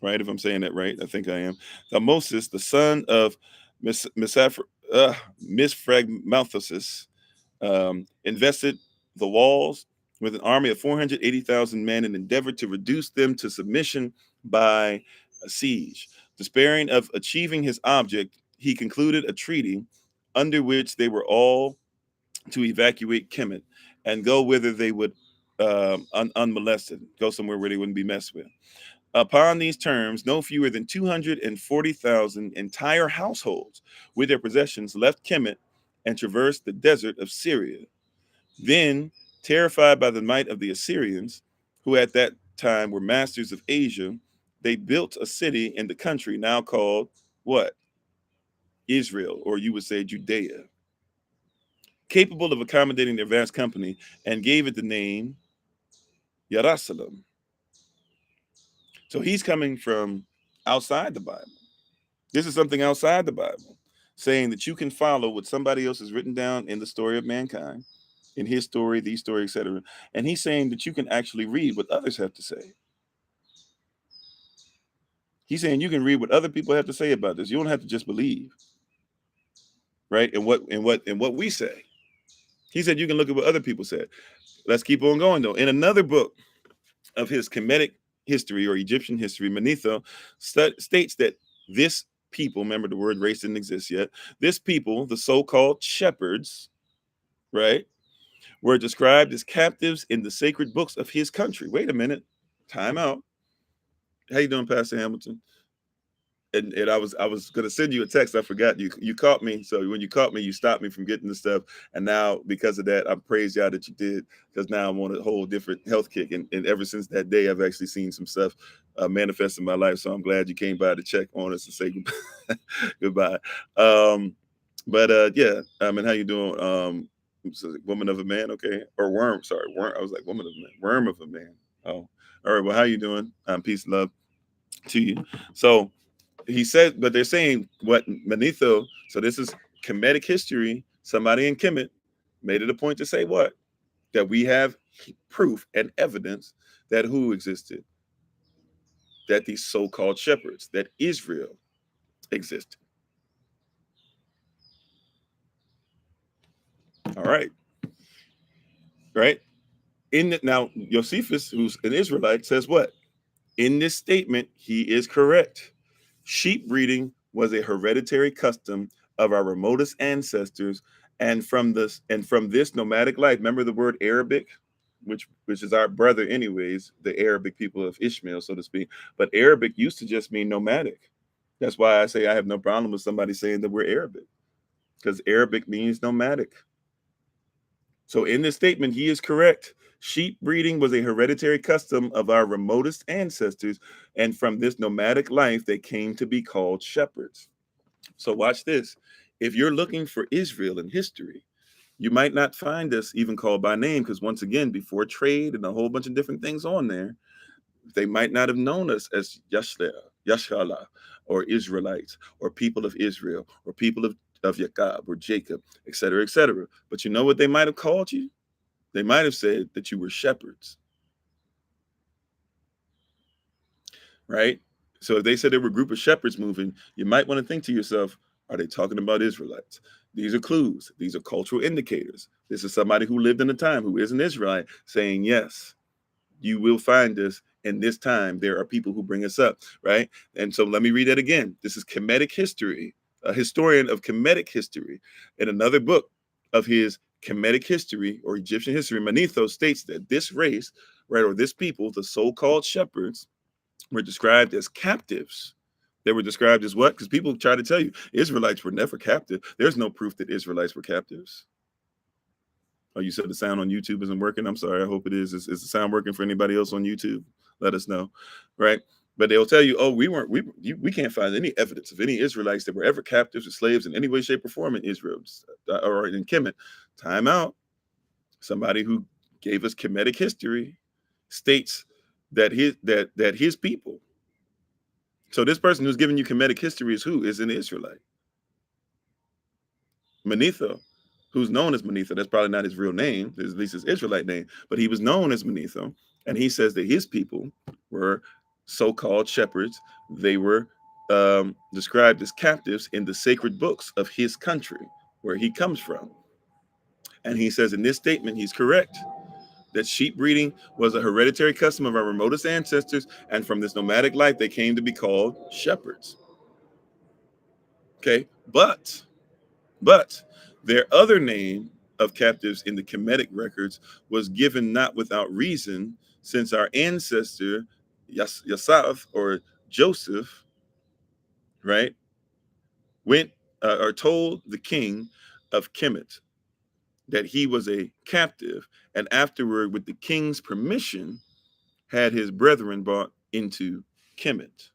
right? If I'm saying that right, I think I am. Thamosis, the son of Misfragmenthosis invested the walls with an army of 480,000 men and endeavored to reduce them to submission by a siege. Despairing of achieving his object, he concluded a treaty under which they were all to evacuate Kemet and go whither they would unmolested, go somewhere where they wouldn't be messed with. Upon these terms, no fewer than 240,000 entire households with their possessions left Kemet and traversed the desert of Syria. Then, terrified by the might of the Assyrians, who at that time were masters of Asia, they built a city in the country now called what? Israel, or you would say Judea, capable of accommodating their vast company, and gave it the name Jerusalem. So he's coming from outside the Bible. This is something outside the Bible, saying that you can follow what somebody else has written down in the story of mankind, in his story, the story, etc. And he's saying that you can actually read what others have to say. He's saying you can read what other people have to say about this. You don't have to just believe, right? And what we say. He said you can look at what other people said. Let's keep on going though. In another book of his Kemetic history or Egyptian history, Manetho states that this people, remember the word race didn't exist yet, this people, the so-called shepherds, right, were described as captives in the sacred books of his country. Wait a minute, time out. How you doing, Pastor Hamilton? And I was gonna send you a text. I forgot you caught me. So when you caught me, you stopped me from getting the stuff. And now because of that, I praise y'all that you did, because now I'm on a whole different health kick. And ever since that day, I've actually seen some stuff manifest in my life. So I'm glad you came by to check on us and say goodbye. Goodbye. Yeah. And how you doing? So woman of a man, okay, or worm? Sorry, worm. I was like woman of a man, worm of a man. Oh, all right. Well, how you doing? Peace and love to you. So he said, but they're saying what Manetho, so this is Kemetic history. Somebody in Kemet made it a point to say what? That we have proof and evidence that who existed? That these so-called shepherds, that Israel existed. All right. Right? Now, Josephus, who's an Israelite, says what? In this statement, he is correct. Sheep breeding was a hereditary custom of our remotest ancestors, and from this nomadic life. Remember the word Arabic, which is our brother, anyways, the Arabic people of Ishmael, so to speak. But Arabic used to just mean nomadic. That's why I say I have no problem with somebody saying that we're Arabic, because Arabic means nomadic. So in this statement, he is correct. Sheep breeding was a hereditary custom of our remotest ancestors, and from this nomadic life, they came to be called shepherds. So watch this. If you're looking for Israel in history, you might not find us even called by name, because once again, before trade and a whole bunch of different things on there, they might not have known us as Yashala, or Israelites, or people of Israel, or people of Jacob, or Jacob, etc., etc. But you know what they might have called you? They might have said that you were shepherds, right? So if they said they were a group of shepherds moving, you might want to think to yourself, are they talking about Israelites? These are clues. These are cultural indicators. This is somebody who lived in a time who is an Israelite saying, yes, you will find this. In this time, there are people who bring us up, right? And so let me read that again. This is Kemetic history, a historian of Kemetic history. In another book of his Kemetic history or Egyptian history, Manetho states that this race, right, or this people, the so-called shepherds, were described as captives. They were described as what? Because people try to tell you Israelites were never captive. There's no proof that Israelites were captives. Oh, you said the sound on YouTube isn't working. I'm sorry. I hope it is. Is the sound working for anybody else on YouTube? Let us know, right? But they'll tell you, oh, we can't find any evidence of any Israelites that were ever captives or slaves in any way, shape, or form in Israel or in Kemet. Time out. Somebody who gave us Kemetic history states that his people. So this person who's giving you Kemetic history is who? Is an Israelite. Manetho, who's known as Manetho. That's probably not his real name, at least his Israelite name, but he was known as Manetho. And he says that his people were so-called shepherds. They were described as captives in the sacred books of his country, where he comes from. And he says in this statement, he's correct that sheep breeding was a hereditary custom of our remotest ancestors, and from this nomadic life, they came to be called shepherds. Okay, but their other name of captives in the Kemetic records was given not without reason, since our ancestor Yasaf or Joseph, right, went or told the king of Kemet that he was a captive, and afterward, with the king's permission, had his brethren brought into Kemet.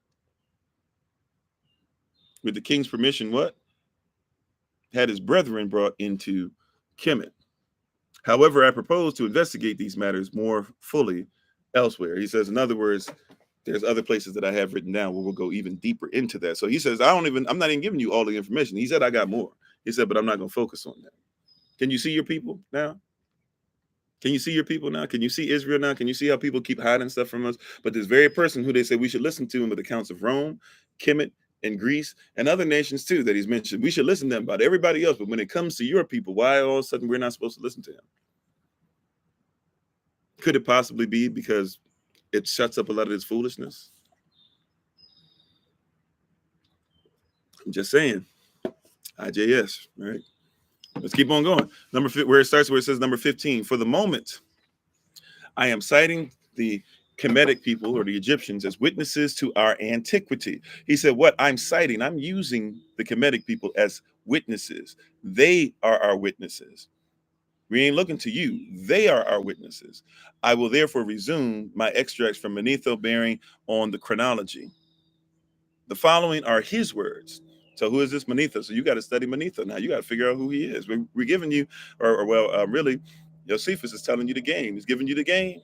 With the king's permission, what? Had his brethren brought into Kemet. However, I propose to investigate these matters more fully elsewhere. He says, in other words, there's other places that I have written down where we'll go even deeper into that. So he says, I'm not even giving you all the information. He said, I got more. He said, but I'm not going to focus on that. Can you see your people now? Can you see your people now? Can you see Israel now? Can you see how people keep hiding stuff from us? But this very person who they say we should listen to in the accounts of Rome, Kemet, and Greece, and other nations too that he's mentioned, we should listen to them about everybody else. But when it comes to your people, why all of a sudden we're not supposed to listen to him? Could it possibly be because it shuts up a lot of this foolishness? I'm just saying. IJS, right? Let's keep on going. Where it says number 15. For the moment, I am citing the Kemetic people or the Egyptians as witnesses to our antiquity. He said, what I'm citing, I'm using the Kemetic people as witnesses. They are our witnesses. We ain't looking to you. They are our witnesses. I will therefore resume my extracts from Manetho bearing on the chronology. The following are his words. So who is this Manetho? So you got to study Manetho now. You got to figure out who he is. We're giving you, really, Josephus is telling you the game. He's giving you the game.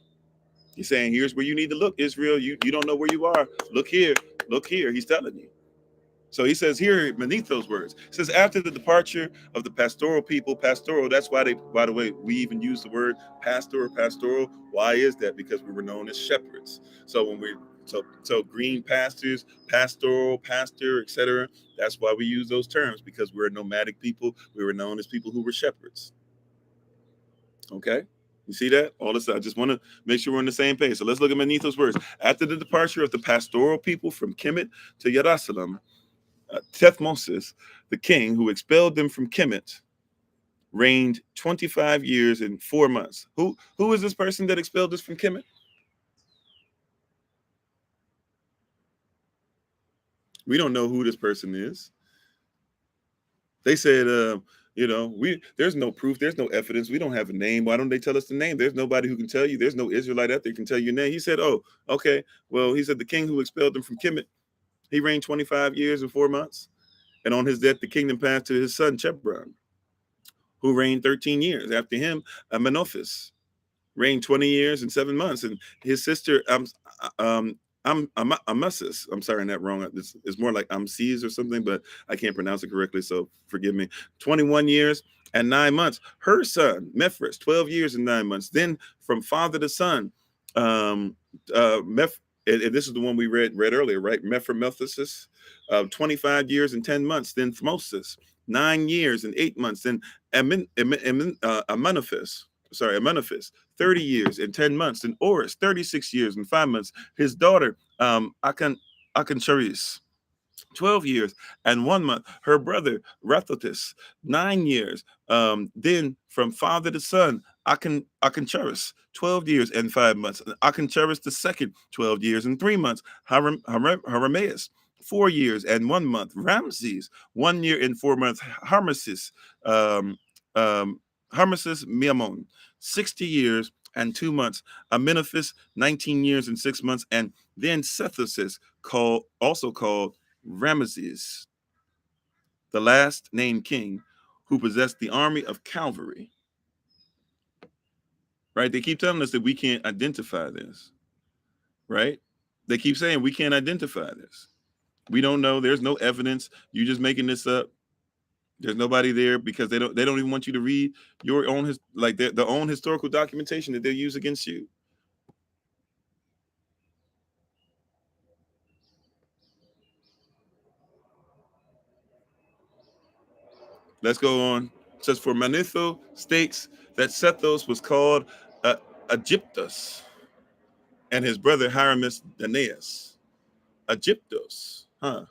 He's saying, here's where you need to look, Israel. You don't know where you are. Look here. Look here. He's telling you. So he says here beneath those words, it says, after the departure of the pastoral people, pastoral, that's why by the way, we even use the word pastor or pastoral. Why is that? Because we were known as shepherds. So when so green pastures, pastoral, pastor, etc. That's why we use those terms, because we're a nomadic people. We were known as people who were shepherds. Okay. You see that? All this, I just want to make sure we're on the same page. So let's look at beneath those words. After the departure of the pastoral people from Kemet to Jerusalem, Thutmose, the king who expelled them from Kemet, reigned 25 years and 4 months. Who is this person that expelled us from Kemet? We don't know who this person is. They said, there's no proof, there's no evidence, we don't have a name. Why don't they tell us the name? There's nobody who can tell you. There's no Israelite out there who can tell you a name. He said, oh, okay. Well, he said the king who expelled them from Kemet, he reigned 25 years and 4 months. And on his death, the kingdom passed to his son, Chebron, who reigned 13 years. After him, Amenophis reigned 20 years and 7 months. And his sister, Amasis, I'm sorry, I'm that wrong. It's more like Amses or something, but I can't pronounce it correctly, so forgive me. 21 years and 9 months. Her son, Mephris, 12 years and 9 months. Then from father to son, and this is the one we read earlier, right? Mephramethus, 25 years and 10 months. Then Thymosis, 9 years and 8 months. Then Amenophis, 30 years and 10 months. Then Oris, 36 years and 5 months. His daughter, Akancharis, 12 years and 1 month. Her brother, Rathotis, 9 years. Then from father to son, Akancharis, 12 years and 5 months. Akancharis the second, 12 years and 3 months. Haramaeus, 4 years and 1 month. Ramses, 1 year and 4 months. Harmesis, Harmesis Miamon, 60 years and 2 months. Amenophis, 19 years and 6 months. And then Sethosis, also called Ramesses, the last named king, who possessed the army of cavalry. Right? They keep telling us that we can't identify this. Right? They keep saying we can't identify this. We don't know. There's no evidence. You're just making this up. There's nobody there, because they don't even want you to read your own their own historical documentation that they use against you. Let's go on. It says, for Manetho states that Sethos was called uh, Egyptus, and his brother Hieronymus Danaeus. Egyptos, huh?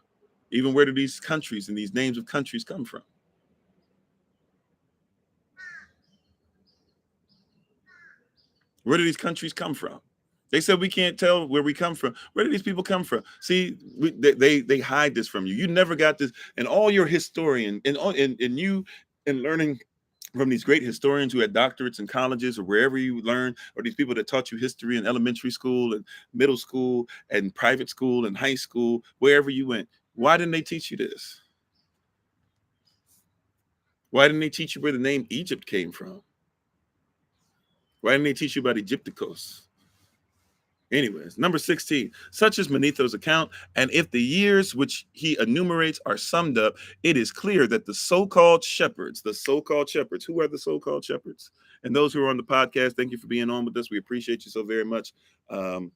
Even where do these countries and these names of countries come from? Where do these countries come from? They said we can't tell where we come from. Where do these people come from? See, they hide this from you. You never got this, and all your historian and you in learning from these great historians who had doctorates in colleges or wherever you learn, or these people that taught you history in elementary school and middle school and private school and high school, wherever you went. Why didn't they teach you this? Why didn't they teach you where the name Egypt came from? Why didn't they teach you about Egypticos? Anyways, number 16, such is Manetho's account, and if the years which he enumerates are summed up, it is clear that the so-called shepherds, who are the so-called shepherds? And those who are on the podcast, thank you for being on with us. We appreciate you so very much. We're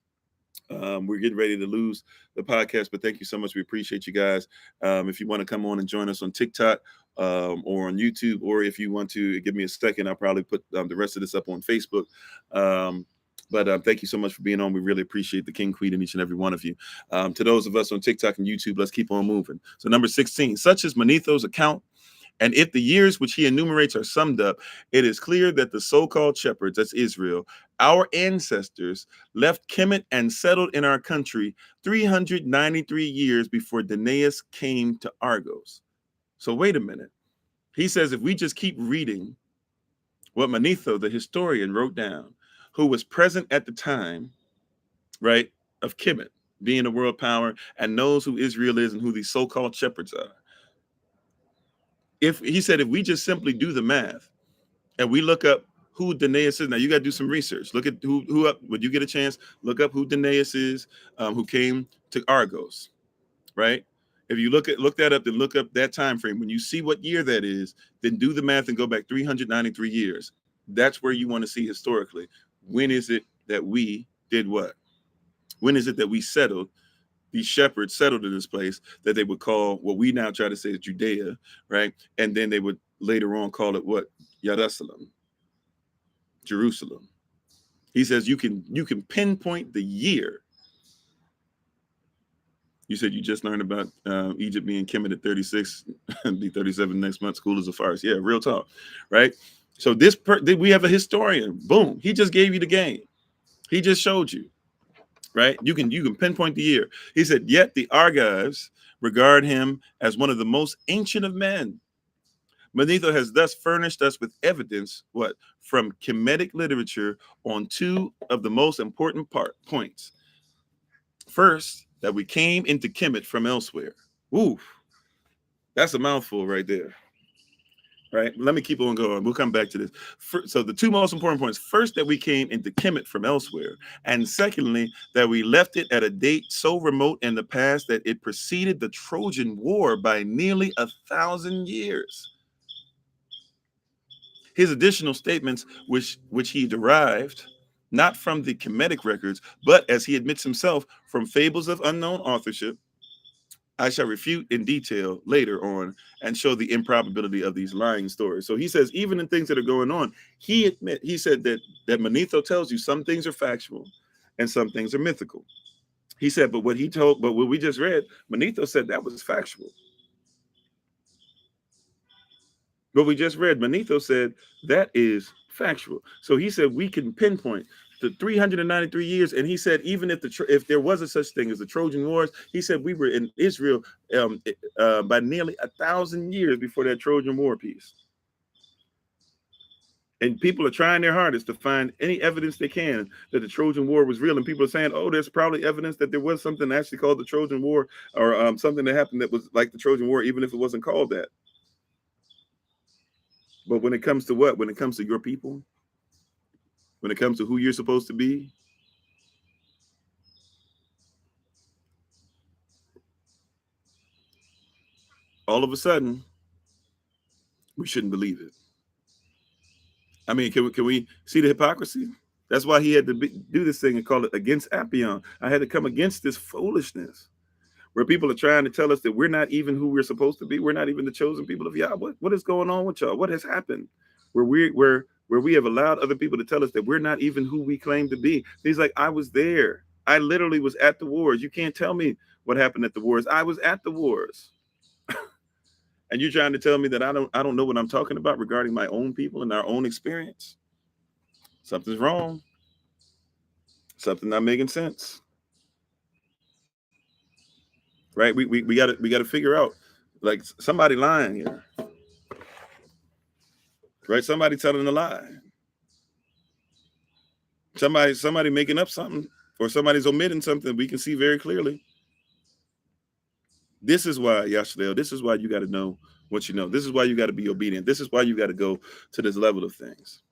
getting ready to lose the podcast, but thank you so much. We appreciate you guys. If you want to come on and join us on TikTok or on YouTube, or if you want to give me a second, I'll probably put the rest of this up on Facebook. But thank you so much for being on. We really appreciate the King, Queen, and each and every one of you. To those of us on TikTok and YouTube, let's keep on moving. So number 16, such is Manetho's account. And if the years which he enumerates are summed up, it is clear that the so-called shepherds, that's Israel, our ancestors, left Kemet and settled in our country 393 years before Danaeus came to Argos. So wait a minute. He says if we just keep reading what Manetho, the historian, wrote down, who was present at the time, right, of Kemet being a world power and knows who Israel is and who these so-called shepherds are. If he said, if we just simply do the math and we look up who Danaeus is, now you got to do some research. Look at who up when you get a chance. Look up who Danaeus is, who came to Argos, right? If you look that up, then look up that time frame. When you see what year that is, then do the math and go back 393 years. That's where you want to see historically. When is it that we did what? When is it that we settled? These shepherds settled in this place that they would call what we now try to say is Judea, right? And then they would later on call it what? Jerusalem. He says you can pinpoint the year. You said you just learned about Egypt being Kemet at 36 and be 37 next month. School is a farce. Yeah, real talk, right? So we have a historian. Boom. He just gave you the game. He just showed you. Right? You can pinpoint the year. He said, yet the Argives regard him as one of the most ancient of men. Manetho has thus furnished us with evidence, what? From Kemetic literature on two of the most important points. First, that we came into Kemet from elsewhere. Ooh, that's a mouthful right there. Right? Let me keep on going. We'll come back to this. So the two most important points. First, that we came into Kemet from elsewhere. And secondly, that we left it at a date so remote in the past that it preceded the Trojan War by nearly 1,000 years. His additional statements, which he derived not from the Kemetic records, but as he admits himself, from fables of unknown authorship, I shall refute in detail later on and show the improbability of these lying stories. So he says, even in things that are going on, he said that Manetho tells you some things are factual and some things are mythical. He said, but what we just read, Manetho said that was factual. What we just read, Manetho said that is factual. So he said we can pinpoint the 393 years, and he said even if there was a such thing as the Trojan Wars, he said we were in Israel by nearly 1,000 years before that Trojan War piece. And people are trying their hardest to find any evidence they can that the Trojan War was real. And people are saying, oh, there's probably evidence that there was something actually called the Trojan War, or something that happened that was like the Trojan War, even if it wasn't called that. But when it comes to what? When it comes to your people, when it comes to who you're supposed to be, all of a sudden, we shouldn't believe it. I mean, can we see the hypocrisy? That's why he had to do this thing and call it against Apion. I had to come against this foolishness. where people are trying to tell us that we're not even who we're supposed to be. We're not even the chosen people of Yah. What is going on with y'all? What has happened? Where we have allowed other people to tell us that we're not even who we claim to be. He's like, I was there. I literally was at the wars. You can't tell me what happened at the wars. I was at the wars. And you're trying to tell me that I don't know what I'm talking about regarding my own people and our own experience. Something's wrong. Something not making sense. Right? We gotta figure out, like, somebody lying here. Right? Somebody telling a lie. Somebody making up something, or somebody's omitting something we can see very clearly. This is why, Yashdale, this is why you got to know what you know. This is why you got to be obedient. This is why you got to go to this level of things.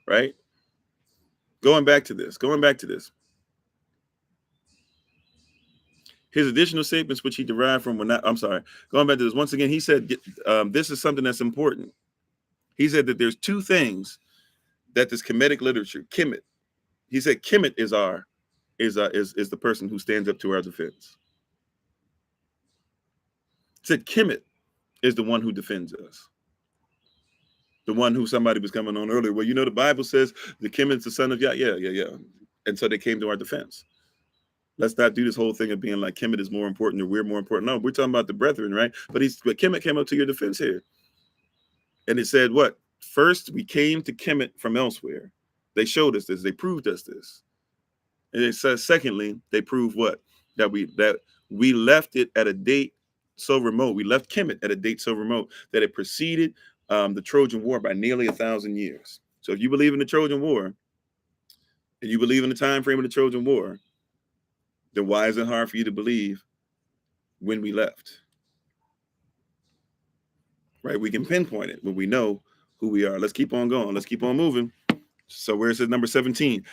Right? Going back to this. His additional statements, which he derived from, going back to this. Once again, he said, this is something that's important. He said that there's two things that this Kemetic literature, Kemet, he said Kemet is the person who stands up to our defense. He said Kemet is the one who defends us. The one who somebody was coming on earlier. Well, the Bible says the Kemet's the son of Yah. Yeah. And so they came to our defense. Let's not do this whole thing of being like Kemet is more important or we're more important. No, we're talking about the brethren, right? But Kemet came up to your defense here. And it said what? First, we came to Kemet from elsewhere. They showed us this. They proved us this. And it says, secondly, they proved what? That we left it at a date so remote. We left Kemet at a date so remote that it preceded the Trojan War by nearly 1,000 years. So if you believe in the Trojan War, and you believe in the time frame of the Trojan War, then why is it hard for you to believe when we left? Right? We can pinpoint it when we know who we are. Let's keep on going. Let's keep on moving. So where it says number 17,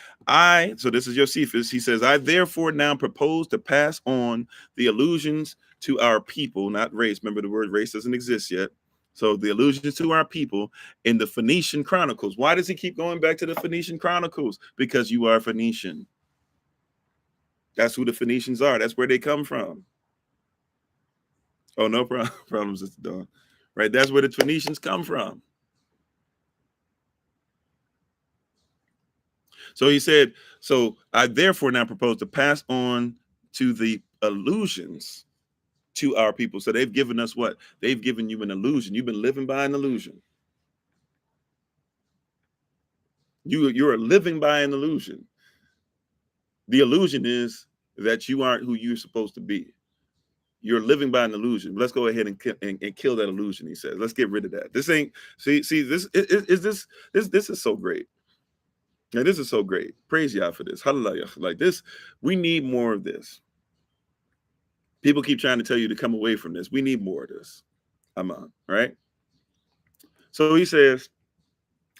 so this is Josephus. He says, I therefore now propose to pass on the allusions to our people, not race. Remember, the word race doesn't exist yet. So the allusions to our people in the Phoenician Chronicles. Why does he keep going back to the Phoenician Chronicles? Because you are Phoenician. That's who the Phoenicians are. That's where they come from. Oh, no problem, Sister Dawn. Right? That's where the Phoenicians come from. So he said, so I therefore now propose to pass on to the allusions to our people. So they've given us what? They've given you an illusion. You've been living by an illusion. You're living by an illusion. The illusion is that you aren't who you're supposed to be. You're living by an illusion. Let's go ahead and kill that illusion, he says. Let's get rid of that. This ain't, see, this is so great. Now, this is so great. Praise Yah for this. Hallelujah. Like this, we need more of this. People keep trying to tell you to come away from this. We need more of this. Amen. Right? So he says,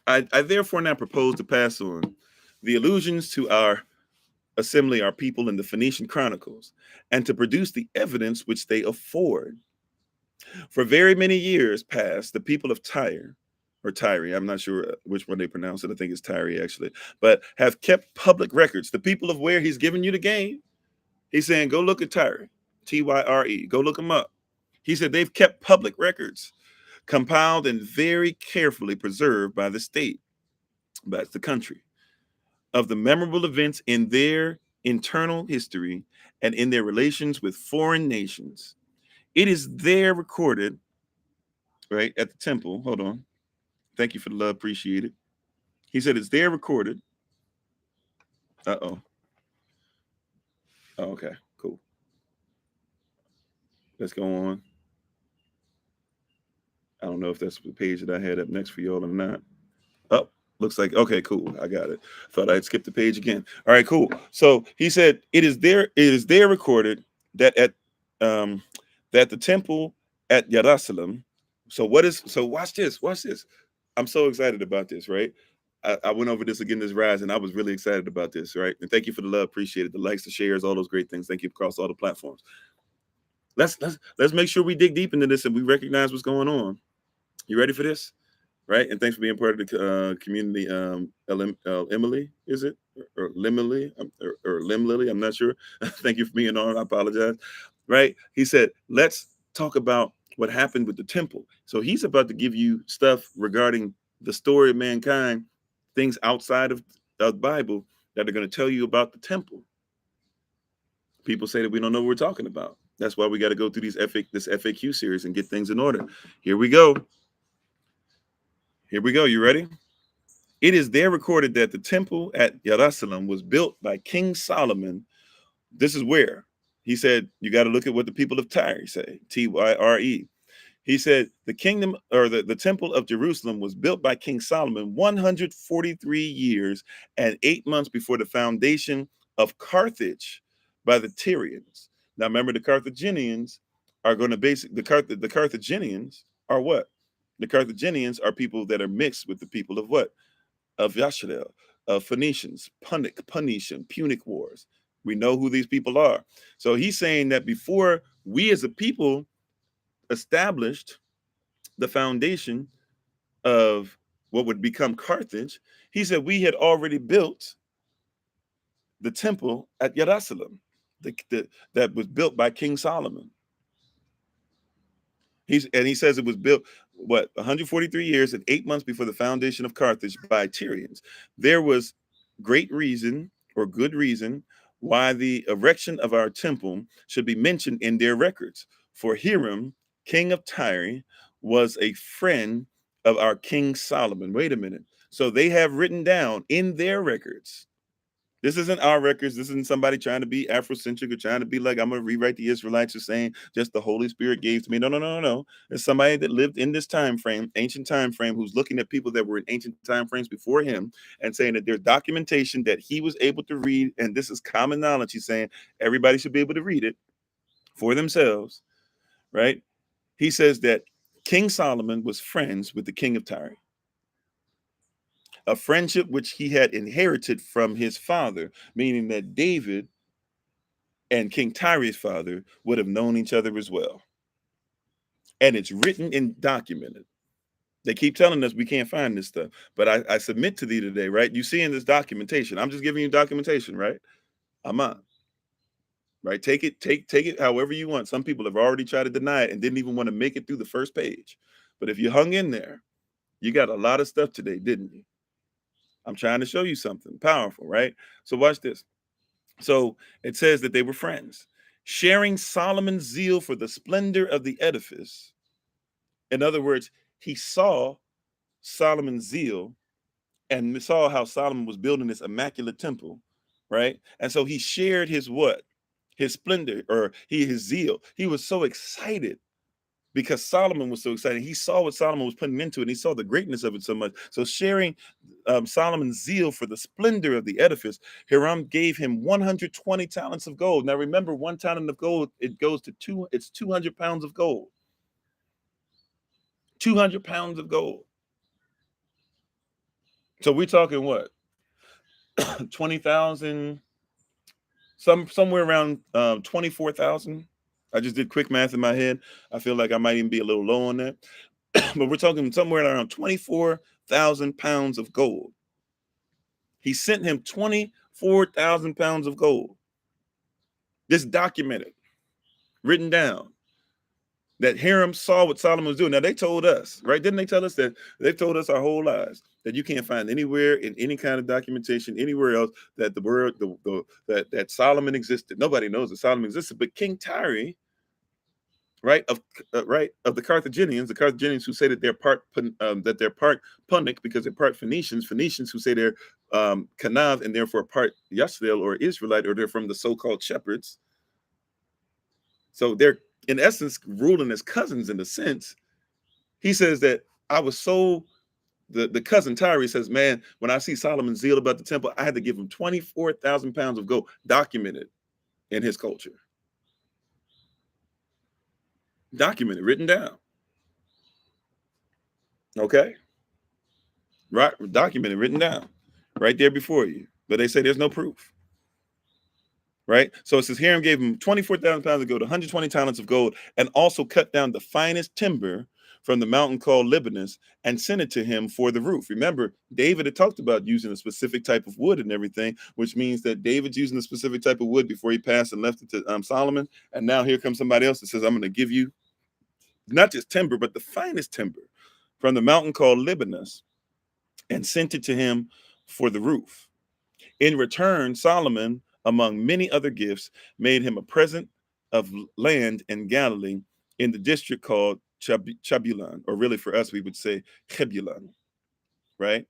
I therefore now propose to pass on the allusions to our assembly, our people in the Phoenician Chronicles, and to produce the evidence which they afford. For very many years past, the people of Tyre, or Tyre, I'm not sure which one they pronounce it. I think it's Tyre, actually, but have kept public records. The people of where he's giving you the game, he's saying, go look at Tyre, Tyre, go look them up. He said they've kept public records, compiled and very carefully preserved by the state, that's the country, of the memorable events in their internal history and in their relations with foreign nations. It is there recorded, right, at the temple. Hold on. Thank you for the love. Appreciate it. He said it's there recorded. Uh-oh. Oh, okay, cool. Let's go on. I don't know if that's the page that I had up next for y'all or not. Oh, looks like, okay, cool. I got it. Thought I'd skip the page again. All right, cool. So he said it is there recorded that at the temple at Jerusalem. So watch this. I'm so excited about this, right? I went over this again this rise, and I was really excited about this, right? And thank you for the love, appreciate it, the likes, the shares, all those great things. Thank you across all the platforms. Let's make sure we dig deep into this and we recognize what's going on. You ready for this? Right? And thanks for being part of the community. Emily, is it? or Limley, or Lim Lily, I'm not sure. Thank you for being on. I apologize. Right? He said, let's talk about what happened with the temple. So he's about to give you stuff regarding the story of mankind, things outside of the Bible that are going to tell you about the temple. People say that we don't know what we're talking about. That's why we got to go through this FAQ series and get things in order. Here we go. Here we go. You ready? It is there recorded that the temple at Jerusalem was built by King Solomon. This is where he said, you got to look at what the people of Tyre say, Tyre. He said the kingdom, or the temple of Jerusalem, was built by King Solomon 143 years and 8 months before the foundation of Carthage by the Tyrians. Now remember, the Carthaginians are going to the Carthaginians are what? The Carthaginians are people that are mixed with the people of what? Of Yasharel, of Phoenicians, Punic Wars. We know who these people are. So he's saying that before we as a people established the foundation of what would become Carthage, he said we had already built the temple at Jerusalem, that was built by King Solomon. He says it was built, 143 years and 8 months before the foundation of Carthage by Tyrians. There was great reason, or good reason, why the erection of our temple should be mentioned in their records. For Hiram, king of Tyre, was a friend of our King Solomon. Wait a minute. So they have written down in their records. This isn't our records. This isn't somebody trying to be Afrocentric or trying to be like, I'm going to rewrite the Israelites or saying just the Holy Spirit gave to me. No. It's somebody that lived in this time frame, ancient time frame, who's looking at people that were in ancient time frames before him and saying that there's documentation that he was able to read. And this is common knowledge. He's saying everybody should be able to read it for themselves, right? He says that King Solomon was friends with the king of Tyre, a friendship which he had inherited from his father, meaning that David and King Tyre's father would have known each other as well. And it's written and documented. They keep telling us we can't find this stuff, but I submit to thee today, right? You see in this documentation, I'm just giving you documentation, right? I'm on. Right? Take it however you want. Some people have already tried to deny it and didn't even want to make it through the first page. But if you hung in there, you got a lot of stuff today, didn't you? I'm trying to show you something powerful, right? So watch this. So it says that they were friends, sharing Solomon's zeal for the splendor of the edifice. In other words, he saw Solomon's zeal and saw how Solomon was building this immaculate temple, right? And so he shared his what? His splendor, or his zeal. He was so excited because Solomon was so excited. He saw what Solomon was putting into it, and he saw the greatness of it so much. So sharing Solomon's zeal for the splendor of the edifice, Hiram gave him 120 talents of gold. Now remember, 1 talent of gold, it goes to it's 200 pounds of gold. 200 pounds of gold. So we're talking what? 20,000, somewhere around 24,000. I just did quick math in my head. I feel like I might even be a little low on that. But we're talking somewhere around 24,000 pounds of gold. He sent him 24,000 pounds of gold. This documented, written down, that Hiram saw what Solomon was doing. Now they told us, right? Didn't they tell us that? They've told us our whole lives that you can't find anywhere in any kind of documentation anywhere else that the word that Solomon existed. Nobody knows that Solomon existed, but King Tyre, right, of the Carthaginians who say that they're part Punic because they're part Phoenicians who say they're Kanav and therefore part Yasharel or Israelite, or they're from the so-called shepherds. So they're in essence ruling as cousins in a sense. He says that I was so the cousin Tyre says, man, when I see Solomon's zeal about the temple, I had to give him 24,000 pounds of gold, documented in his culture. Documented, written down. Okay. Right, documented, written down, right there before you. But they say there's no proof. Right? So it says Hiram gave him 24,000 pounds of gold, 120 talents of gold, and also cut down the finest timber from the mountain called Libanus and sent it to him for the roof. Remember, David had talked about using a specific type of wood and everything, which means that David's using a specific type of wood before he passed and left it to Solomon. And now here comes somebody else that says, I'm going to give you not just timber, but the finest timber from the mountain called Libanus and sent it to him for the roof. In return, Solomon, among many other gifts, made him a present of land in Galilee in the district called Chabulon, or really for us, we would say Hebulon, right?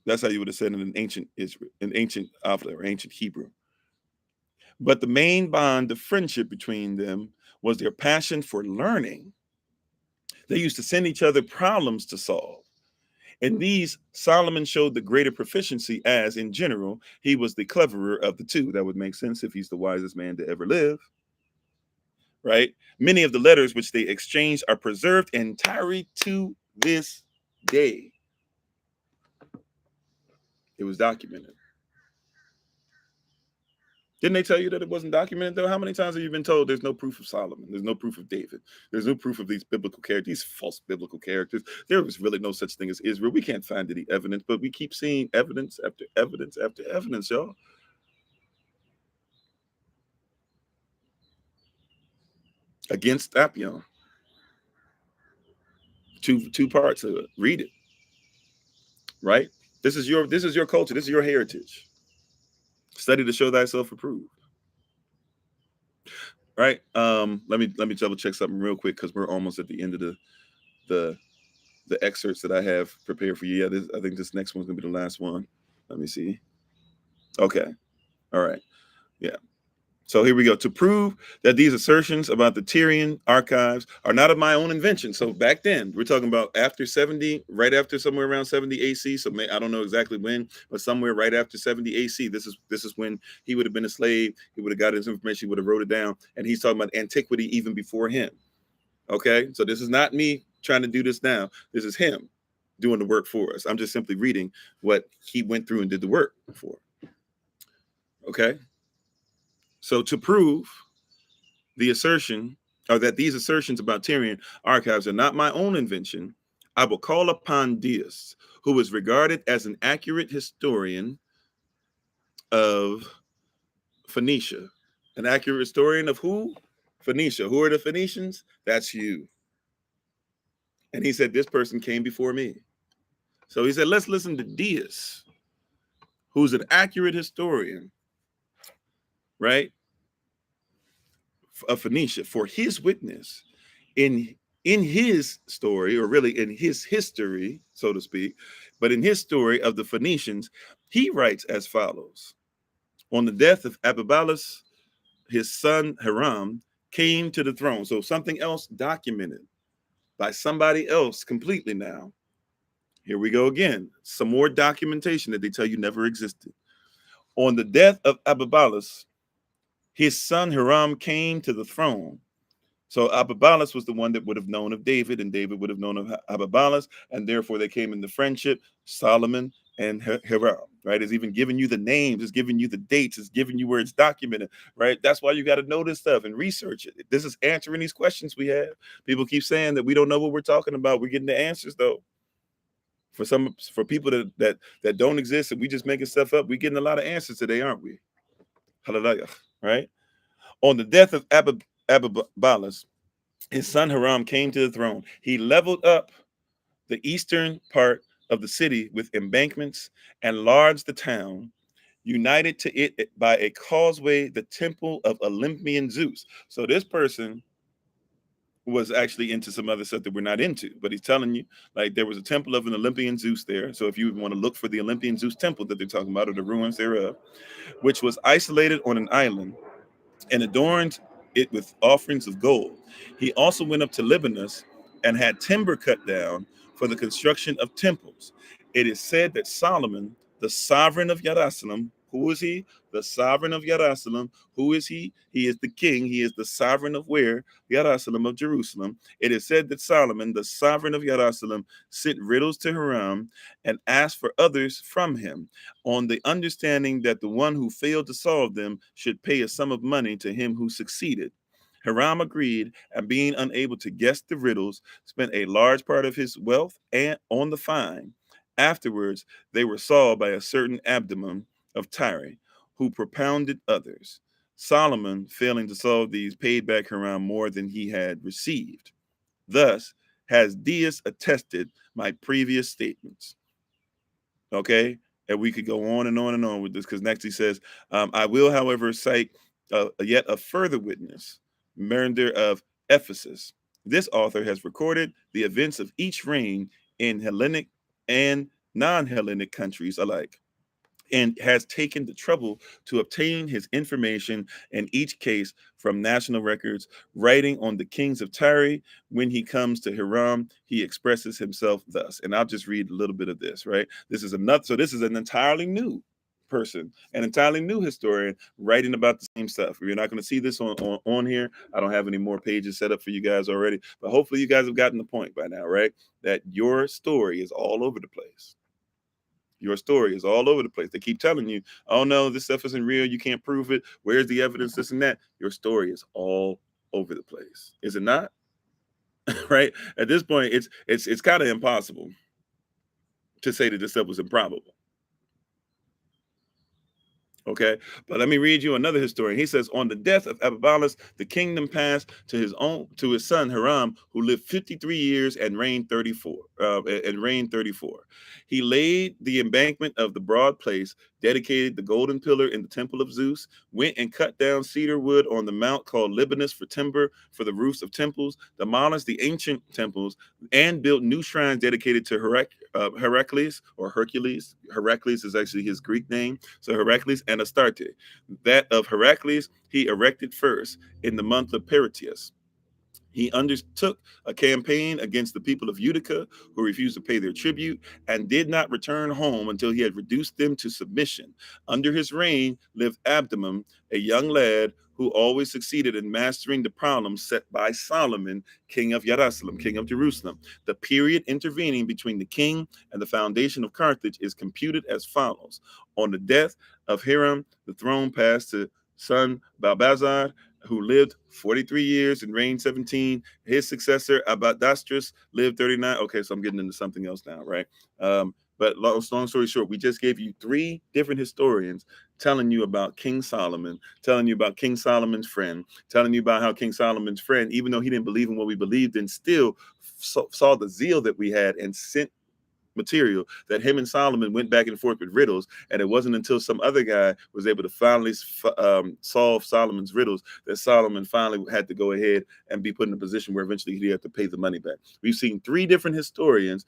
That's how you would have said it in ancient Israel, in ancient Avla or ancient Hebrew. But the main bond of friendship between them was their passion for learning. They used to send each other problems to solve. In these, Solomon showed the greater proficiency as, in general, he was the cleverer of the two. That would make sense if he's the wisest man to ever live, right? Many of the letters which they exchanged are preserved entirely to this day. It was documented. Didn't they tell you that it wasn't documented, though? How many times have you been told there's no proof of Solomon? There's no proof of David. There's no proof of these biblical characters, these false biblical characters. There was really no such thing as Israel. We can't find any evidence, but we keep seeing evidence after evidence after evidence, y'all. Against Apion. Two parts of it. Read it. Right? This is your culture. This is your heritage. Study to show thyself approved. Right? Let me double check something real quick because we're almost at the end of the excerpts that I have prepared for you. Yeah, I think this next one's gonna be the last one. Let me see. Okay. All right. Yeah. So here we go. To prove that these assertions about the Tyrian archives are not of my own invention. So back then, we're talking about after 70, right after somewhere around 70 AC. So I don't know exactly when, but somewhere right after 70 AC. This is when he would have been a slave. He would have got his information. He would have wrote it down. And he's talking about antiquity even before him. Okay. So this is not me trying to do this now. This is him doing the work for us. I'm just simply reading what he went through and did the work for. Okay. So to prove the assertion, or that these assertions about Tyrian archives are not my own invention, I will call upon Dias, who is regarded as an accurate historian of Phoenicia. An accurate historian of who? Phoenicia. Who are the Phoenicians? That's you. And he said, this person came before me. So he said, let's listen to Dias, who's an accurate historian, right, of Phoenicia, for his witness in his story, or really in his history, so to speak, but in his story of the Phoenicians, he writes as follows. On the death of Abibalus, his son Hiram came to the throne. So something else documented by somebody else completely now. Here we go again. Some more documentation that they tell you never existed. On the death of Abibalus, his son Hiram came to the throne. So Abibalus was the one that would have known of David, and David would have known of Abibalus, and therefore they came into friendship, Solomon and Hiram, right? It's even giving you the names, it's giving you the dates, it's giving you where it's documented, right? That's why you got to know this stuff and research it. This is answering these questions we have. People keep saying that we don't know what we're talking about. We're getting the answers, though. For people that don't exist and we just making stuff up, we're getting a lot of answers today, aren't we? Hallelujah, right? On the death of Abibalus, his son Hiram came to the throne. He leveled up the eastern part of the city with embankments, enlarged the town, united to it by a causeway, the temple of Olympian Zeus. So this person was actually into some other stuff that we're not into, but he's telling you, like, there was a temple of an Olympian Zeus there. So if you want to look for the Olympian Zeus temple that they're talking about, or the ruins thereof, which was isolated on an island, and adorned it with offerings of gold. He also went up to Libanus and had timber cut down for the construction of temples. It is said that Solomon, the sovereign of Jerusalem, who is he? The sovereign of Jerusalem. Who is he? He is the king. He is the sovereign of where? Jerusalem, of Jerusalem. It is said that Solomon, the sovereign of Jerusalem, sent riddles to Hiram and asked for others from him, on the understanding that the one who failed to solve them should pay a sum of money to him who succeeded. Hiram agreed, and being unable to guess the riddles, spent a large part of his wealth and on the fine. Afterwards, they were solved by a certain Abdon of Tyre, who propounded others. Solomon, failing to solve these, paid back Hiram more than he had received. Thus, has Dias attested my previous statements. Okay, and we could go on and on and on with this, because next he says, I will, however, cite yet a further witness, Merander of Ephesus. This author has recorded the events of each reign in Hellenic and non-Hellenic countries alike, and has taken the trouble to obtain his information in each case from national records, writing on the kings of Tyre. When he comes to Hiram, he expresses himself thus. And I'll just read a little bit of this, right? This is an entirely new person, an entirely new historian writing about the same stuff. You're not going to see this on here. I don't have any more pages set up for you guys already, but hopefully you guys have gotten the point by now, right? That your story is all over the place. Your story is all over the place. They keep telling you, oh no, this stuff isn't real. You can't prove it. Where's the evidence? This and that. Your story is all over the place. Is it not? Right? At this point, it's kind of impossible to say that this stuff was improbable. Okay, but let me read you another historian. He says, on the death of Abibalus, the kingdom passed to his son Hiram, who lived 53 years and reigned 34. He laid the embankment of the broad place, dedicated the golden pillar in the temple of Zeus, went and cut down cedar wood on the mount called Libanus for timber for the roofs of temples, demolished the ancient temples, and built new shrines dedicated to Heracles or Hercules. Heracles is actually his Greek name. So Heracles and Astarte. That of Heracles he erected first in the month of Peritius. He undertook a campaign against the people of Utica, who refused to pay their tribute, and did not return home until he had reduced them to submission. Under his reign lived Abdon, a young lad who always succeeded in mastering the problems set by Solomon, king of Jerusalem, king of Jerusalem. The period intervening between the king and the foundation of Carthage is computed as follows. On the death of Hiram, the throne passed to son Balbazar, who lived 43 years and reigned 17. His successor, Abadastras, lived 39. Okay, so I'm getting into something else now, right? But long story short, we just gave you 3 different historians telling you about King Solomon, telling you about King Solomon's friend, telling you about how King Solomon's friend, even though he didn't believe in what we believed in, still saw the zeal that we had and sent material that him and Solomon went back and forth with riddles. And it wasn't until some other guy was able to finally solve Solomon's riddles that Solomon finally had to go ahead and be put in a position where eventually he'd have to pay the money back. We've seen 3 different historians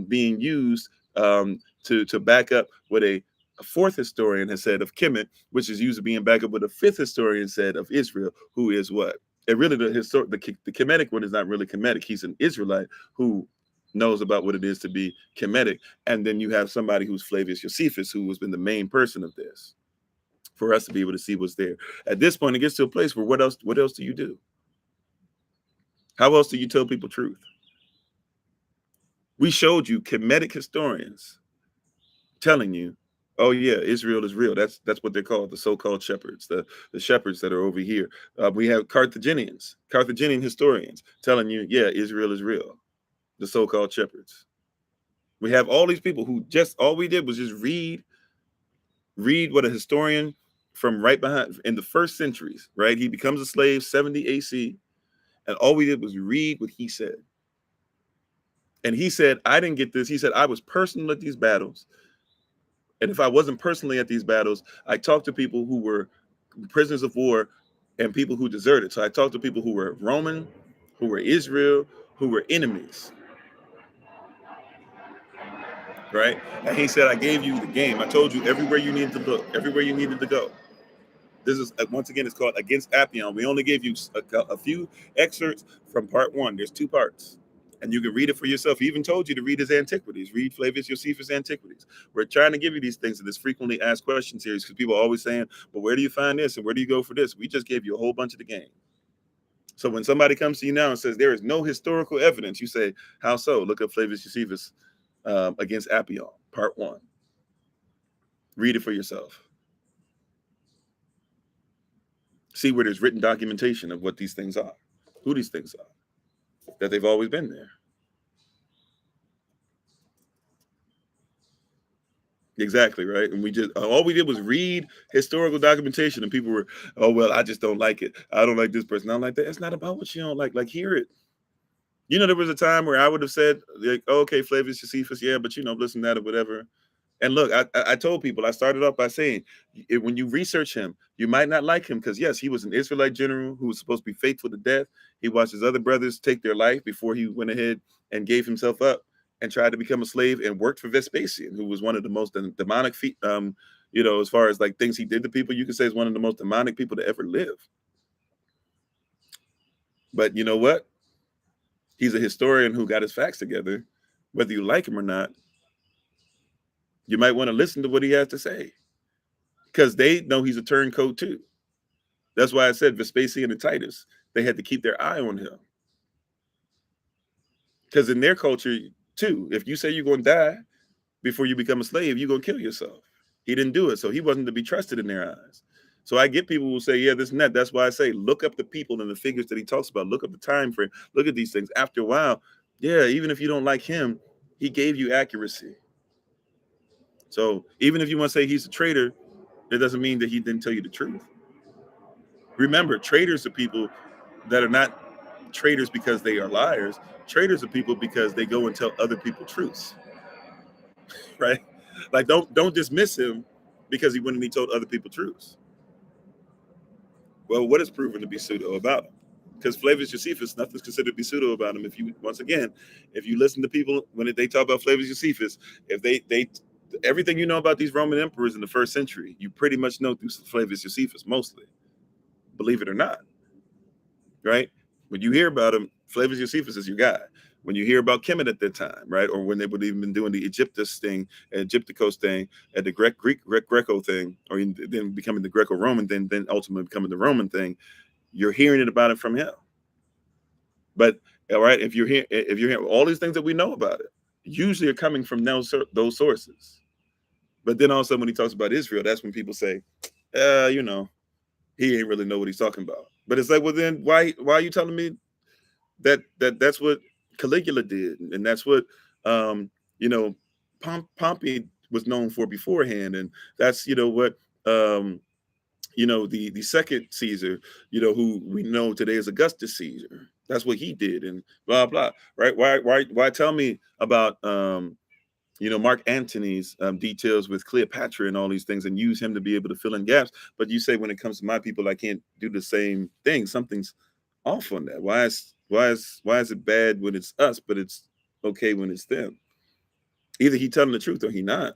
being used to back up what a 4th historian has said of Kemet, which is used to being back up what a 5th historian said of Israel, who is what? And really the Kemetic one is not really Kemetic. He's an Israelite who knows about what it is to be Kemetic. And then you have somebody who's Flavius Josephus, who has been the main person of this, for us to be able to see what's there. At this point, it gets to a place where what else do you do? How else do you tell people truth? We showed you Kemetic historians telling you, oh yeah, Israel is real. That's what they're called, the so-called shepherds, the shepherds that are over here. We have Carthaginian historians telling you, yeah, Israel is real, the so-called shepherds. We have all these people who just, all we did was just read what a historian from right behind in the first centuries, right? He becomes a slave 70 AC, and all we did was read what he said. And he said, I didn't get this. He said, I was personal at these battles. And if I wasn't personally at these battles, I talked to people who were prisoners of war and people who deserted. So I talked to people who were Roman, who were Israel, who were enemies. Right? And he said, I gave you the game. I told you everywhere you needed to look, everywhere you needed to go. This is, once again, it's called Against Apion. We only gave you a few excerpts from part 1. There's 2 parts. And you can read it for yourself. He even told you to read his Antiquities. Read Flavius Josephus' Antiquities. We're trying to give you these things in this frequently asked question series because people are always saying, well, where do you find this? And where do you go for this? We just gave you a whole bunch of the game. So when somebody comes to you now and says there is no historical evidence, you say, how so? Look up Flavius Josephus Against Apion, part 1. Read it for yourself. See where there's written documentation of what these things are, who these things are, that they've always been there. Exactly, right. And we just all we did was read historical documentation, and people were, oh well, I just don't like it. I don't like this person. I don't like that. It's not about what you don't like. Like, hear it. There was a time where I would have said, like, oh, okay, Flavius Josephus, yeah, but listen to that or whatever. And look, I told people, I started off by saying, when you research him, you might not like him because, yes, he was an Israelite general who was supposed to be faithful to death. He watched his other brothers take their life before he went ahead and gave himself up and tried to become a slave and worked for Vespasian, who was one of the most demonic, as far as like things he did to people, you could say is one of the most demonic people to ever live. But you know what? He's a historian who got his facts together. Whether you like him or not, you might want to listen to what he has to say because they know he's a turncoat too. That's why I said Vespasian and Titus, they had to keep their eye on him. Because in their culture too, if you say you're going to die before you become a slave, you're going to kill yourself. He didn't do it, so he wasn't to be trusted in their eyes. So I get people who say, yeah, this and that. That's why I say, look up the people and the figures that he talks about. Look up the time frame. Look at these things. After a while, yeah, even if you don't like him, he gave you accuracy. So even if you want to say he's a traitor, it doesn't mean that he didn't tell you the truth. Remember, traitors are people that are not traitors because they are liars. Traitors are people because they go and tell other people truths, right? Like don't dismiss him because he went and he told other people truths. Well, what is proven to be pseudo about him? Because Flavius Josephus, nothing's considered to be pseudo about him. If you listen to people when they talk about Flavius Josephus, if they everything you know about these Roman emperors in the first century, you pretty much know through Flavius Josephus mostly, believe it or not, right? When you hear about him, Flavius Josephus is your guy. When you hear about Kemet at that time, right, or when they would even been doing the Egyptus thing, Egypticos thing, and the Greco thing, or then becoming the Greco-Roman thing, then ultimately becoming the Roman thing, you're hearing it about it from him. But all right, if you're hearing all these things that we know about it, usually are coming from those sources. But then also when he talks about Israel, that's when people say, he ain't really know what he's talking about. But it's like, well, then why are you telling me that's what Caligula did, and that's what Pompey was known for beforehand, and that's what the second Caesar, who we know today as Augustus Caesar. That's what he did, and blah blah. Right? Why tell me about Mark Antony's details with Cleopatra and all these things, and use him to be able to fill in gaps? But you say when it comes to my people, I can't do the same thing. Something's off on that. Why is it bad when it's us, but it's okay when it's them? Either he telling the truth or he not.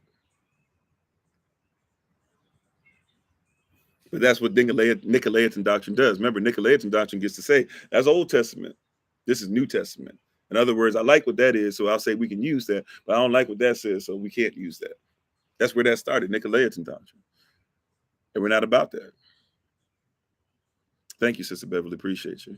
But that's what Nicolaitan doctrine does. Remember, Nicolaitan doctrine gets to say that's Old Testament. This is New Testament. In other words, I like what that is, so I'll say we can use that, but I don't like what that says, so we can't use that. That's where that started, Nicolaitan doctrine. And we're not about that. Thank you, Sister Beverly. Appreciate you.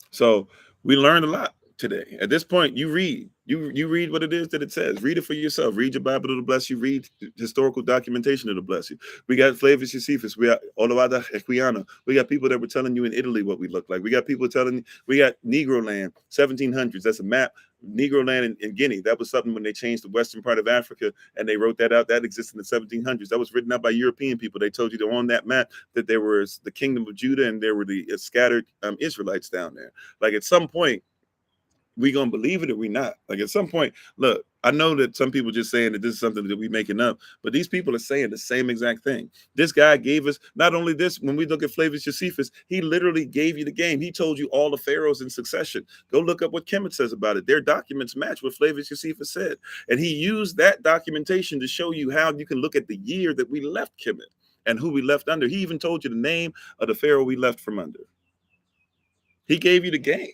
So we learned a lot today. At this point, you read. You read what it is that it says. Read it for yourself. Read your Bible, it'll bless you. Read historical documentation, it'll bless you. We got Flavius Josephus. We got Olawada Equiano. We got people that were telling you in Italy what we look like. We got people telling. We got Negro land, 1700s. That's a map. Negro land in Guinea. That was something when they changed the western part of Africa and they wrote that out. That existed in the 1700s. That was written out by European people. They told you that on that map that there was the kingdom of Judah and there were the scattered Israelites down there. Like at some point, we gonna believe it or we not. Like at some point, look, I know that some people just saying that this is something that we making up, but these people are saying the same exact thing. This guy gave us not only this. When we look at Flavius Josephus, he literally gave you the game. He told you all the pharaohs in succession. Go look up what Kemet says about it. Their documents match what Flavius Josephus said, and he used that documentation to show you how you can look at the year that we left Kemet and who we left under. He even told you the name of the pharaoh we left from under. He gave you the game.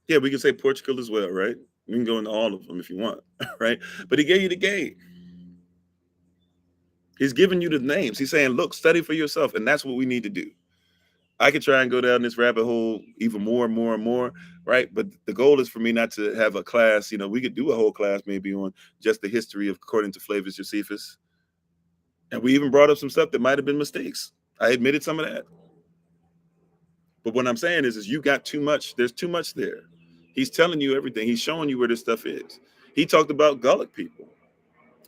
Yeah, we can say Portugal as well, right? We can go into all of them if you want, right? But he gave you the game. He's giving you the names. He's saying, look, study for yourself. And that's what we need to do. I could try and go down this rabbit hole even more and more and more, right? But the goal is for me not to have a class. We could do a whole class maybe on just the history of according to Flavius Josephus. And we even brought up some stuff that might have been mistakes. I admitted some of that. But what I'm saying is you got too much. There's too much there. He's telling you everything. He's showing you where this stuff is. He talked about Gullic people.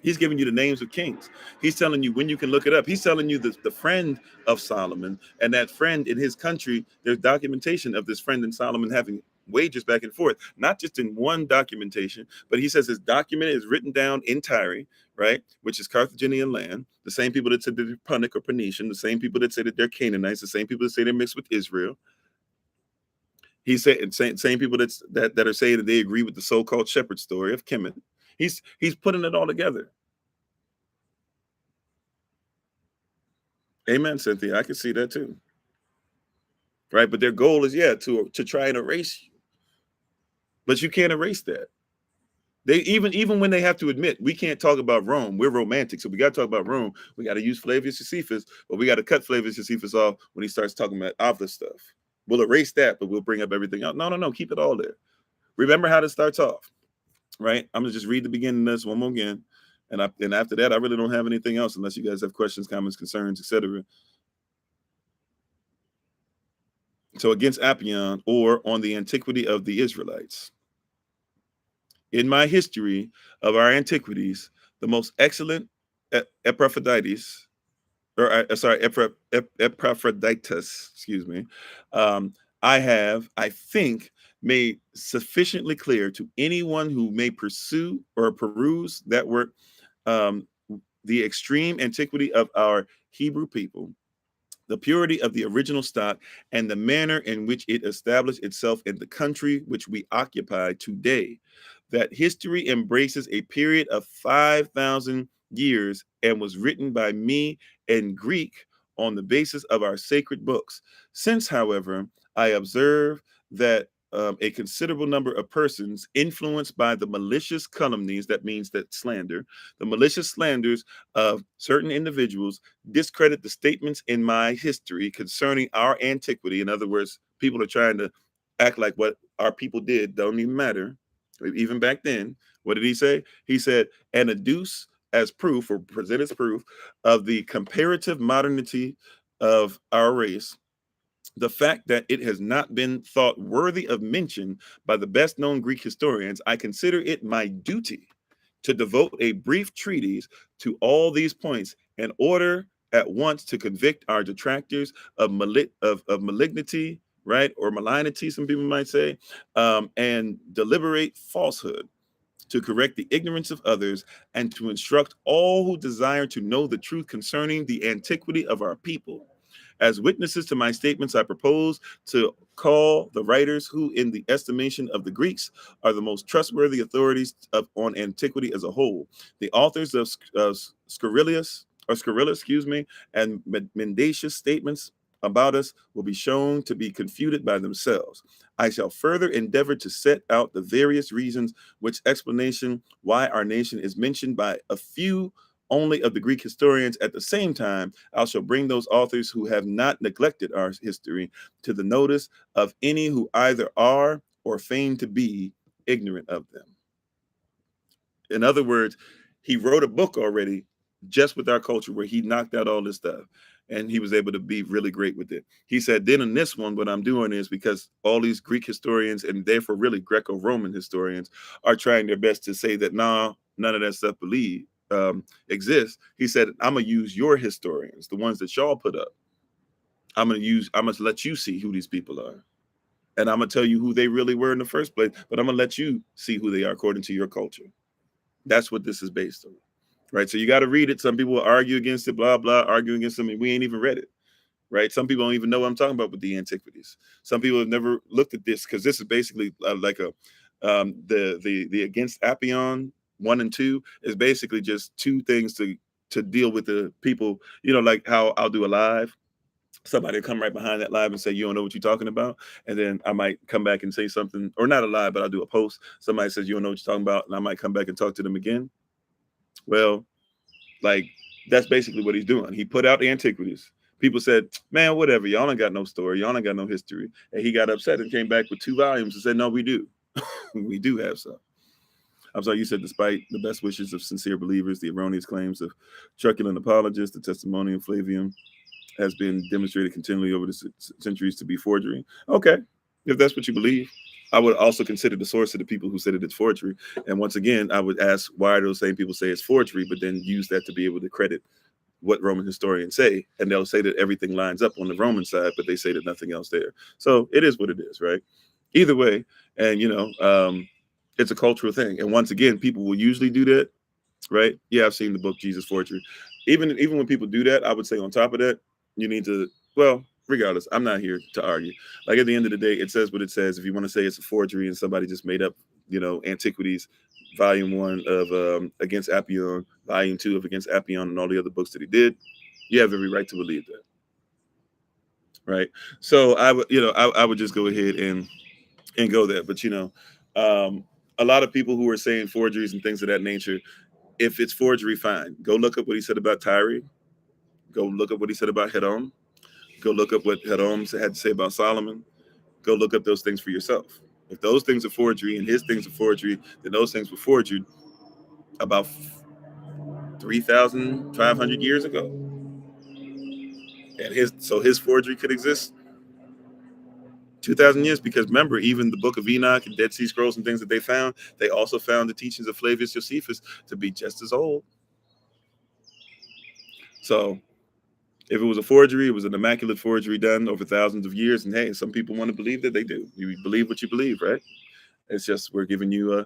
He's giving you the names of kings. He's telling you when you can look it up. He's telling you the friend of Solomon, and that friend in his country, there's documentation of this friend in Solomon having wages back and forth, not just in one documentation, but he says his document is written down in Tyre, right, which is Carthaginian land, the same people that said that they're Punic or Phoenician, the same people that say that they're Canaanites, the same people that say they're mixed with Israel. He said same people that are saying that they agree with the so-called shepherd story of Kemet. He's putting it all together. Amen, Cynthia. I can see that too. Right. But their goal is, to try and erase you. But you can't erase that. They even when they have to admit we can't talk about Rome, we're romantic. So we got to talk about Rome. We got to use Flavius Josephus, but we got to cut Flavius Josephus off when he starts talking about other stuff. We'll erase that, but we'll bring up everything else. No. Keep it all there. Remember how this starts off. Right. I'm gonna just read the beginning of this one more again. And after that, I really don't have anything else unless you guys have questions, comments, concerns, etc. So against Apion, or on the antiquity of the Israelites. In my history of our antiquities, the most excellent Epaphroditus, Epaphroditus, excuse me, I have, I think, made sufficiently clear to anyone who may pursue or peruse that work, the extreme antiquity of our Hebrew people, the purity of the original stock, and the manner in which it established itself in the country which we occupy today. That history embraces a period of 5,000 years and was written by me in Greek on the basis of our sacred books. Since, however, I observe that a considerable number of persons influenced by the malicious calumnies, that means that slander, the malicious slanders of certain individuals, discredit the statements in my history concerning our antiquity. In other words, people are trying to act like what our people did don't even matter. Even back then, what did he say? He said, and adduce as proof, or present as proof, of the comparative modernity of our race, the fact that it has not been thought worthy of mention by the best known Greek historians. I consider it my duty to devote a brief treatise to all these points in order at once to convict our detractors of malignity, right, or malignity, some people might say, and deliberate falsehood, to correct the ignorance of others, and to instruct all who desire to know the truth concerning the antiquity of our people. As witnesses to my statements, I propose to call the writers who, in the estimation of the Greeks, are the most trustworthy authorities on antiquity as a whole. The authors of Scurrilous, and mendacious statements about us will be shown to be confuted by themselves. I shall further endeavor to set out the various reasons which explanation why our nation is mentioned by a few only of the Greek historians. At the same time, I shall bring those authors who have not neglected our history to the notice of any who either are or feign to be ignorant of them. In other words, he wrote a book already just with our culture where he knocked out all this stuff, and he was able to be really great with it. He said, then in this one, what I'm doing is, because all these Greek historians, and therefore really Greco-Roman historians, are trying their best to say that, nah, none of that stuff exists. He said, I'm gonna use your historians, the ones that y'all put up. I'm gonna let you see who these people are. And I'm gonna tell you who they really were in the first place, but I'm gonna let you see who they are according to your culture. That's what this is based on, right? So you got to read it. Some people will argue against it, blah, blah, argue against them. And we ain't even read it, right? Some people don't even know what I'm talking about with the antiquities. Some people have never looked at this, because this is basically like the against Apion 1 and 2 is basically just two things to deal with the people, like how I'll do a live. Somebody will come right behind that live and say, you don't know what you're talking about. And then I might come back and say something, or not a live, but I'll do a post. Somebody says, you don't know what you're talking about. And I might come back and talk to them again. Well, like, that's basically what he's doing. He put out the antiquities. People said, man, whatever. Y'all ain't got no story. Y'all ain't got no history. And he got upset and came back with 2 volumes and said, no, we do. We do have some. I'm sorry, you said despite the best wishes of sincere believers, the erroneous claims of truculent apologists, the testimony of Flavian has been demonstrated continually over the centuries to be forgery. Okay, if that's what you believe. I would also consider the source of the people who said it is forgery. And once again, I would ask why those same people say it's forgery, but then use that to be able to credit what Roman historians say. And they'll say that everything lines up on the Roman side, but they say that nothing else there. So it is what it is, right? Either way, and it's a cultural thing. And once again, people will usually do that, right? Yeah, I've seen the book Jesus Forgery. Even when people do that, I would say on top of that, you need to, well, regardless, I'm not here to argue. Like at the end of the day, it says what it says. If you want to say it's a forgery and somebody just made up, Antiquities, Volume 1 of Against Apion, Volume 2 of Against Apion, and all the other books that he did, you have every right to believe that, right? So I would just go ahead and go there. But a lot of people who are saying forgeries and things of that nature, if it's forgery, fine. Go look up what he said about Tyree. Go look up what he said about Hedom. Go look up what Hedom had to say about Solomon. Go look up those things for yourself. If those things are forgery and his things are forgery, then those things were forged about 3,500 years ago. And his forgery could exist 2,000 years, because remember, even the Book of Enoch and Dead Sea Scrolls and things that they also found the teachings of Flavius Josephus to be just as old. So if it was a forgery, it was an immaculate forgery done over thousands of years. And hey, some people want to believe that they do. You believe what you believe, right? It's just we're giving you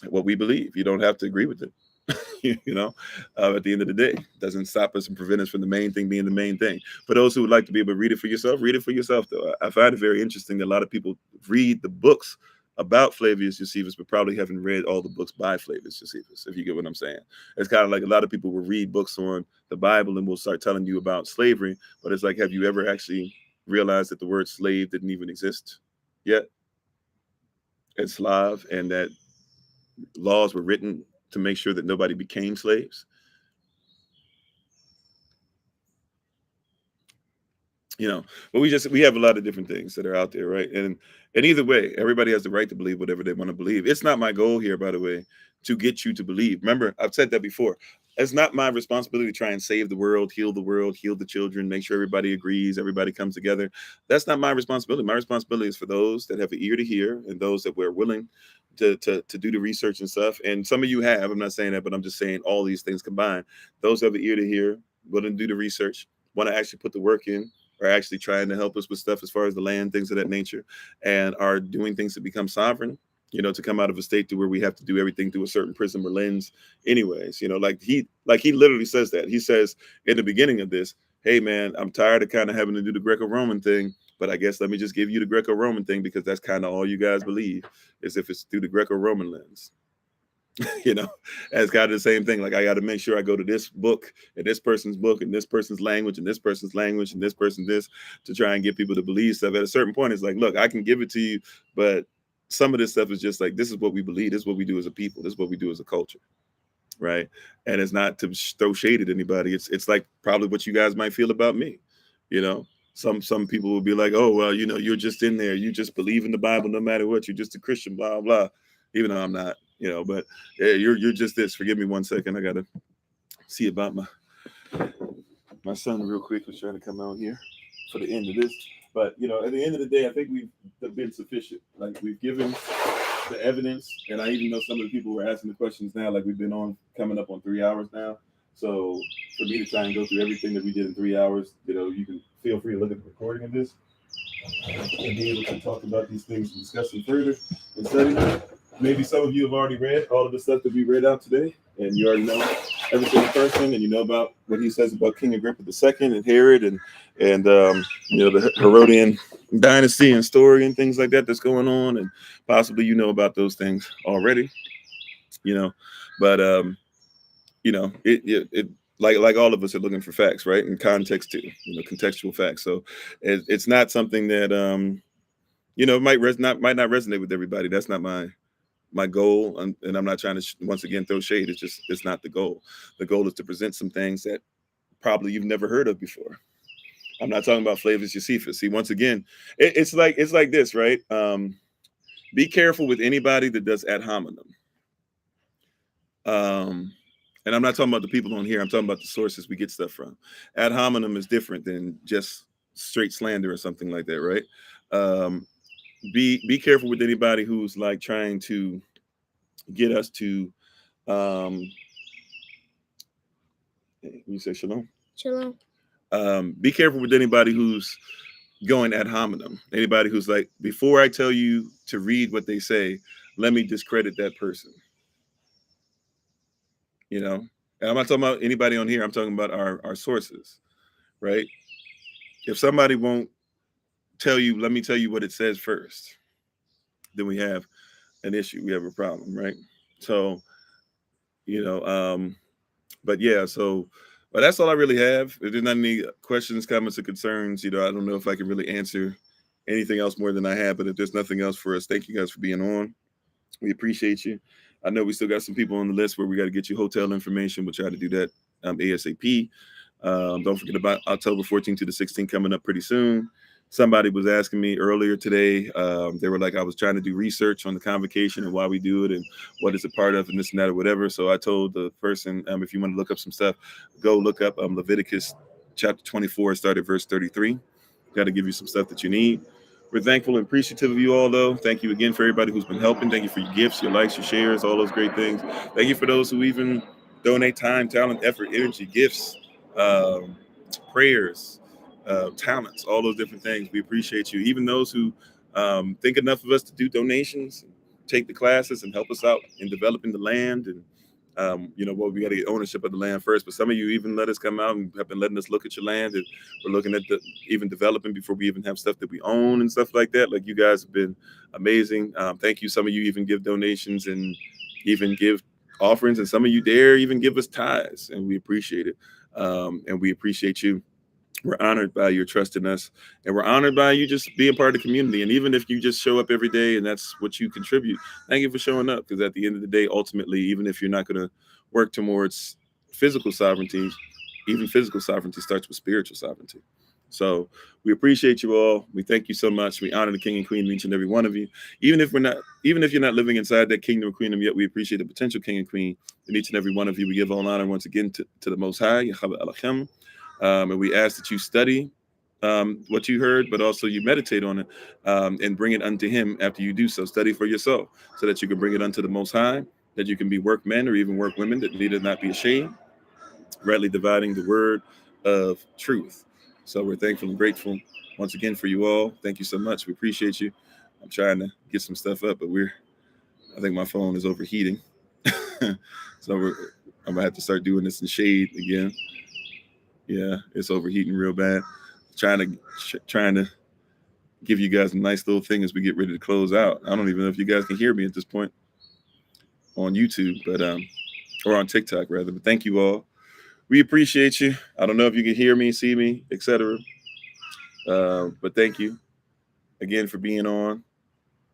what we believe. You don't have to agree with it. At the end of the day, it doesn't stop us and prevent us from the main thing being the main thing. For those who would like to be able to read it for yourself, read it for yourself, though. I find it very interesting that a lot of people read the books about Flavius Josephus, but probably haven't read all the books by Flavius Josephus, if you get what I'm saying. It's kind of like a lot of people will read books on the Bible and will start telling you about slavery, but it's like, have you ever actually realized that the word slave didn't even exist yet? It's Slav, and that laws were written to make sure that nobody became slaves. But we have a lot of different things that are out there, right? And either way, everybody has the right to believe whatever they want to believe. It's not my goal here, by the way, to get you to believe. Remember, I've said that before. It's not my responsibility to try and save the world, heal the children, make sure everybody agrees, everybody comes together. That's not my responsibility. My responsibility is for those that have an ear to hear and those that were willing to do the research and stuff. And some of you have, I'm not saying that, but I'm just saying all these things combined. Those that have an ear to hear, willing to do the research, want to actually put the work in, are actually trying to help us with stuff as far as the land, things of that nature, and are doing things to become sovereign, to come out of a state to where we have to do everything through a certain prism or lens anyways. Like he literally says that. He says in the beginning of this, hey man, I'm tired of kind of having to do the Greco-Roman thing, but I guess let me just give you the Greco-Roman thing, because that's kind of all you guys believe, is if it's through the Greco-Roman lens. And it's kind of the same thing. Like, I got to make sure I go to this book and this person's book and this person's language and this person's language and this person this, to try and get people to believe stuff. At a certain point, it's like, look, I can give it to you, but some of this stuff is just like, this is what we believe. This is what we do as a people. This is what we do as a culture. Right. And it's not to throw shade at anybody. It's like probably what you guys might feel about me. Some people will be like, oh, well, you're just in there. You just believe in the Bible no matter what. You're just a Christian, blah, blah. Even though I'm not, but yeah, you're just this. Forgive me 1 second. I got to see about my son real quick, who's trying to come out here for the end of this. But, at the end of the day, I think we've been sufficient. Like, we've given the evidence. And I even know some of the people who are asking the questions now, like, we've been coming up on 3 hours now. So for me to try and go through everything that we did in 3 hours, you can feel free to look at the recording of this and be able to talk about these things and discuss them further and study them. Maybe some of you have already read all of the stuff that we read out today, and you already know every single person, and you know about what he says about King Agrippa II and Herod and the Herodian dynasty and story and things like that that's going on, and possibly about those things already, but it like all of us are looking for facts, right? And context too, contextual facts. So it's not something that might not resonate with everybody. That's not my goal, and I'm not trying to once again throw shade. It's not the goal. The goal is to present some things that probably you've never heard of before. I'm not talking about Flavius Josephus. See, once again, it's like this, right? Be careful with anybody that does ad hominem. And I'm not talking about the people on here. I'm talking about the sources we get stuff from. Ad hominem is different than just straight slander or something like that, right? Be careful with anybody who's like trying to get us to you say shalom. Shalom. Be careful with anybody who's going ad hominem. Anybody who's like, before I tell you to read what they say, let me discredit that person. You know, and I'm not talking about anybody on here. I'm talking about our sources, right? If somebody won't tell you, let me tell you what it says first, then we have an issue. We have a problem, right? So, you know, but yeah, so but that's all I really have. If there's not any questions, comments, or concerns, I don't know if I can really answer anything else more than I have. But if there's nothing else for us, thank you guys for being on. We appreciate you. I know we still got some people on the list where we got to get you hotel information. We'll try to do that ASAP. Don't forget about October 14th to the 16th coming up pretty soon. Somebody was asking me earlier today. They were like, I was trying to do research on the convocation and why we do it and what it's a part of and this and that or whatever. So I told the person, if you want to look up some stuff, go look up Leviticus chapter 24, start at verse 33. Got to give you some stuff that you need. We're thankful and appreciative of you all, though. Thank you again for everybody who's been helping. Thank you for your gifts, your likes, your shares, all those great things. Thank you for those who even donate time, talent, effort, energy, gifts, um, prayers, talents, all those different things. We appreciate you. Even those who think enough of us to do donations, take the classes, and help us out in developing the land. And we got to get ownership of the land first. But some of you even let us come out and have been letting us look at your land. And we're looking at even developing before we even have stuff that we own and stuff like that. Like, you guys have been amazing. Thank you. Some of you even give donations and even give offerings, and some of you dare even give us tithes, and we appreciate it. And we appreciate you. We're honored by your trust in us, and we're honored by you just being part of the community. And even if you just show up every day and that's what you contribute, thank you for showing up. Because at the end of the day, ultimately, even if you're not going to work towards physical sovereignty, even physical sovereignty starts with spiritual sovereignty. So we appreciate you all. We thank you so much. We honor the King and Queen of each and every one of you. Even if you're not living inside that kingdom or queendom yet, we appreciate the potential King and Queen in each and every one of you. We give all honor once again to the Most High, Yahweh Elohim. And we ask that you study what you heard, but also you meditate on it and bring it unto him after you do so. Study for yourself so that you can bring it unto the Most High, that you can be workmen or even workwomen that need not be ashamed, rightly dividing the word of truth. So we're thankful and grateful once again for you all. Thank you so much. We appreciate you. I'm trying to get some stuff up, but I think my phone is overheating. So I'm gonna have to start doing this in shade again. Yeah, it's overheating real bad. Trying to give you guys a nice little thing as we get ready to close out. I don't even know if you guys can hear me at this point on YouTube, but or on TikTok rather. But thank you all. We appreciate you. I don't know if you can hear me, see me, etc. But thank you again for being on.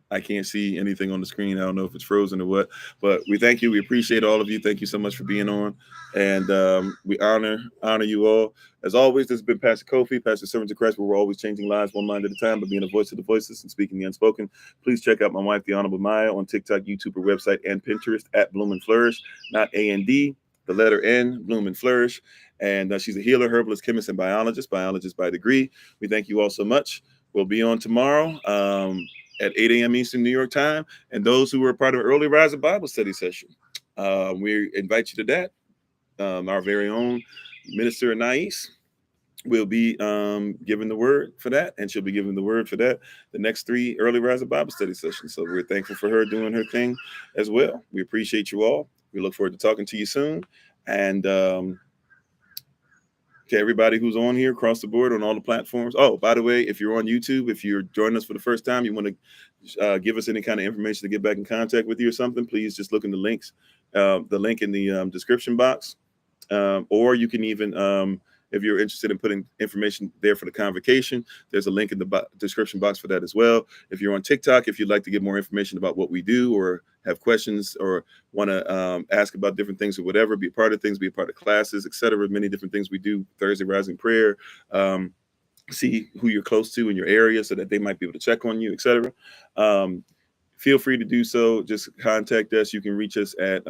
I can't see anything on the screen. I don't know if it's frozen or what, but we thank you. We appreciate all of you. Thank you so much for being on, and we honor you all. As always, this has been Pastor Kofi, Pastor Servant of Christ, where we're always changing lives one mind at a time, but being a voice to the voiceless and speaking the unspoken. Please check out my wife, the Honorable Maya, on TikTok, YouTube, or website, and Pinterest at Bloom and Flourish, not A&D, the letter N, Bloom and Flourish. And she's a healer, herbalist, chemist, and biologist by degree. We thank you all so much. We'll be on tomorrow at 8 a.m. Eastern New York time. And those who are part of Early Riser Bible Study session, we invite you to that. Our very own Minister Anais will be giving the word for that, and she'll be giving the word for that the next 3 Early Riser Bible Study sessions. So we're thankful for her doing her thing as well. We appreciate you all. We look forward to talking to you soon. And to everybody who's on here across the board on all the platforms. Oh, by the way, if you're on YouTube, if you're joining us for the first time, you want to give us any kind of information to get back in contact with you or something, please just look in the links, the link in the description box. Or you can even, if you're interested in putting information there for the convocation, there's a link in the description box for that as well. If you're on TikTok, if you'd like to get more information about what we do or have questions or want to ask about different things or whatever, be a part of things, be a part of classes, etc. Many different things we do, Thursday Rising Prayer, see who you're close to in your area so that they might be able to check on you, etc. Feel free to do so. Just contact us. You can reach us at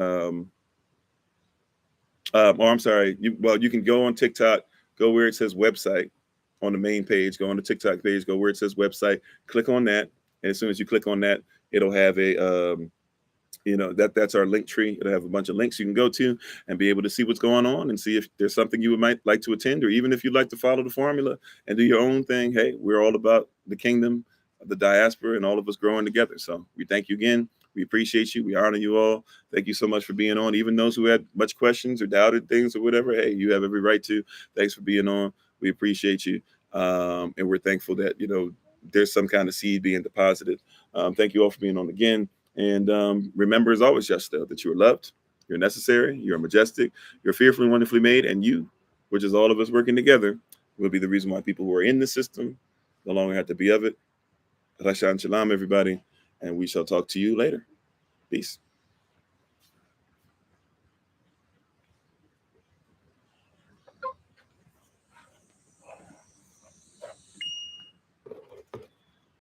Or I'm sorry, you can go on TikTok, go where it says website on the main page, go on the TikTok page, go where it says website, click on that. And as soon as you click on that, it'll have that's our link tree. It'll have a bunch of links you can go to and be able to see what's going on and see if there's something you might like to attend, or even if you'd like to follow the formula and do your own thing. Hey, we're all about the kingdom, the diaspora, and all of us growing together. So we thank you again. We appreciate you. We honor you all. Thank you so much for being on. Even those who had much questions or doubted things or whatever, hey, you have every right to. Thanks for being on. We appreciate you. And we're thankful that, there's some kind of seed being deposited. Thank you all for being on again. And remember, as always, Justel, that you are loved, you're necessary, you're majestic, you're fearfully and wonderfully made, and you, which is all of us working together, will be the reason why people who are in the system no longer have to be of it. Rashan Shalom, everybody, and we shall talk to you later. Peace.